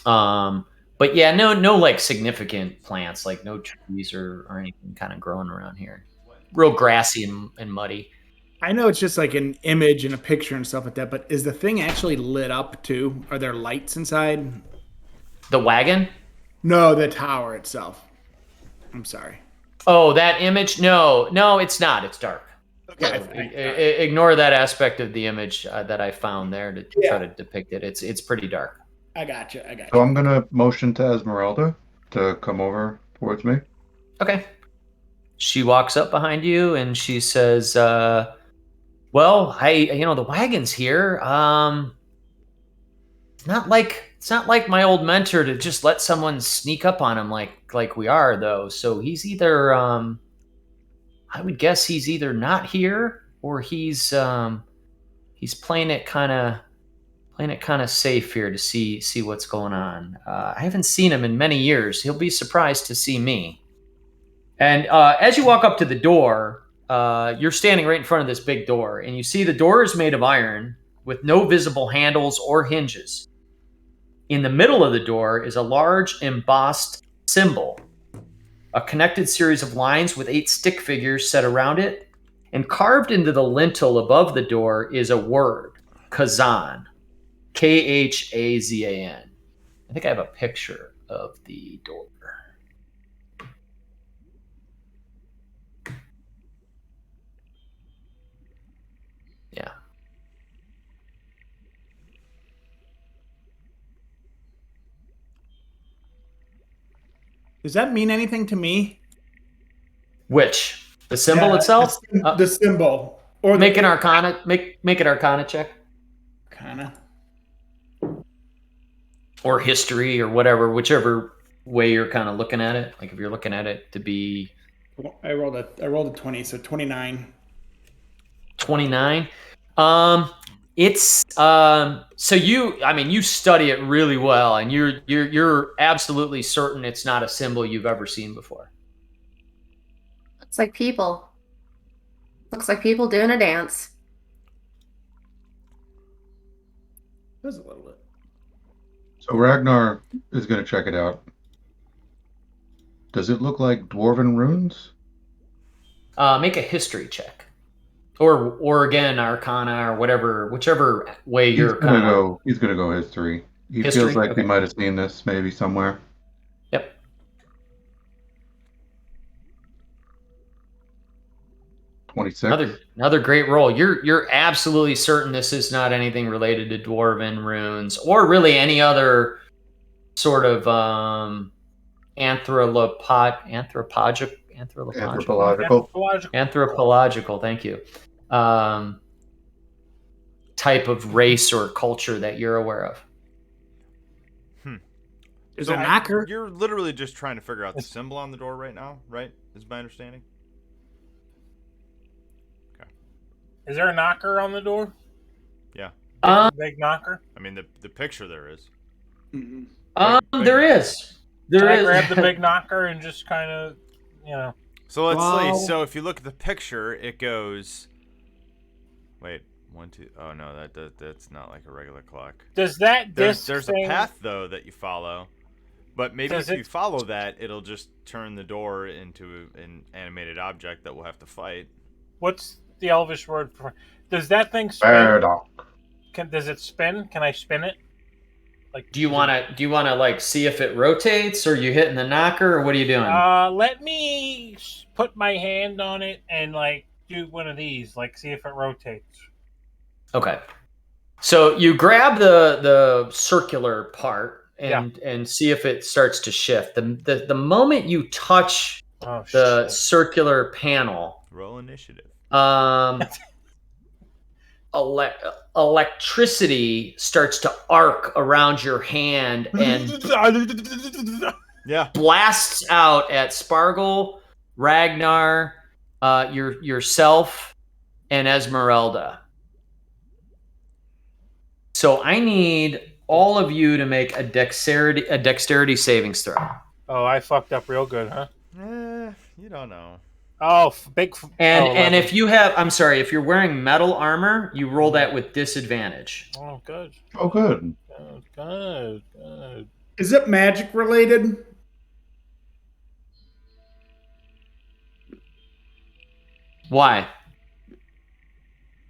But yeah, no like significant plants, like no trees or anything kind of growing around here. Real grassy and muddy. I know it's just like an image and a picture and stuff like that, but is the thing actually lit up too? Are there lights inside? The wagon? No, the tower itself. I'm sorry. Oh, that image? No, it's not. It's dark. Okay. Ignore that aspect of the image that I found there to try to depict it. It's pretty dark. I got you. So I'm gonna motion to Esmeralda to come over towards me. Okay. She walks up behind you and she says, "Well, the wagon's here. It's not like my old mentor to just let someone sneak up on him like we are though. So he's either I would guess he's either not here or he's playing it kind of safe here to see what's going on. I haven't seen him in many years. He'll be surprised to see me." And as you walk up to the door, you're standing right in front of this big door, and you see the door is made of iron with no visible handles or hinges. In the middle of the door is a large embossed symbol, a connected series of lines with 8 stick figures set around it, and carved into the lintel above the door is a word, Khazan. Khazan. I think I have a picture of the door. Yeah. Does that mean anything to me? Which? The symbol itself? The symbol. Or make an arcana make an arcana check. Arcana. Or history or whatever, whichever way you're kind of looking at it. Like if you're looking at it to be I rolled a 20, so 29. 29. It's so you study it really well, and you're absolutely certain it's not a symbol you've ever seen before. Looks like people. Looks like people doing a dance. There's a little bit. So Ragnar is going to check it out. Does it look like dwarven runes? Make a history check, or again arcana or whichever way you're kind of. He's gonna go history. He History? feels like Okay. he might have seen this maybe somewhere. Yep. 26. Another great roll. You're absolutely certain this is not anything related to dwarven runes or really any other sort of anthropological, thank you. Type of race or culture that you're aware of. There's a knocker. You're literally just trying to figure out the symbol on the door right now, right? Is my understanding? Is there a knocker on the door? Yeah. Big knocker? I mean, the picture there is. Mm-hmm. There is. Can I grab the big knocker and just kind of, So let's Wow. see. So if you look at the picture, it goes. Wait, 1, 2. Oh no, that's not like a regular clock. Does that There's disc a thing- path though that you follow, but maybe Does if you it- follow that, it'll just turn the door into an animated object that we'll have to fight. What's the Elvish word for? Does that thing spin? Bardock. Does it spin? Can I spin it? Like, Do you want to like see if it rotates, or you hitting the knocker, or what are you doing? Let me put my hand on it and like do one of these, like see if it rotates. Okay. So you grab the circular part and see if it starts to shift. The moment you touch Oh, the shit. circular panel, Roll initiative. electricity starts to arc around your hand, and Yeah. blasts out at Spargle, Ragnar, yourself, and Esmeralda. So I need all of you to make a dexterity savings throw. Oh, I fucked up real good, huh? You don't know. Oh, And if you have, I'm sorry, if you're wearing metal armor, you roll that with disadvantage. Oh, good. Oh, good. Good. Is it magic related? Why?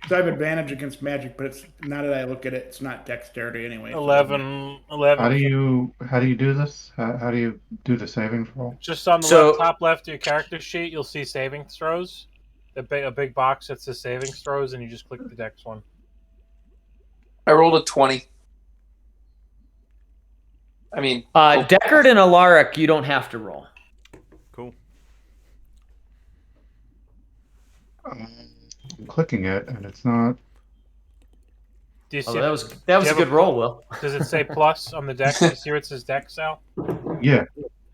So I have advantage against magic, but it's now that I look at it, it's not dexterity anyway. 11. How do you do this? How do you do the saving roll? Just on the top left of your character sheet, you'll see saving throws. A big box that says saving throws, and you just click the dex one. I rolled a 20. I mean, Deckard and Alaric, you don't have to roll. Cool. I'm clicking it, and it's not. Do you see? That was a good roll, Will. Does it say plus on the dex? Do you see where it says dex, Sal? Yeah.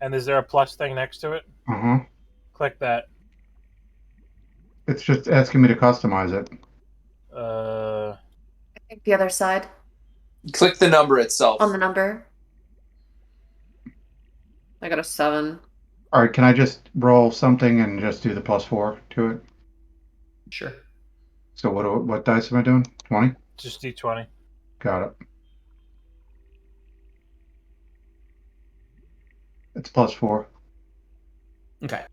And is there a plus thing next to it? Click that. It's just asking me to customize it. I think the other side. Click the number itself. On the number. I got a 7. All right, can I just roll something and just do the +4 to it? Sure. So what dice am I doing? 20? Just D20. Got it. It's +4. Okay.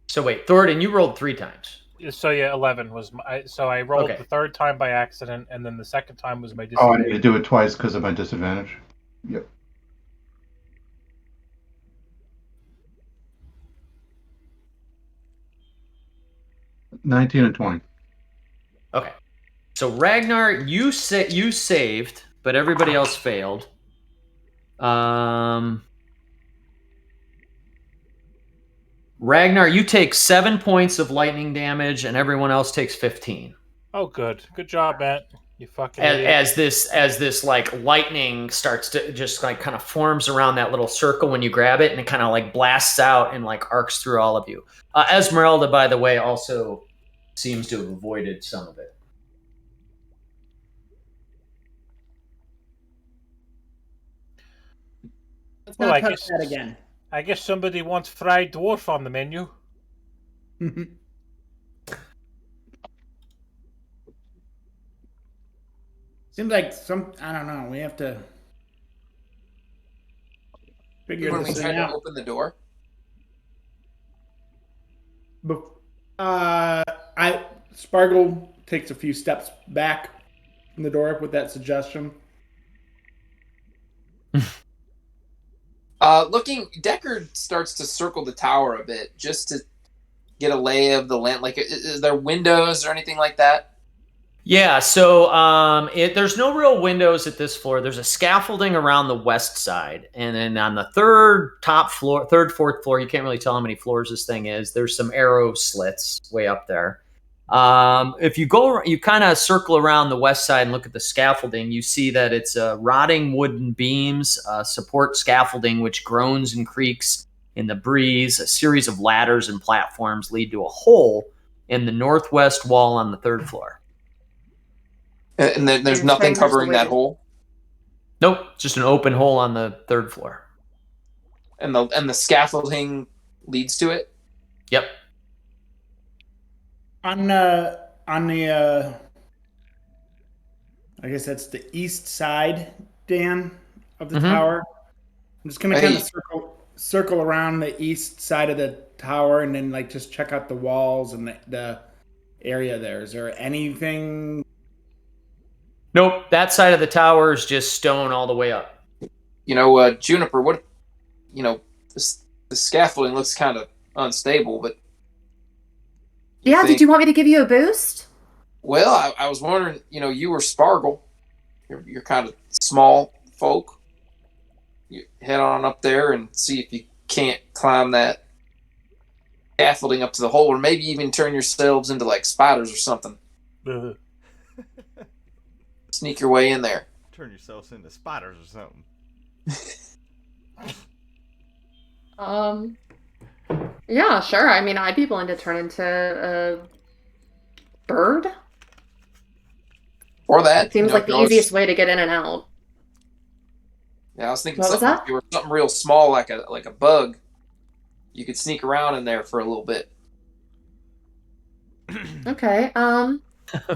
So wait, Thornton, you rolled 3 times. So yeah, 11 was so I rolled the third time by accident, and then the second time was my Oh, I disadvantage. need to do it twice because of my disadvantage. Yep. $19 and $20. Okay. So Ragnar, you saved, but everybody else failed. Ragnar, you take 7 points of lightning damage, and everyone else takes 15. Oh, good job, Matt. You fucking as this like lightning starts to just like kind of forms around that little circle when you grab it, and it kind of like blasts out and like arcs through all of you. Esmeralda, by the way, also seems to have avoided some of it. Let's Well, not I touch guess- that again. I guess somebody wants fried dwarf on the menu. Seems like I don't know. We have to figure When we this tried thing to out. open the door. Spargle takes a few steps back from the door with that suggestion. Deckard starts to circle the tower a bit just to get a lay of the land. Like, is there windows or anything like that? Yeah, so there's no real windows at this floor. There's a scaffolding around the west side, and then on the third, fourth floor, you can't really tell how many floors this thing is. There's some arrow slits way up there. If you kind of circle around the west side and look at the scaffolding, you see that it's rotting wooden beams, support scaffolding which groans and creaks in the breeze. A series of ladders and platforms lead to a hole in the northwest wall on the third floor. And then there's nothing covering that hole. Nope, just an open hole on the third floor. And the scaffolding leads to it. Yep. On the I guess that's the east side, Dan, of the tower. I'm just gonna kind of circle around the east side of the tower and then like just check out the walls and the area there. Is there anything? Nope, that side of the tower is just stone all the way up. Juniper, the scaffolding looks kind of unstable, but Did you want me to give you a boost? Well, I was wondering, you were Spargle. You're kind of small folk. You head on up there and see if you can't climb that scaffolding up to the hole, or maybe even turn yourselves into like spiders or something. Sneak your way in there. Turn yourselves into spiders or something. Um, yeah, sure. I mean, I'd be willing to turn into a bird. Or that, It seems like the easiest way to get in and out. Yeah, I was thinking What was something. that? If you were something real small, like a bug, you could sneak around in there for a little bit. Okay.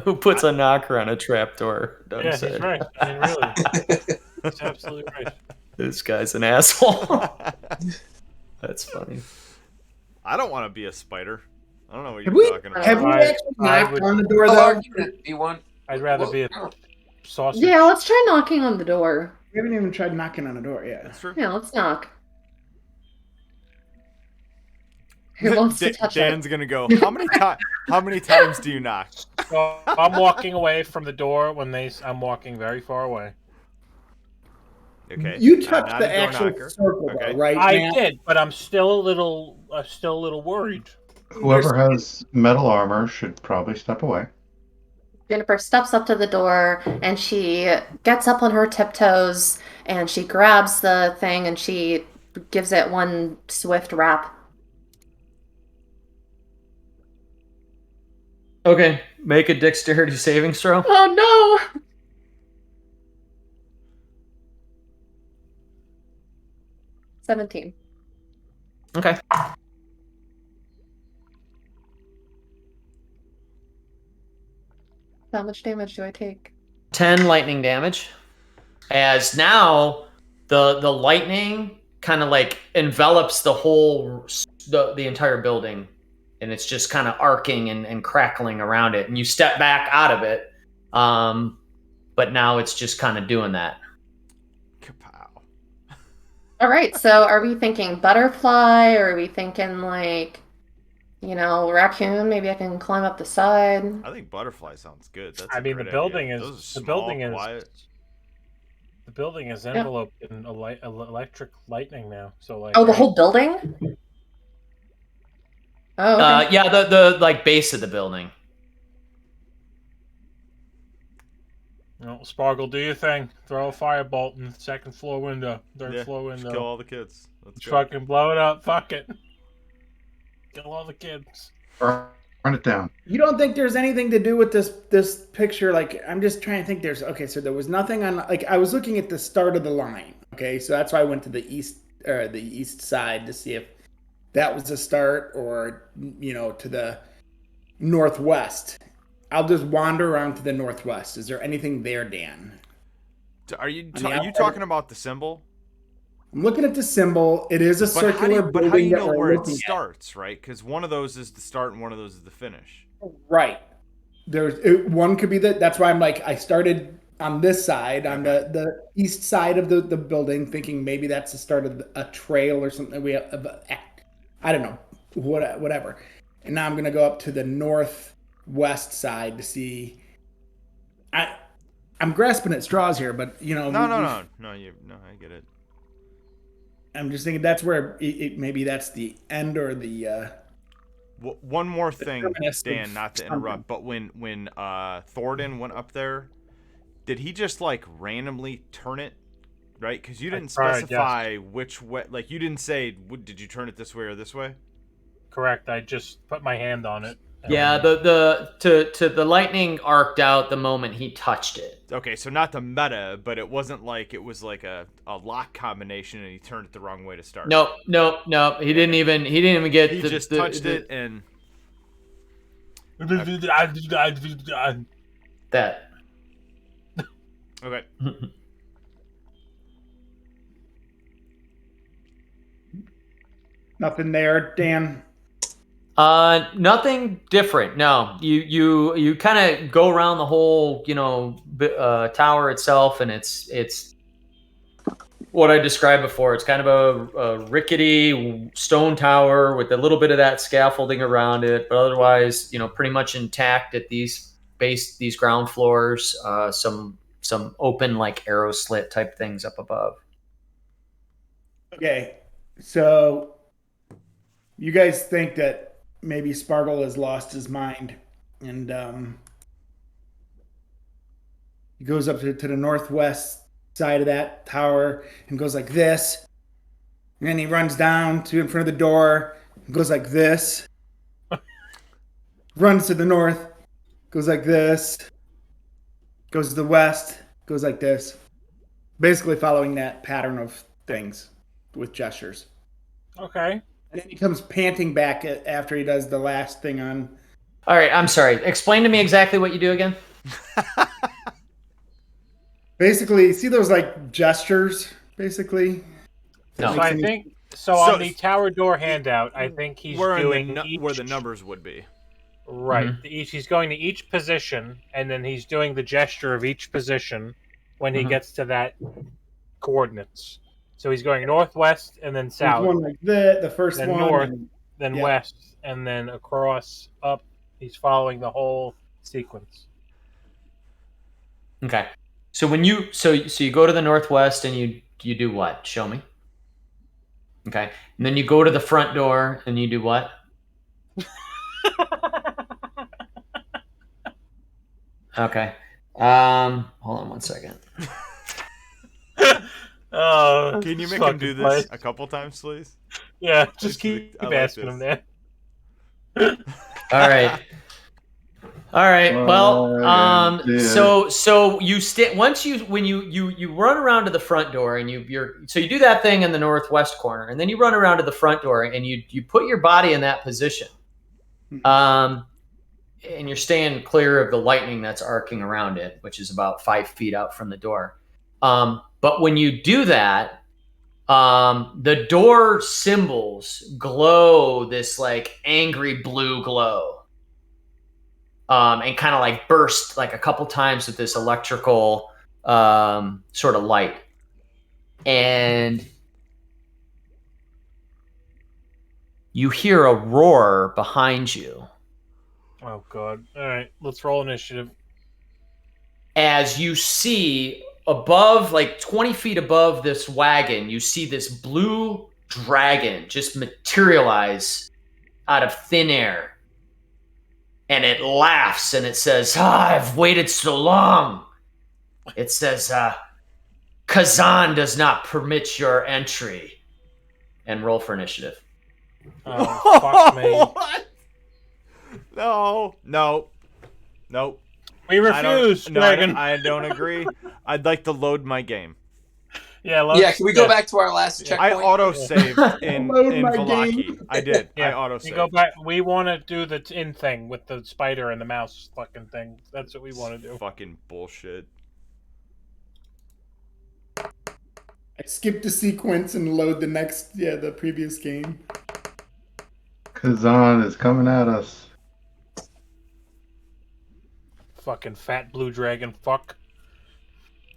Who puts a knocker on a trapdoor? Doug Yeah, said. he's right. I mean, really, he's absolutely right. This guy's an asshole. That's funny. I don't want to be a spider. I don't know what Have you're we talking about. have we I- actually I knocked would- on the door I'll though? argue that you want. I'd rather be a sausage. Yeah, let's try knocking on the door. We haven't even tried knocking on the door yet. That's true. Yeah, let's knock. Who wants to touch Dan's it? gonna go. How many times do you knock? So I'm walking away from the door when I'm walking very far away. Okay. You I'm touched not the a door actual knocker. circle, Okay. though, right? I Matt? did, but I'm still a little worried. Whoever has metal armor should probably step away. Jennifer steps up to the door and she gets up on her tiptoes and she grabs the thing and she gives it one swift rap. Okay, make a dexterity saving throw. Oh no! 17. Okay. How much damage do I take? 10 lightning damage. As now the lightning kind of like envelops the whole the entire building, and it's just kind of arcing and crackling around it, and you step back out of it, but now it's just kind of doing that. Kapow. All right, so are we thinking butterfly or are we thinking like, raccoon? Maybe I can climb up the side. I think butterfly sounds good. That's I a mean, the great building idea. is Those are the small, building is quiet. the building is enveloped in electric lightning now. So like, Oh, the whole building? Oh, okay. Yeah, the like base of the building. Sparkle, do your thing. Throw a firebolt in the second floor window, third floor Just window. kill all the kids. Let's Just go. fucking blow it up. Fuck it. Kill all the kids. Burn it down. You don't think there's anything to do with this picture? Like, I'm just trying to think. So there was nothing on. Like, I was looking at the start of the line. Okay, so that's why I went to the east side to see if that was the start, or to the northwest. I'll just wander around to the northwest. Is there anything there, Dan? Are you On the are you outside- talking about the symbol? I'm looking at the symbol. It is a circular But how do building you that know we're where it looking at. starts, right? Because one of those is the start and one of those is the finish. Right. One could be that's why I'm like, I started on this side, on the east side of the building, thinking maybe that's the start of a trail or something. I don't know, whatever. And now I'm gonna go up to the northwest side to see. I'm grasping at straws here, but No, I get it. I'm just thinking that's where maybe that's the end or the. One more thing, terminus Dan, of not to something. interrupt, but when Thornton went up there, did he just like randomly turn it, right? Because you didn't tried, specify which way. Like you didn't say, did you turn it this way or this way? Correct. I just put my hand on it. Yeah, the lightning arced out the moment he touched it. Okay, so not the meta, but it wasn't like it was like a lock combination and he turned it the wrong way to start. Nope. He didn't even get. He just touched it and that. okay. Nothing there, Dan. Nothing different. No, you kind of go around the whole, tower itself, and it's what I described before. It's kind of a rickety stone tower with a little bit of that scaffolding around it, but otherwise, pretty much intact at these ground floors. Some open like arrow slit type things up above. Okay, so you guys think that maybe Sparkle has lost his mind, and he goes up to the northwest side of that tower and goes like this, And then he runs down to in front of the door, goes like this. Runs to the north, goes like this. Goes to the west, goes like this. Basically following that pattern of things with gestures. Okay. And then he comes panting back after he does the last thing on. All right, I'm sorry. Explain to me exactly what you do again. Basically, see those like gestures, basically? No. So I think So- on the tower door handout, I think he's We're doing in the each, where the numbers would be. right. Mhm. He's going to each position, and then he's doing the gesture of each position when he Mhm. gets to that coordinates. So he's going northwest and then There's south, one like the first Then one. north. and- then yeah. west, and then across up. He's following the whole sequence. Okay. So when you so you go to the northwest and you do what? Show me. Okay. And then you go to the front door and you do what? Okay. Hold on one second. Oh, Can you make fucking him do this Christ. a couple times, please? Yeah, This just is- keep I like asking him this. that. All right. All right. Well, Yeah. so you once you when you run around to the front door and you do that thing in the northwest corner and then you run around to the front door and you put your body in that position. And you're staying clear of the lightning that's arcing around it, which is about 5 feet out from the door. But when you do that, the door symbols glow this like angry blue glow. And kind of like burst like a couple times with this electrical sort of light. And you hear a roar behind you Oh god. All right, let's roll initiative. as you see above, like 20 feet above this wagon, you see this blue dragon just materialize out of thin air. And it laughs and it says, I've waited so long. It says, Kazan does not permit your entry. And roll for initiative. Oh, fuck me. What? No. Nope. We refuse, Dragon. I don't agree. I'd like to load my game. Yeah, let's, Yeah, can we go back to our last I checkpoint? auto saved in Load my Velaki. game. I did. I Yeah, auto we saved. go back. We want to do the in thing with the spider and the mouse fucking thing. That's what we want to do. Fucking bullshit. I skipped a sequence and load the previous game. Kazan is coming at us. Fucking fat blue dragon. Fuck.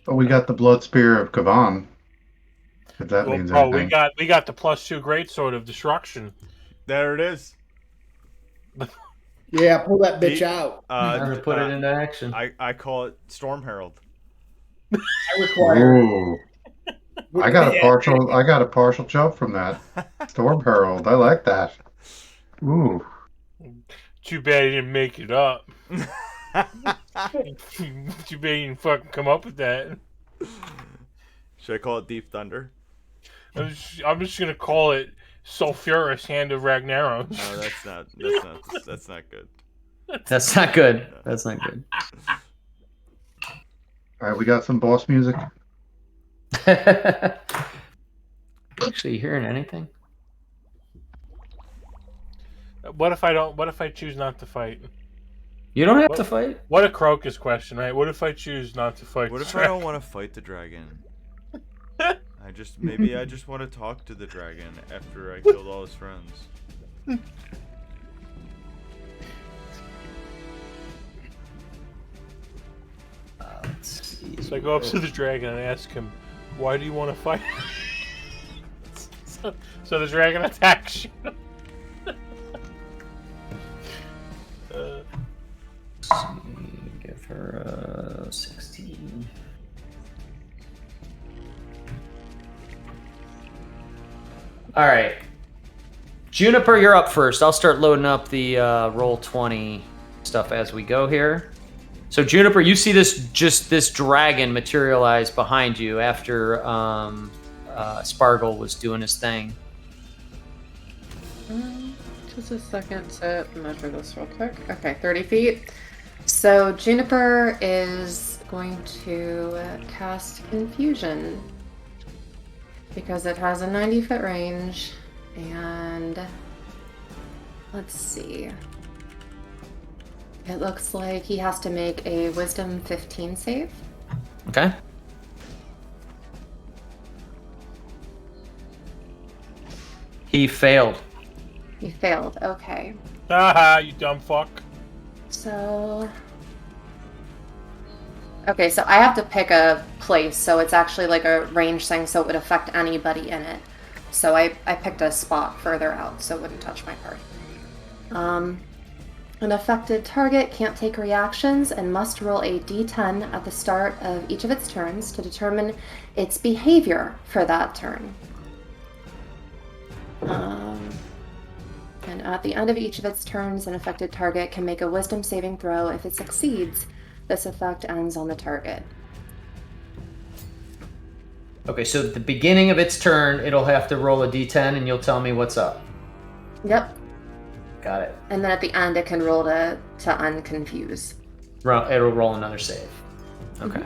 But we got the blood spear of Kavan. If that Well, means bro, anything. we got the +2 greatsword of destruction. There it is. Yeah, pull that bitch out. Time to put it into action. I call it Storm Herald. I require. Ooh. I got a partial jump from that. Storm Herald. I like that. Ooh. Too bad he didn't make it up. Too bad you didn't fucking come up with that. Should I call it Deep Thunder? I'm just gonna call it Sulfurous Hand of Ragnaros. No, that's not good. That's not good. That's not good. All right, we got some boss music. Actually, you hearing anything? What if I choose not to fight? You don't have to fight. What a Crocus question, right? What if I choose not to fight? What the if I don't dragon? want to fight the dragon? I just want to talk to the dragon after I killed all his friends. Let's see. So I go up to the dragon and ask him, "Why do you want to fight?" so the dragon attacks you. Give her a 16. All right. Juniper, you're up first. I'll start loading up the roll 20 stuff as we go here. So Juniper, you see this dragon materialize behind you after Spargle was doing his thing. Just a second to measure this real quick. Okay, 30 feet. So Juniper is going to cast Confusion because it has a 90-foot range, and let's see. It looks like he has to make a Wisdom 15 save. Okay. He failed. He failed. Okay. Haha, you dumb fuck. So. Okay, so I have to pick a place, so it's actually like a range thing, so it would affect anybody in it. So I picked a spot further out, so it wouldn't touch my party. An affected target can't take reactions and must roll a d10 at the start of each of its turns to determine its behavior for that turn. And at the end of each of its turns, an affected target can make a wisdom saving throw. If it succeeds, this effect ends on the target. Okay, so at the beginning of its turn, it'll have to roll a d10 and you'll tell me what's up. Yep. Got it. And then at the end, it can roll to unconfuse. It'll roll another save. Okay.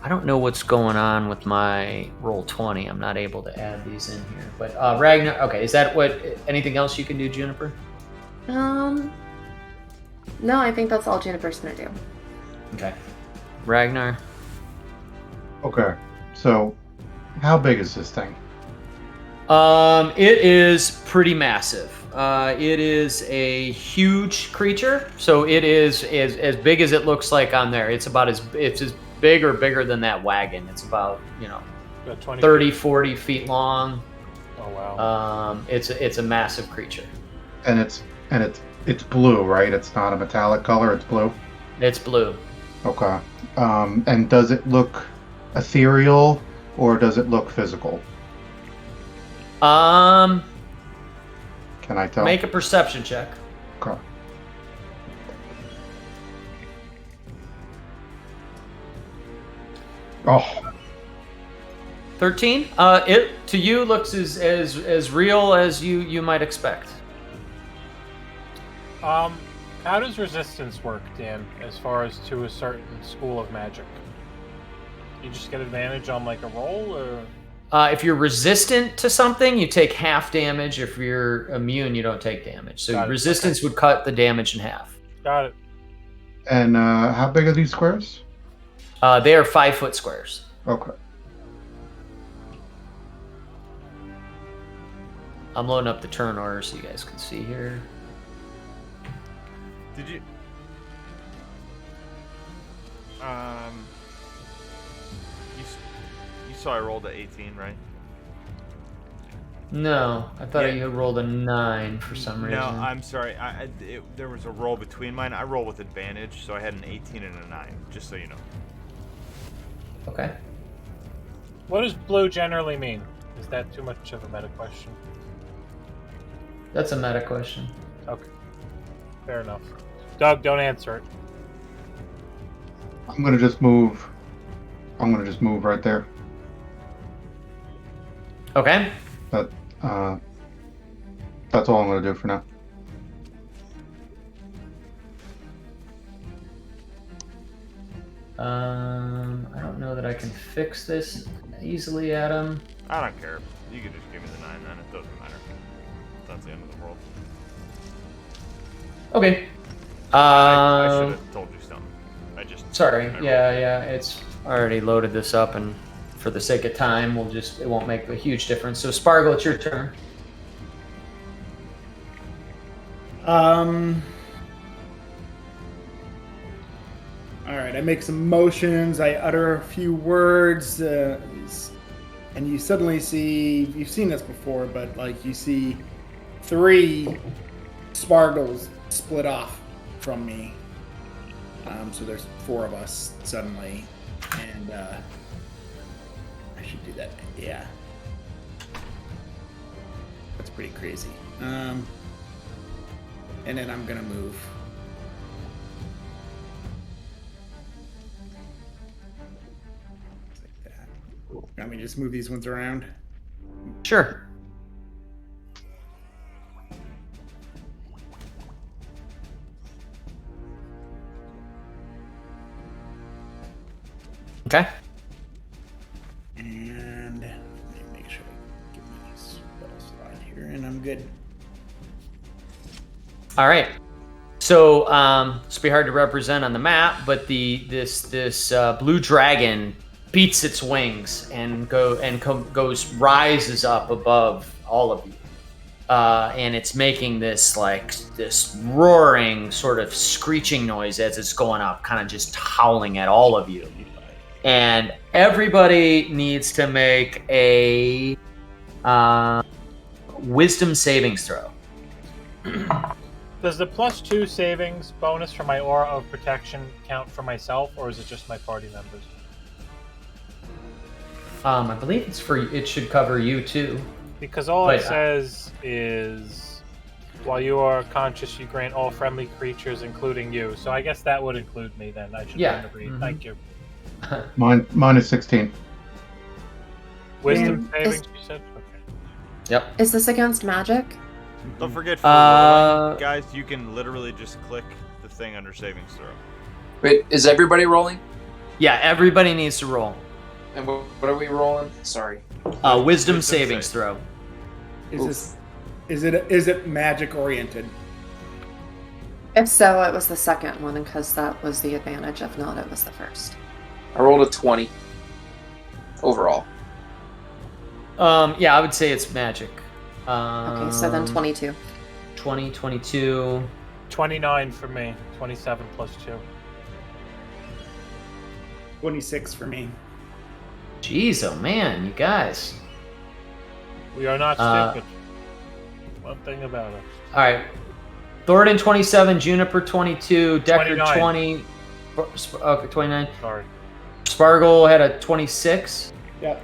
I don't know what's going on with my roll 20. I'm not able to add these in here. But Ragnar, okay, is that what? Anything else you can do, Juniper? No, I think that's all Juniper's gonna do. Okay. Ragnar? Okay. So, how big is this thing? It is pretty massive. It is a huge creature, so it is as big as it looks like on there. It's as big or bigger than that wagon. It's about, About 20 30, feet. 40 feet long. Oh wow. It's a massive creature. And it's blue, right? It's not a metallic color. It's blue. It's blue. Okay. And does it look ethereal or does it look physical? Can I tell? Make a perception check. Okay. Oh, 13. It to you looks as real as you might expect. How does resistance work, Dan, as far as to a certain school of magic? You just get advantage on like a roll, or? If you're resistant to something, you take half damage. If you're immune, you don't take damage. So Got it. resistance would cut the damage in half. Got it. and how big are these squares? They are 5-foot squares. Okay. I'm loading up the turn order so you guys can see here. Did you? You saw I rolled a 18, right? No, I thought Yeah. you rolled a 9 for some reason. No, I'm sorry. There was a roll between mine. I roll with advantage, so I had an 18 and a 9. Just so you know. Okay. What does blue generally mean? Is that too much of a meta question? That's a meta question. Okay. Fair enough. Doug, don't answer it. I'm gonna just move. Right there. Okay. That's all I'm gonna do for now. I don't know that I can fix this easily, Adam. I don't care. You can just give me the 9 then. It doesn't matter. That's the end of the world. Okay. I should have told you something. I just. Sorry. I rolled. Yeah. It's already loaded this up, and for the sake of time, it won't make a huge difference. So, Spargle, it's your turn. All right, I make some motions. I utter a few words, and you suddenly see. You've seen this before, but like you see 3 spargles split off from me. So there's 4 of us suddenly, and I should do that. Yeah, that's pretty crazy. And then I'm gonna move. Like that. Let me just move these ones around. Sure. Okay. And let me make sure I get my spell slot here, and I'm good. All right. So this will be hard to represent on the map, but this blue dragon beats its wings and rises up above all of you, and it's making this roaring sort of screeching noise as it's going up, kind of just howling at all of you. And everybody needs to make a wisdom savings throw. Does the +2 savings bonus for my aura of protection count for myself, or is it just my party members? I believe it should cover you too. Because all it says is, while you are conscious, you grant all friendly creatures, including you. So I guess that would include me then. I should agree. Mm-hmm. Thank you. Mine is 16. Wisdom savings, you said? Okay. Yep. Is this against magic? Don't forget, for rolling, guys, you can literally just click the thing under savings throw. Wait, is everybody rolling? Yeah, everybody needs to roll. And what are we rolling? Sorry. Wisdom savings throw. Is it magic oriented? If so, it was the second one because that was the advantage. If not, it was the first. I rolled a 20 overall. Yeah, I would say it's magic. Okay, so then 22. 20, 22. 29 for me. 27 +2. 26 for me. Jeez, oh man, you guys. We are not stupid. One thing about us. All right. Thoradin 27, Juniper 22, Deckard 29. 20. Okay, 29. Sorry. Spargle had a 26. Yep.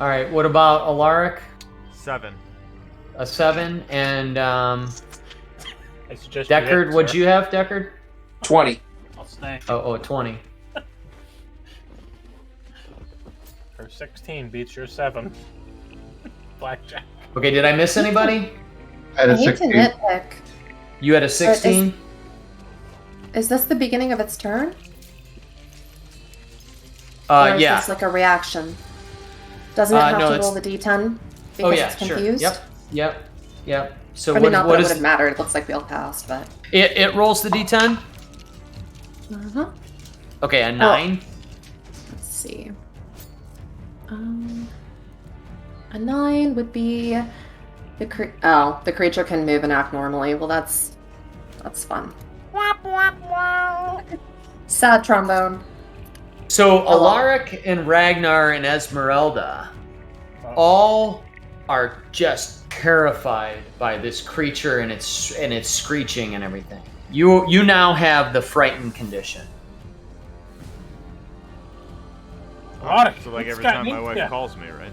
All right, what about Alaric? 7. A 7. And I suggest you Deckard, hit, what'd sir. you have, Deckard? 20. I'll stay. Oh, 20. Her 16 beats your 7. Blackjack. Okay, did I miss anybody? I had I a hate to 16. nitpick. You had a 16? Is this the beginning of its turn? Or is Yeah. this like a reaction? Doesn't it have no, to it's- roll the d10? Because Oh, yeah, it's sure. confused? Yep. So I mean, not that what it is would have mattered. It looks like we all passed, but... it rolls the d10? Uh-huh. Okay, a 9. Let's see. A 9 would be the creature can move and act normally. Well, that's fun. Sad trombone. So Alaric and Ragnar and Esmeralda all are just terrified by this creature and its screeching and everything. You now have the frightened condition. Alright, So like it's every got time me. my wife Yeah. calls me, right?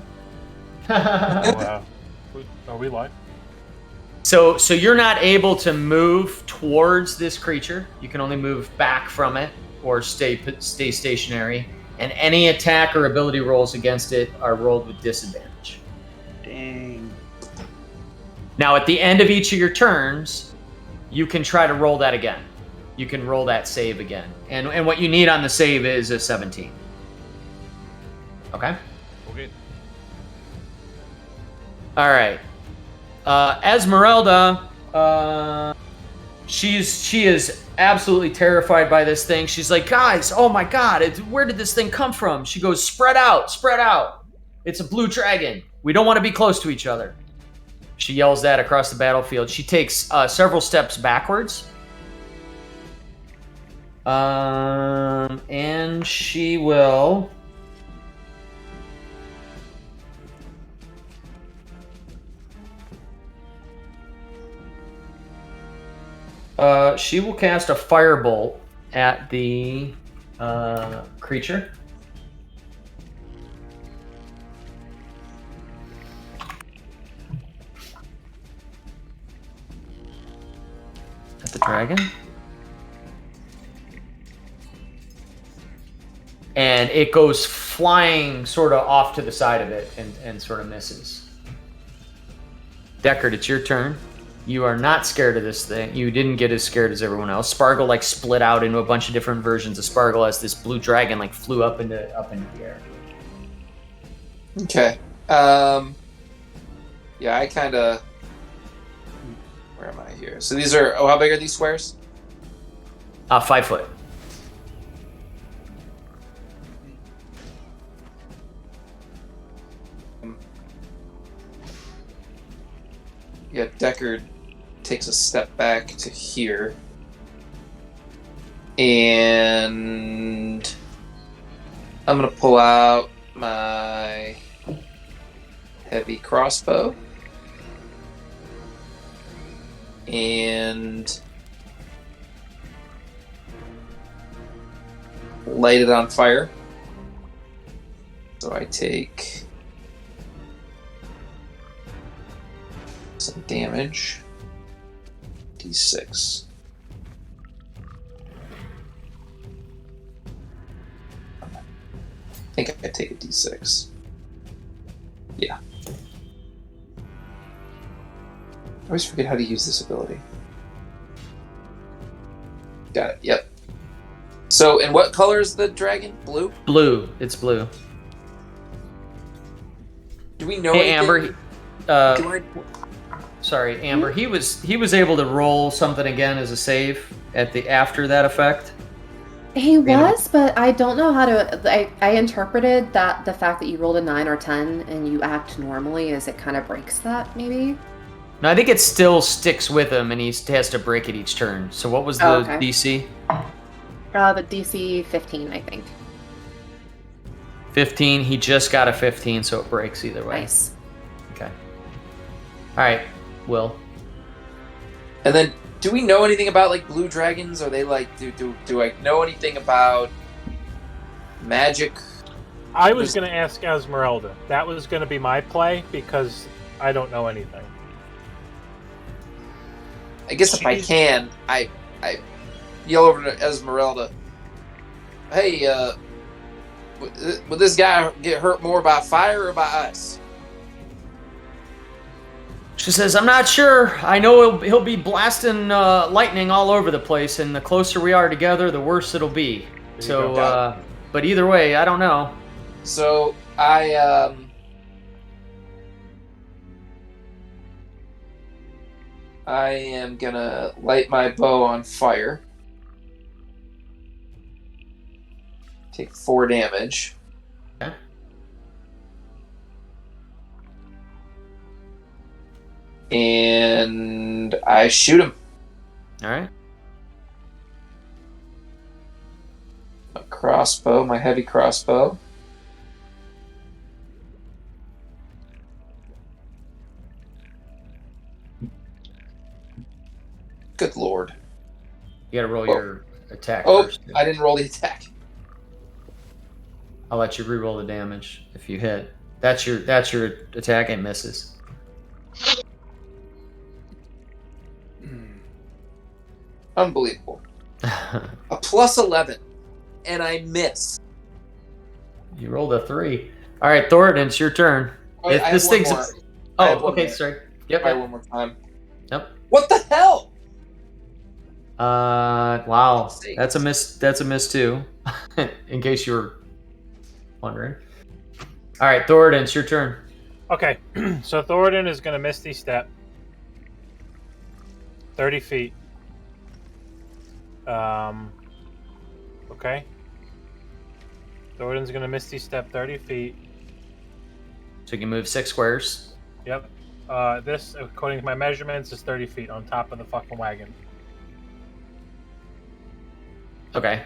Wow. Are we live? So you're not able to move towards this creature. You can only move back from it or stay stationary. And any attack or ability rolls against it are rolled with disadvantage. Dang. Now, at the end of each of your turns, you can try to roll that again. You can roll that save again. And what you need on the save is a 17. Okay? Okay. All right. Esmeralda, she is absolutely terrified by this thing. She's like, guys, oh my God, where did this thing come from? She goes, spread out. It's a blue dragon. We don't want to be close to each other. She yells that across the battlefield. She takes several steps backwards. And she will... she will cast a firebolt at the creature. At the dragon. and it goes flying sort of off to the side of it and sort of misses. Deckard, it's your turn. You are not scared of this thing. You didn't get as scared as everyone else. Spargle like split out into a bunch of different versions of Spargle as this blue dragon like flew up into the air. Okay. Yeah, I kind of. Where am I here? So these are. Oh, how big are these squares? 5 foot. Yeah, Deckard takes a step back to here. And I'm going to pull out my heavy crossbow. And light it on fire. So I take some damage. D6. I think I take a D6. Yeah. I always forget how to use this ability. Got it, yep. So, and what color is the dragon? Blue? Blue. It's blue. Do we know Hey, anything? Amber. Sorry, Amber. He was able to roll something again as a save after that effect. He was, but I don't know how to. I interpreted that the fact that you rolled a 9 or 10 and you act normally is it kind of breaks that, maybe? No, I think it still sticks with him, and he has to break it each turn. So what was the okay. DC? The DC 15, I think. 15. He just got a 15, so it breaks either way. Nice. Okay. All right, Will. And then, do we know anything about like blue dragons? Are they like do I know anything about magic? I was going to ask Esmeralda. That was going to be my play because I don't know anything. I guess if I can, I yell over to Esmeralda. Hey, would this guy get hurt more by fire or by ice? She says, "I'm not sure. I know he'll be blasting lightning all over the place, and the closer we are together, the worse it'll be. So, but either way, I don't know." So I am gonna light my bow on fire. Take 4 damage. Okay. And I shoot him. All right. A crossbow, my heavy crossbow. Good lord. You gotta roll your attack Oh, first. I didn't roll the attack. I'll let you re-roll the damage if you hit. That's your attack and misses. Unbelievable. A plus 11. And I miss. You rolled a 3. All right, Thoradin, it's your turn. Wait, If I this have one thing's more. I have oh, one okay, more. sorry. Yep. Try Yep. one more time. Yep. What the hell? Wow, Sake. that's a miss. That's a miss too. In case you were wondering. All right, Thoradin, it's your turn. Okay, so Thoradin is going to Misty Step 30 feet. Okay. Thoradin's going to Misty Step 30 feet. So you can move 6 squares. Yep. This, according to my measurements, is 30 feet on top of the fucking wagon. Okay.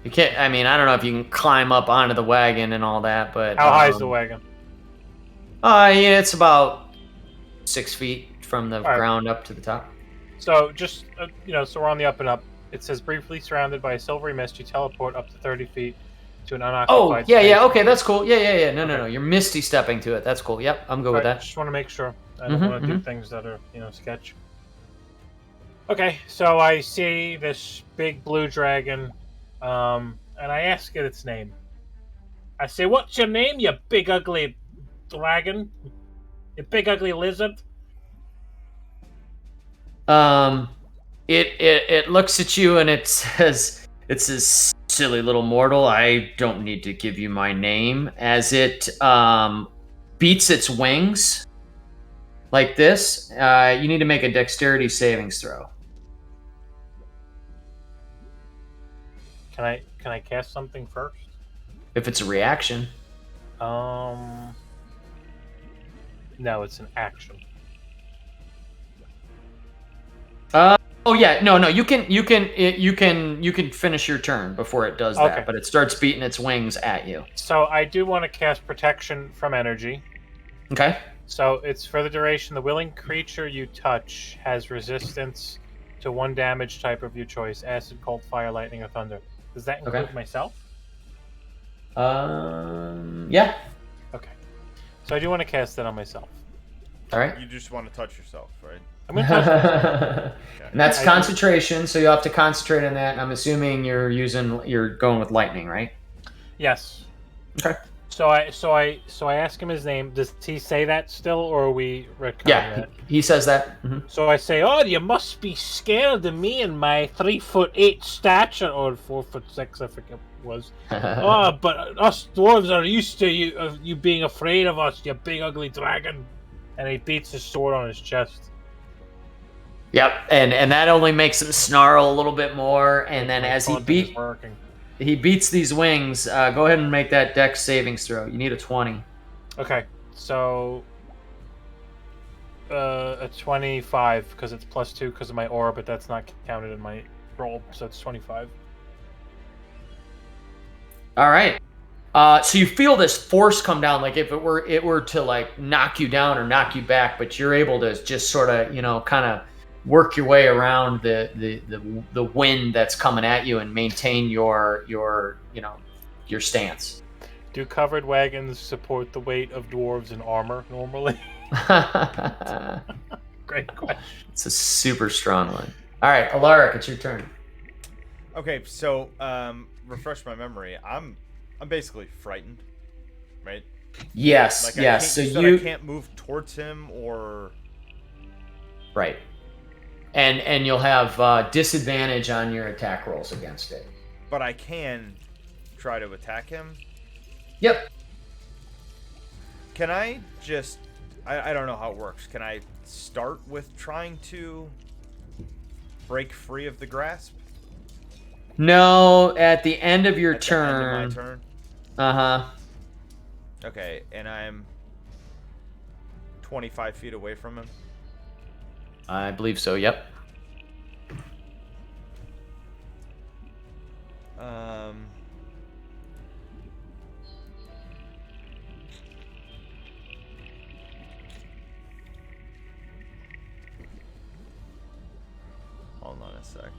You can't. I mean, I don't know if you can climb up onto the wagon and all that, but How high is the wagon? Yeah, it's about 6 feet from the right. ground up to the top. So just, so we're on the up and up. It says briefly surrounded by a silvery mist, you teleport up to 30 feet to an unoccupied Oh, yeah, space. yeah. Okay, that's cool. Yeah. No. You're misty stepping to it. That's cool. Yep, I'm good with Right, that. just want to make sure. I don't want to do things that are, sketch. Okay, so I see this big blue dragon, and I ask it its name. I say, what's your name, you big ugly dragon? You big ugly lizard? It looks at you and it says, silly little mortal, I don't need to give you my name, as it beats its wings like this. You need to make a dexterity savings throw. Can I cast something first? If it's a reaction. No, it's an action. Oh yeah, no, you can finish your turn before it does that, Okay. but it starts beating its wings at you. So I do want to cast protection from energy. Okay. So it's for the duration. The willing creature you touch has resistance to one damage type of your choice: acid, cold, fire, lightning, or thunder. Does that include Okay. myself? Yeah. Okay. So I do want to cast that on myself. All right. You just want to touch yourself, right? I'm gonna touch myself. And that's I do. concentration, so you have to concentrate on that. And I'm assuming you're going with lightning, right? Yes. Okay. So I ask him his name. Does he say that still, or are we retconning Yeah, that? he says that. Mhm. So I say, "Oh, you must be scared of me and my 3'8" stature, or 4'6", I forget what it was. Oh, but us dwarves are used to you being afraid of us, you big ugly dragon." And he beats his sword on his chest. Yep, and that only makes him snarl a little bit more. And then My as taunting is working. he beats these wings, go ahead and make that dex savings throw. You need a 20. Okay, so a 25 because it's +2 because of my aura, but that's not counted in my roll, so it's 25. All right. So you feel this force come down, like if it were to like knock you down or knock you back, but you're able to just sort of, kind of work your way around the wind that's coming at you and maintain your stance. Do covered wagons support the weight of dwarves in armor normally? Great question. It's a super strong one. All right, Alaric, it's your turn. Okay, so refresh my memory. I'm basically frightened, right? Yes, Like yes. So I can't move towards him, or right, and you'll have disadvantage on your attack rolls against it. but I can try to attack him. Yep. Can I just? I don't know how it works. Can I start with trying to break free of the grasp? No, at the end of your At the turn. end of my turn. Uh-huh. Okay, and I'm 25 feet away from him. I believe so, yep. Hold on a sec.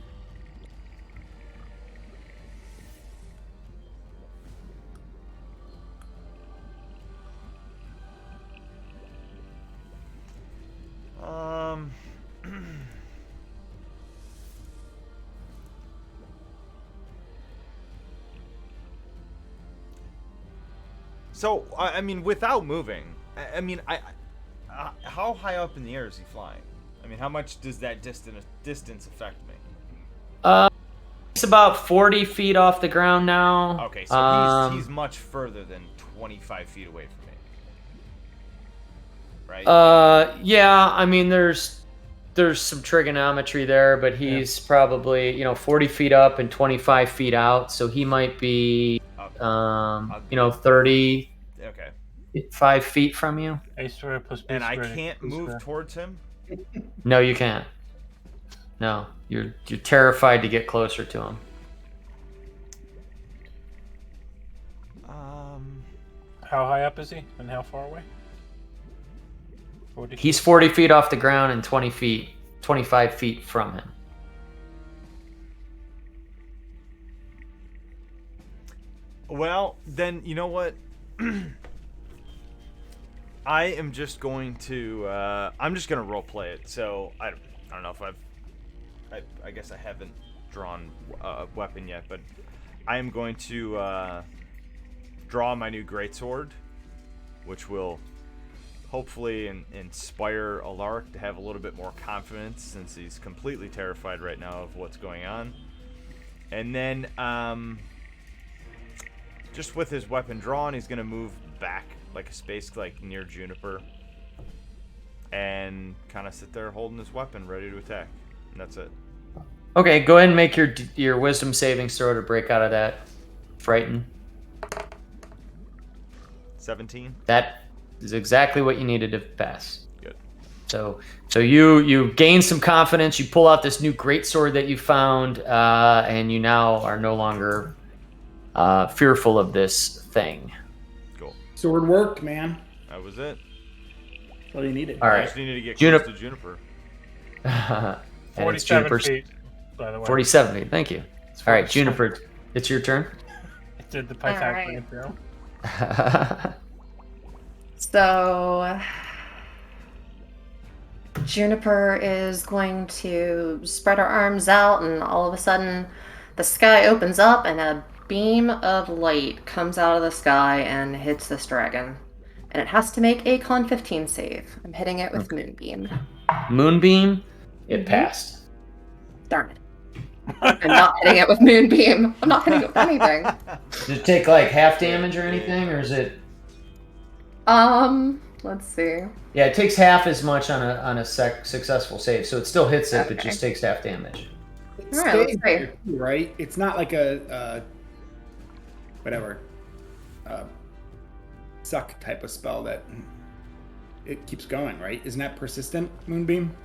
So, I mean, without moving, I mean, how high up in the air is he flying? I mean, how much does that distance affect me? It's about 40 feet off the ground now. Okay, so he's much further than 25 feet away from me. Right? Yeah, I mean, there's some trigonometry there, but he's probably, 40 feet up and 25 feet out, so he might be, 30, Okay. 5 feet from you. A squared plus B And I squared can't equals move square. towards him? No, you can't. No, you're terrified to get closer to him. How high up is he, and how far away? 40 He's 40 feet off the ground and 25 feet from him. Well, then, you know what? I am just going to, I'm just going to roleplay it. So, I don't know if I guess I haven't drawn a weapon yet, but I am going to draw my new greatsword, which will hopefully inspire Alaric to have a little bit more confidence, since he's completely terrified right now of what's going on. And then, just with his weapon drawn, he's gonna move back like a space, like near Juniper, and kind of sit there holding his weapon, ready to attack. And that's it. Okay, go ahead and make your wisdom saving throw to break out of that frighten. 17. That is exactly what you needed to pass. Good. So you gain some confidence. You pull out this new greatsword that you found, and you now are no longer fearful of this thing. Cool. Sword worked, man. That was it. That's all you needed. All I right. just needed to get close to Juniper. And it's 47 Juniper's- feet, by the way. 47 feet. Thank you. All right, Juniper, it's your turn. I did the Pythagorean Alright. theorem. So Juniper is going to spread her arms out, and all of a sudden the sky opens up and a beam of light comes out of the sky and hits this dragon. And it has to make a Con 15 save. I'm hitting it with Moonbeam. Moonbeam, it passed. Darn it. I'm not hitting it with Moonbeam. I'm not hitting it with anything. Does it take like half damage or anything, or is it? Let's see. Yeah, it takes half as much on a successful save, so it still hits it, but Okay. just takes half damage. It All right, let's stays see. there too, right? It's not like a whatever suck type of spell that it keeps going, right? Isn't that persistent, Moonbeam?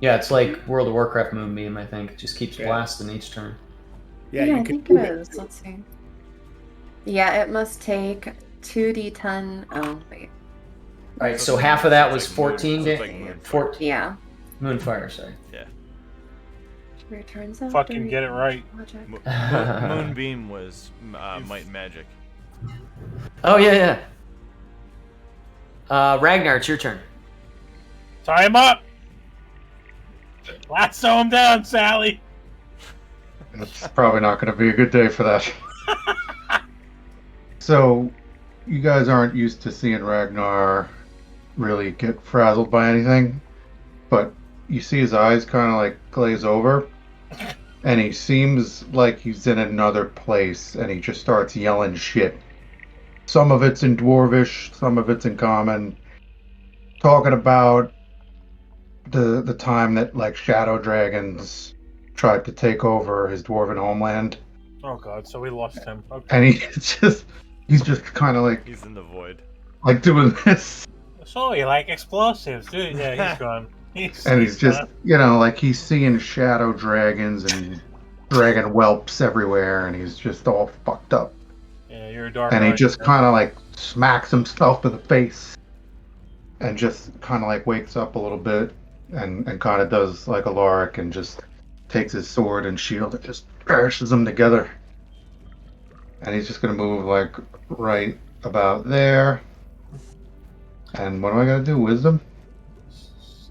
Yeah, it's like World of Warcraft Moonbeam, I think. It just keeps Okay. blasting each turn. Yeah, I you can think move it is. Let's see. Yeah, it must take 2d10. Oh, wait. All right, so half of that was It's like 14 moon- it's da- like moonfire. 14 Yeah. Moonfire, sorry. Yeah. Returns out. Fucking get it right. Moonbeam was might and magic. Oh, yeah. Ragnar, it's your turn. Tie him up! Lasso him down, Sally! It's probably not going to be a good day for that. So, you guys aren't used to seeing Ragnar really get frazzled by anything, but you see his eyes kind of like glaze over, and he seems like he's in another place, and he just starts yelling shit. Some of it's in Dwarvish, some of it's in Common, talking about the time that like shadow dragons tried to take over his dwarven homeland, Oh god, so we lost him. Okay. and he's just kind of He's in the void. like doing this, So you like explosives, dude? Yeah, he's gone. and he's just like he's seeing shadow dragons and dragon whelps everywhere, and he's just all fucked up, Yeah, you're a dark. and he knight, just man. kind of like smacks himself to the face, and just kind of like wakes up a little bit, and kind of does like Alaric and just takes his sword and shield and just crashes them together. And he's just gonna move like right about there. And what am I gonna do? Wisdom?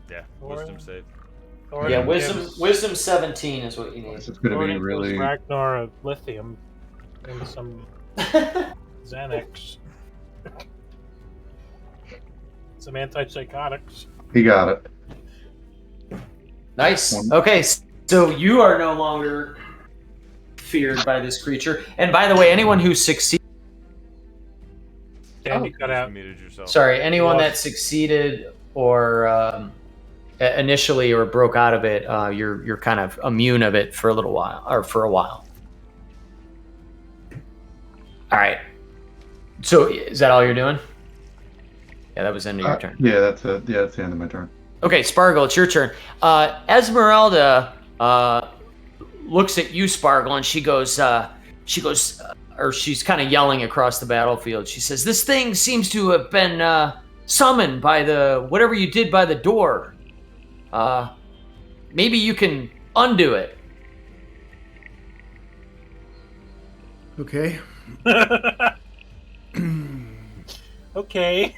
Yeah. Or- Wisdom save. Thorin Yeah, gives- wisdom 17 is what you need. This is gonna Thorin be gives really. Ragnar a lithium and some Xanax. Some antipsychotics. He got it. Nice. Okay, so you are no longer feared by this creature. And by the way, anyone who succeeded, Dan, you You cut just out. muted yourself. sorry, anyone that Lost. succeeded or initially or broke out of it, you're kind of immune of it for a little while, or for a while. All right. So is that all you're doing? Yeah, that was the end of your turn. Yeah, that's it. Yeah, that's the end of my turn. Okay, Spargle, it's your turn. Esmeralda looks at you, Spargle, and she goes, or she's kind of yelling across the battlefield. She says, "This thing seems to have been summoned by the whatever you did by the door. Maybe you can undo it." Okay. Okay.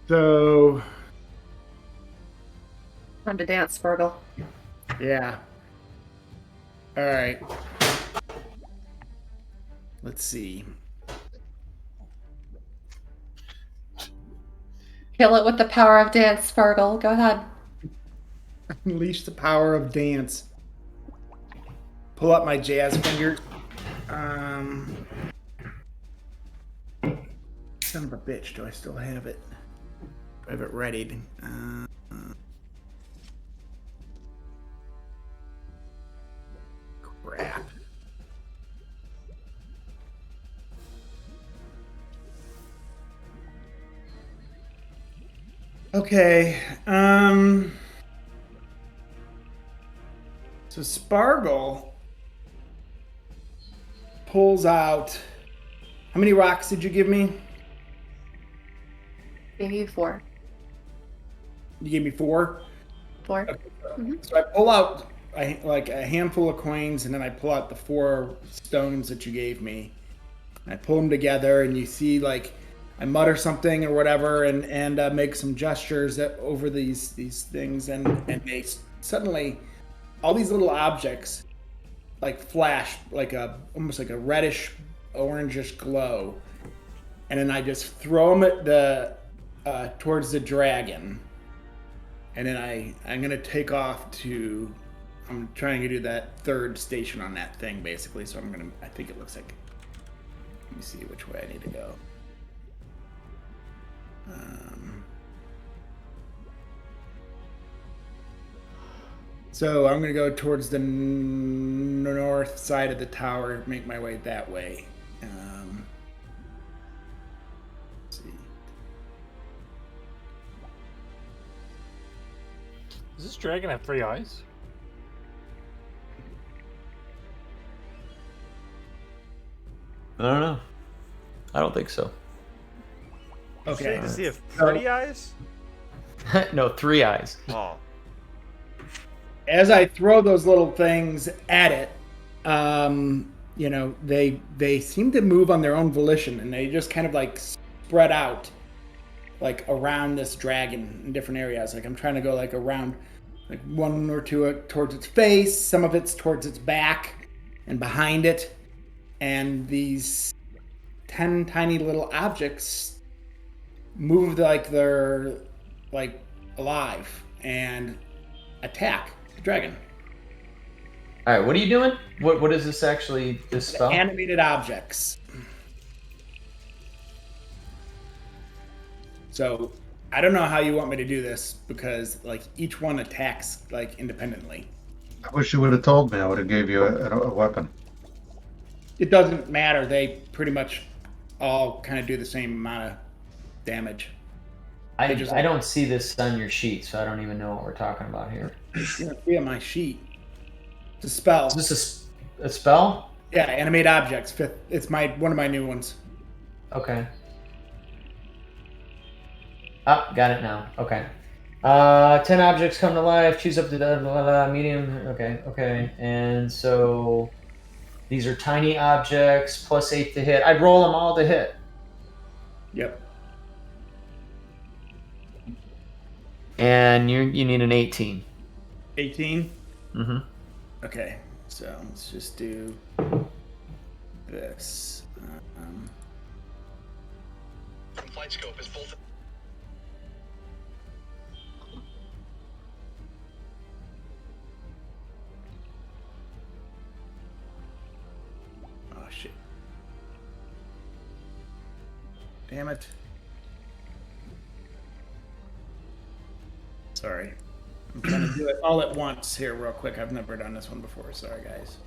So Time to dance, Spargle. yeah. All right. Let's see. Kill it with the power of dance, Sparkle. Go ahead. Unleash the power of dance. Pull up my jazz fingers. Son of a bitch, do I still have it? I have it readied. Crap. Okay. So Spargle pulls out. How many rocks did you give me? Gave you 4. You gave me 4. 4. So I pull out like a handful of coins, and then I pull out the 4 stones that you gave me. And I pull them together, and you see like I mutter something or whatever, and make some gestures over these things, and they suddenly all these little objects like flash like almost like a reddish orangish glow, and then I just throw them at the towards the dragon, and then I'm gonna take off to. I'm trying to do that 3rd station on that thing basically, so I think it looks like. Let me see which way I need to go. So I'm going to go towards the north side of the tower, make my way that way. Let's see. Does this dragon have 3 eyes? I don't know. I don't think so. Okay. Does he have pretty eyes? No, 3 eyes. Oh. As I throw those little things at it, they seem to move on their own volition, and they just kind of like spread out, like around this dragon in different areas. Like I'm trying to go like around, like 1 or 2 towards its face, some of it's towards its back and behind it, and these 10 tiny little objects move like they're like alive and attack the dragon. All right, what are you doing? What is this actually? This spell? Animated objects. So I don't know how you want me to do this because like each one attacks like independently. I wish you would have told me. I would have gave you a weapon. It doesn't matter. They pretty much all kind of do the same amount of damage. I don't see this on your sheet, so I don't even know what we're talking about here. See on my sheet. It's a spell. Is this a spell? Yeah, animate objects. It's one of my new ones. Okay. Ah, got it now. Okay. 10 objects come to life. Choose up to the medium. Okay. And so these are tiny objects, +8 to hit. I'd roll them all to hit. Yep. And you need an 18. 18. Mm-hmm. Okay, so let's just do this. Flight scope is full. Oh shit! Damn it! Sorry. I'm trying to do it all at once here real quick. I've never done this one before. Sorry, guys.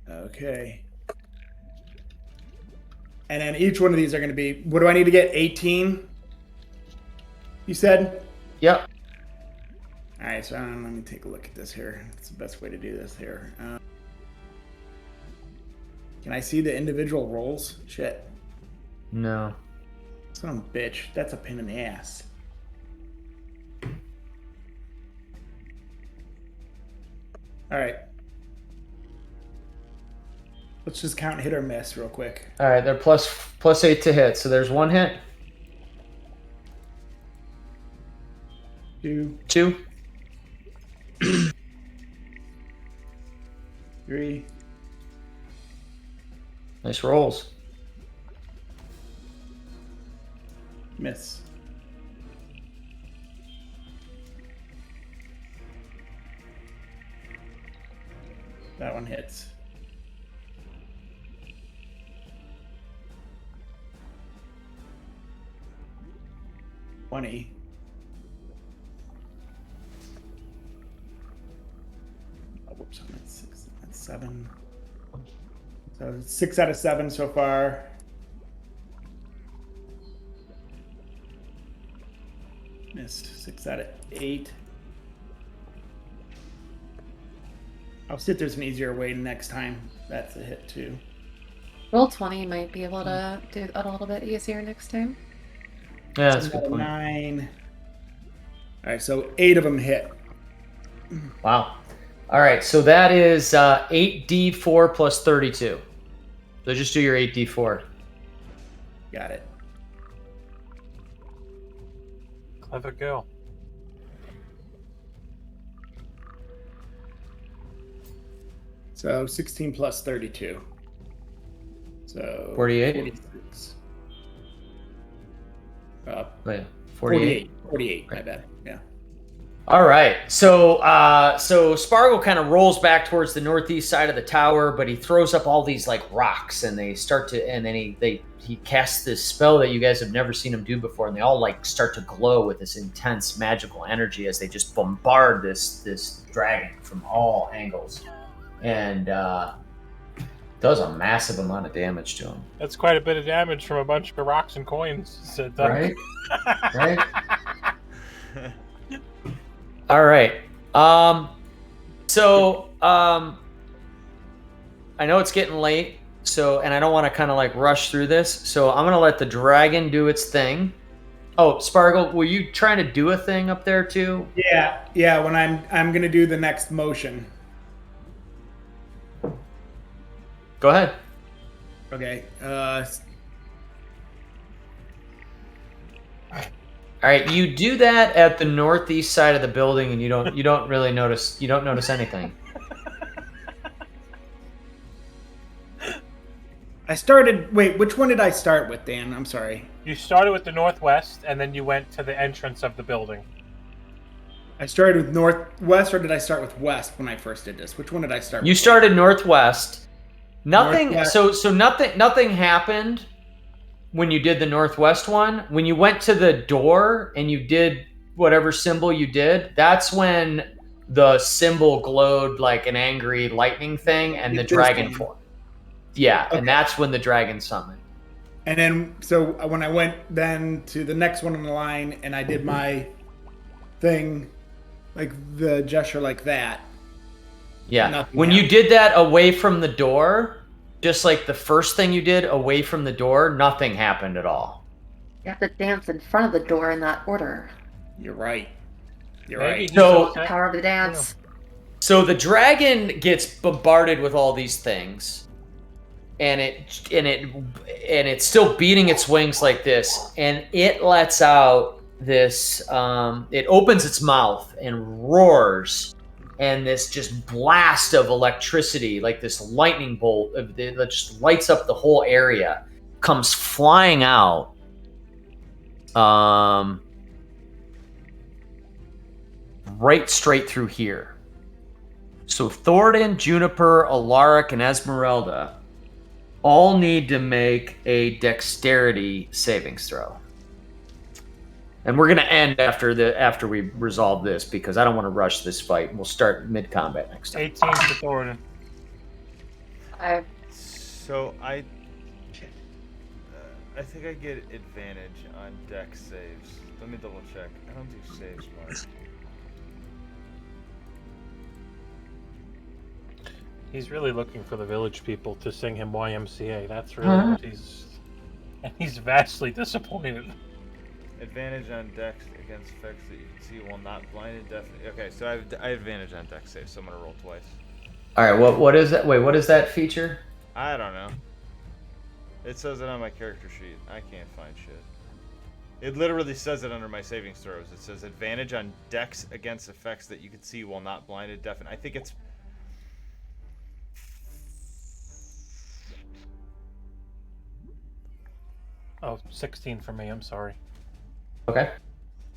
Okay. And then each one of these are going to be, what do I need to get? 18? You said? Yep. All right, so let me take a look at this here. It's the best way to do this here. Can I see the individual rolls? Shit. No. Son of a bitch. That's a pain in the ass. All right. Let's just count hit or miss real quick. All right, they're +8 to hit. So there's 1 hit. 2. 2. 3. Nice rolls. Miss. That one hits. $20. Oh, whoops, I'm at 6. That's 7. So 6 out of 7 so far. Missed. 6 out of 8. I'll see if there's an easier way next time. That's a hit too. Roll 20 might be able to do it a little bit easier next time. Yeah, that's a good point. 9. All right, so 8 of them hit. Wow. All right, so that is 8d4 plus 32. So just do your 8d4. Got it. Clever girl. So 16 plus 32. So 48? 46. Oh, yeah. 48. 48, my bad. Yeah. All right. So so Spargle kind of rolls back towards the northeast side of the tower, but he throws up all these like rocks, and they start to, and then he casts this spell that you guys have never seen him do before, and they all like start to glow with this intense magical energy as they just bombard this dragon from all angles, and does a massive amount of damage to him. That's quite a bit of damage from a bunch of rocks and coins. Said Doug. Right? Right? All right. So I know it's getting late, and I don't want to kind of like rush through this. So I'm gonna let the dragon do its thing. Oh, Spargle, were you trying to do a thing up there too? Yeah. When I'm gonna do the next motion. Go ahead. Okay. All right, you do that at the northeast side of the building, and you don't really notice. You don't notice anything. I started. Wait, which one did I start with, Dan? I'm sorry. You started with the northwest, and then you went to the entrance of the building. I started with northwest, or did I start with west when I first did this? Which one did I start? You with? started northwest. Nothing. Northwest. So nothing happened when you did the northwest one. When you went to the door and you did whatever symbol you did, that's when the symbol glowed like an angry lightning thing, and the dragon formed. Yeah, okay. And that's when the dragon summoned. And then, so when I went then to the next one on the line, and I did my thing, like the gesture like that. Yeah. When you did that away from the door, just like the first thing you did away from the door, nothing happened at all. You have to dance in front of the door in that order. You're right. So power of the dance. So the dragon gets bombarded with all these things, and it's still beating its wings like this, and it lets out this. It opens its mouth and roars. And this just blast of electricity, like this lightning bolt that just lights up the whole area, comes flying out. Right straight through here. So Thoradin, Juniper, Alaric, and Esmeralda all need to make a dexterity savings throw. And we're gonna end after we resolve this, because I don't want to rush this fight. We'll start mid-combat next time. 18 to Thoradin. So I think I get advantage on dex saves. Let me double check. I don't do saves much. He's really looking for the village people to sing him YMCA. That's really what he's vastly disappointed. Advantage on dex against effects that you can see while not blinded, deafened. Okay, so I have advantage on dex save, so I'm gonna roll twice. All right, what is that? Wait, what is that feature? I don't know. It says it on my character sheet. I can't find shit. It literally says it under my savings throws. It says advantage on dex against effects that you can see while not blinded, deafened. I think it's Oh, 16 for me. I'm sorry. Okay.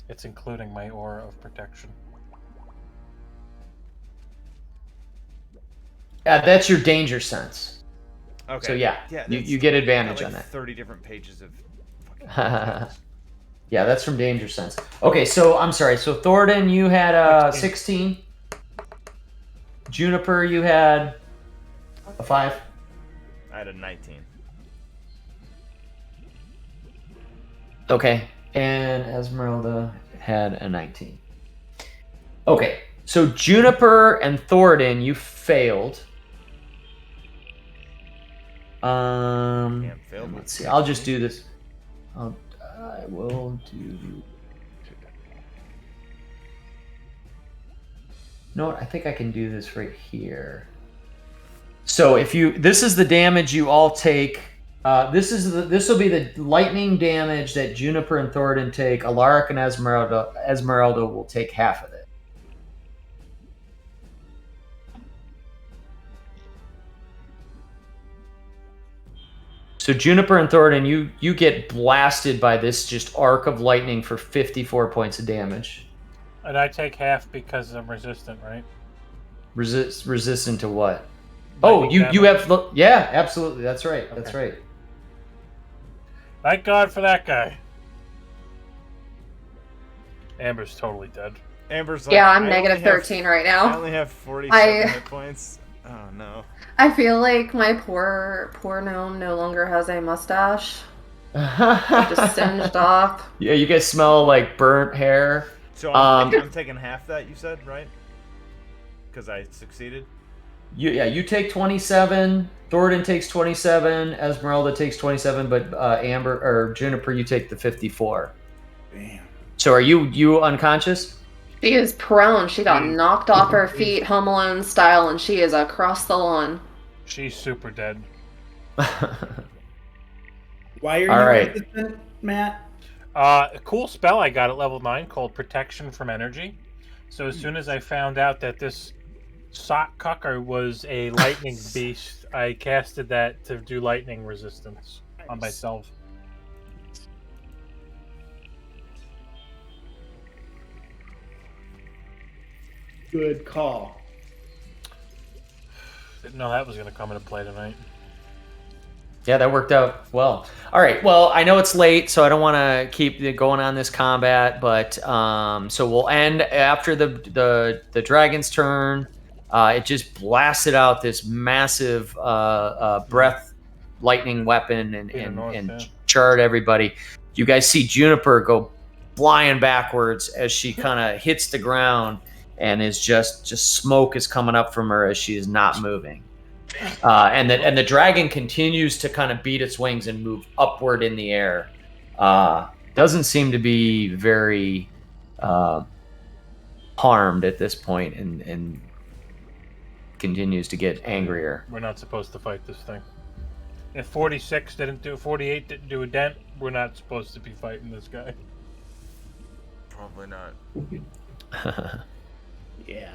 It's including my aura of protection. That's your danger sense. Okay. So yeah, you that's- get I got, advantage like, on that. 30 different pages of fucking details. Yeah, that's from danger sense. Okay, so I'm sorry. So Thornton, you had 16. Juniper, you had a 5. I had a 19. Okay, and Esmeralda had a 19. Okay, so Juniper and Thornton, you failed. Damn, failed. Let's see. I'll just do this. I will do. No, I think I can do this right here. So if you, this is the damage you all take. This will be the lightning damage that Juniper and Thornton take. Alaric and Esmeralda will take half of it. So Juniper and Thornton, you get blasted by this just arc of lightning for 54 points of damage. And I take half because I'm resistant, right? Resistant to what? Lightning You damage. have, yeah, absolutely. That's right. That's Okay. right. Thank God for that guy. Amber's totally dead. Amber's like, Yeah, I'm I negative only have- 13 right I now. only have 47 hit points. Oh no. I feel like my poor gnome no longer has a mustache. Just singed off. Yeah, you guys smell like burnt hair. So Um, I'm taking half that, you said, right? Because I succeeded. You take 27. Thornton takes 27. Esmeralda takes 27, but Amber or Juniper, you take the 54. Damn. So are you unconscious? She is prone. She got knocked off her feet, Home Alone style, and she is across the lawn. She's super dead. Why are you All right. resistant, Matt? A cool spell I got at level 9 called Protection from Energy. So as soon as I found out that this sock cucker was a lightning beast, I casted that to do lightning resistance on myself. Good call. Didn't know that was going to come into play tonight. Yeah, that worked out well. All right. Well, I know it's late, so I don't want to keep going on this combat, but so we'll end after the dragon's turn. It just blasted out this massive breath lightning weapon and charred everybody. You guys see Juniper go flying backwards as she kind of hits the ground, and is just smoke is coming up from her as she is not moving. And the dragon continues to kind of beat its wings and move upward in the air. Doesn't seem to be very harmed at this point, and continues to get angrier. We're not supposed to fight this thing. If 48 didn't do a dent, we're not supposed to be fighting this guy. Probably not. Yeah.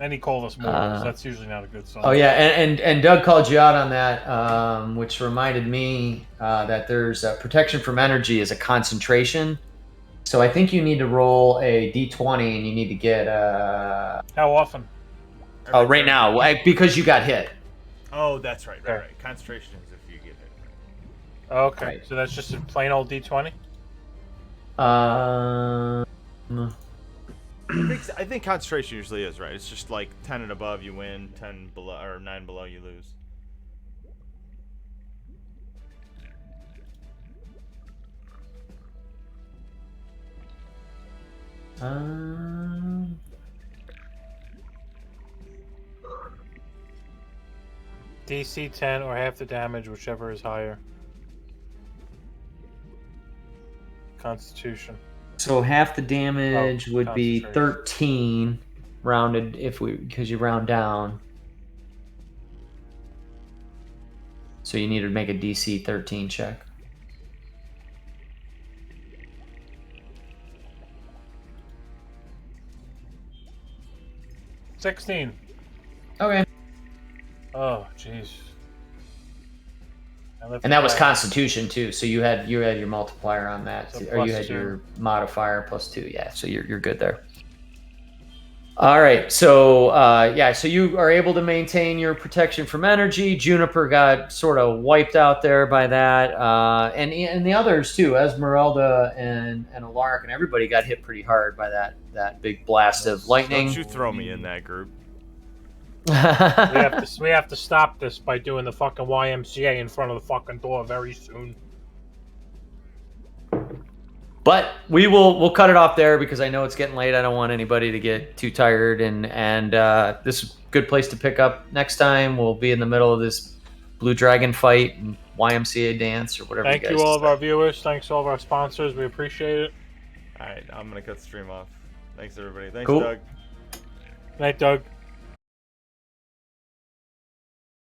And he called us mortals. That's usually not a good sign. Oh yeah, and Doug called you out on that, which reminded me that there's protection from energy is a concentration. So I think you need to roll a d20, and you need to get How often? right now because you got hit. Oh, that's right. Okay. Right. Concentration is if you get hit. Okay, Right. so that's just a plain old D20? I think concentration usually is right. It's just like 10 and above you win, 10 below or 9 below you lose. DC 10 or half the damage, whichever is higher. Constitution. So half the damage would be concentration. 13 rounded because you round down. So you need to make a DC 13 check. $16. Okay. Oh, jeez. And that was Constitution too, so you had your multiplier on that, So or you had +2. your modifier +2. Yeah, so you're good there. All right, so so you are able to maintain your protection from energy. Juniper got sort of wiped out there by that, and the others too, Esmeralda and Alaric and everybody got hit pretty hard by that big blast of lightning. Don't you throw me in that group. We have to stop this by doing the fucking YMCA in front of the fucking door very soon. But we'll cut it off there because I know it's getting late. I don't want anybody to get too tired, and this is a good place to pick up next time. We'll be in the middle of this Blue Dragon fight and YMCA dance or whatever. Thank you, all of our viewers. Thanks to all of our sponsors. We appreciate it. All right, I'm gonna cut the stream off. Thanks everybody. Thanks, Cool. Doug. Night, Doug.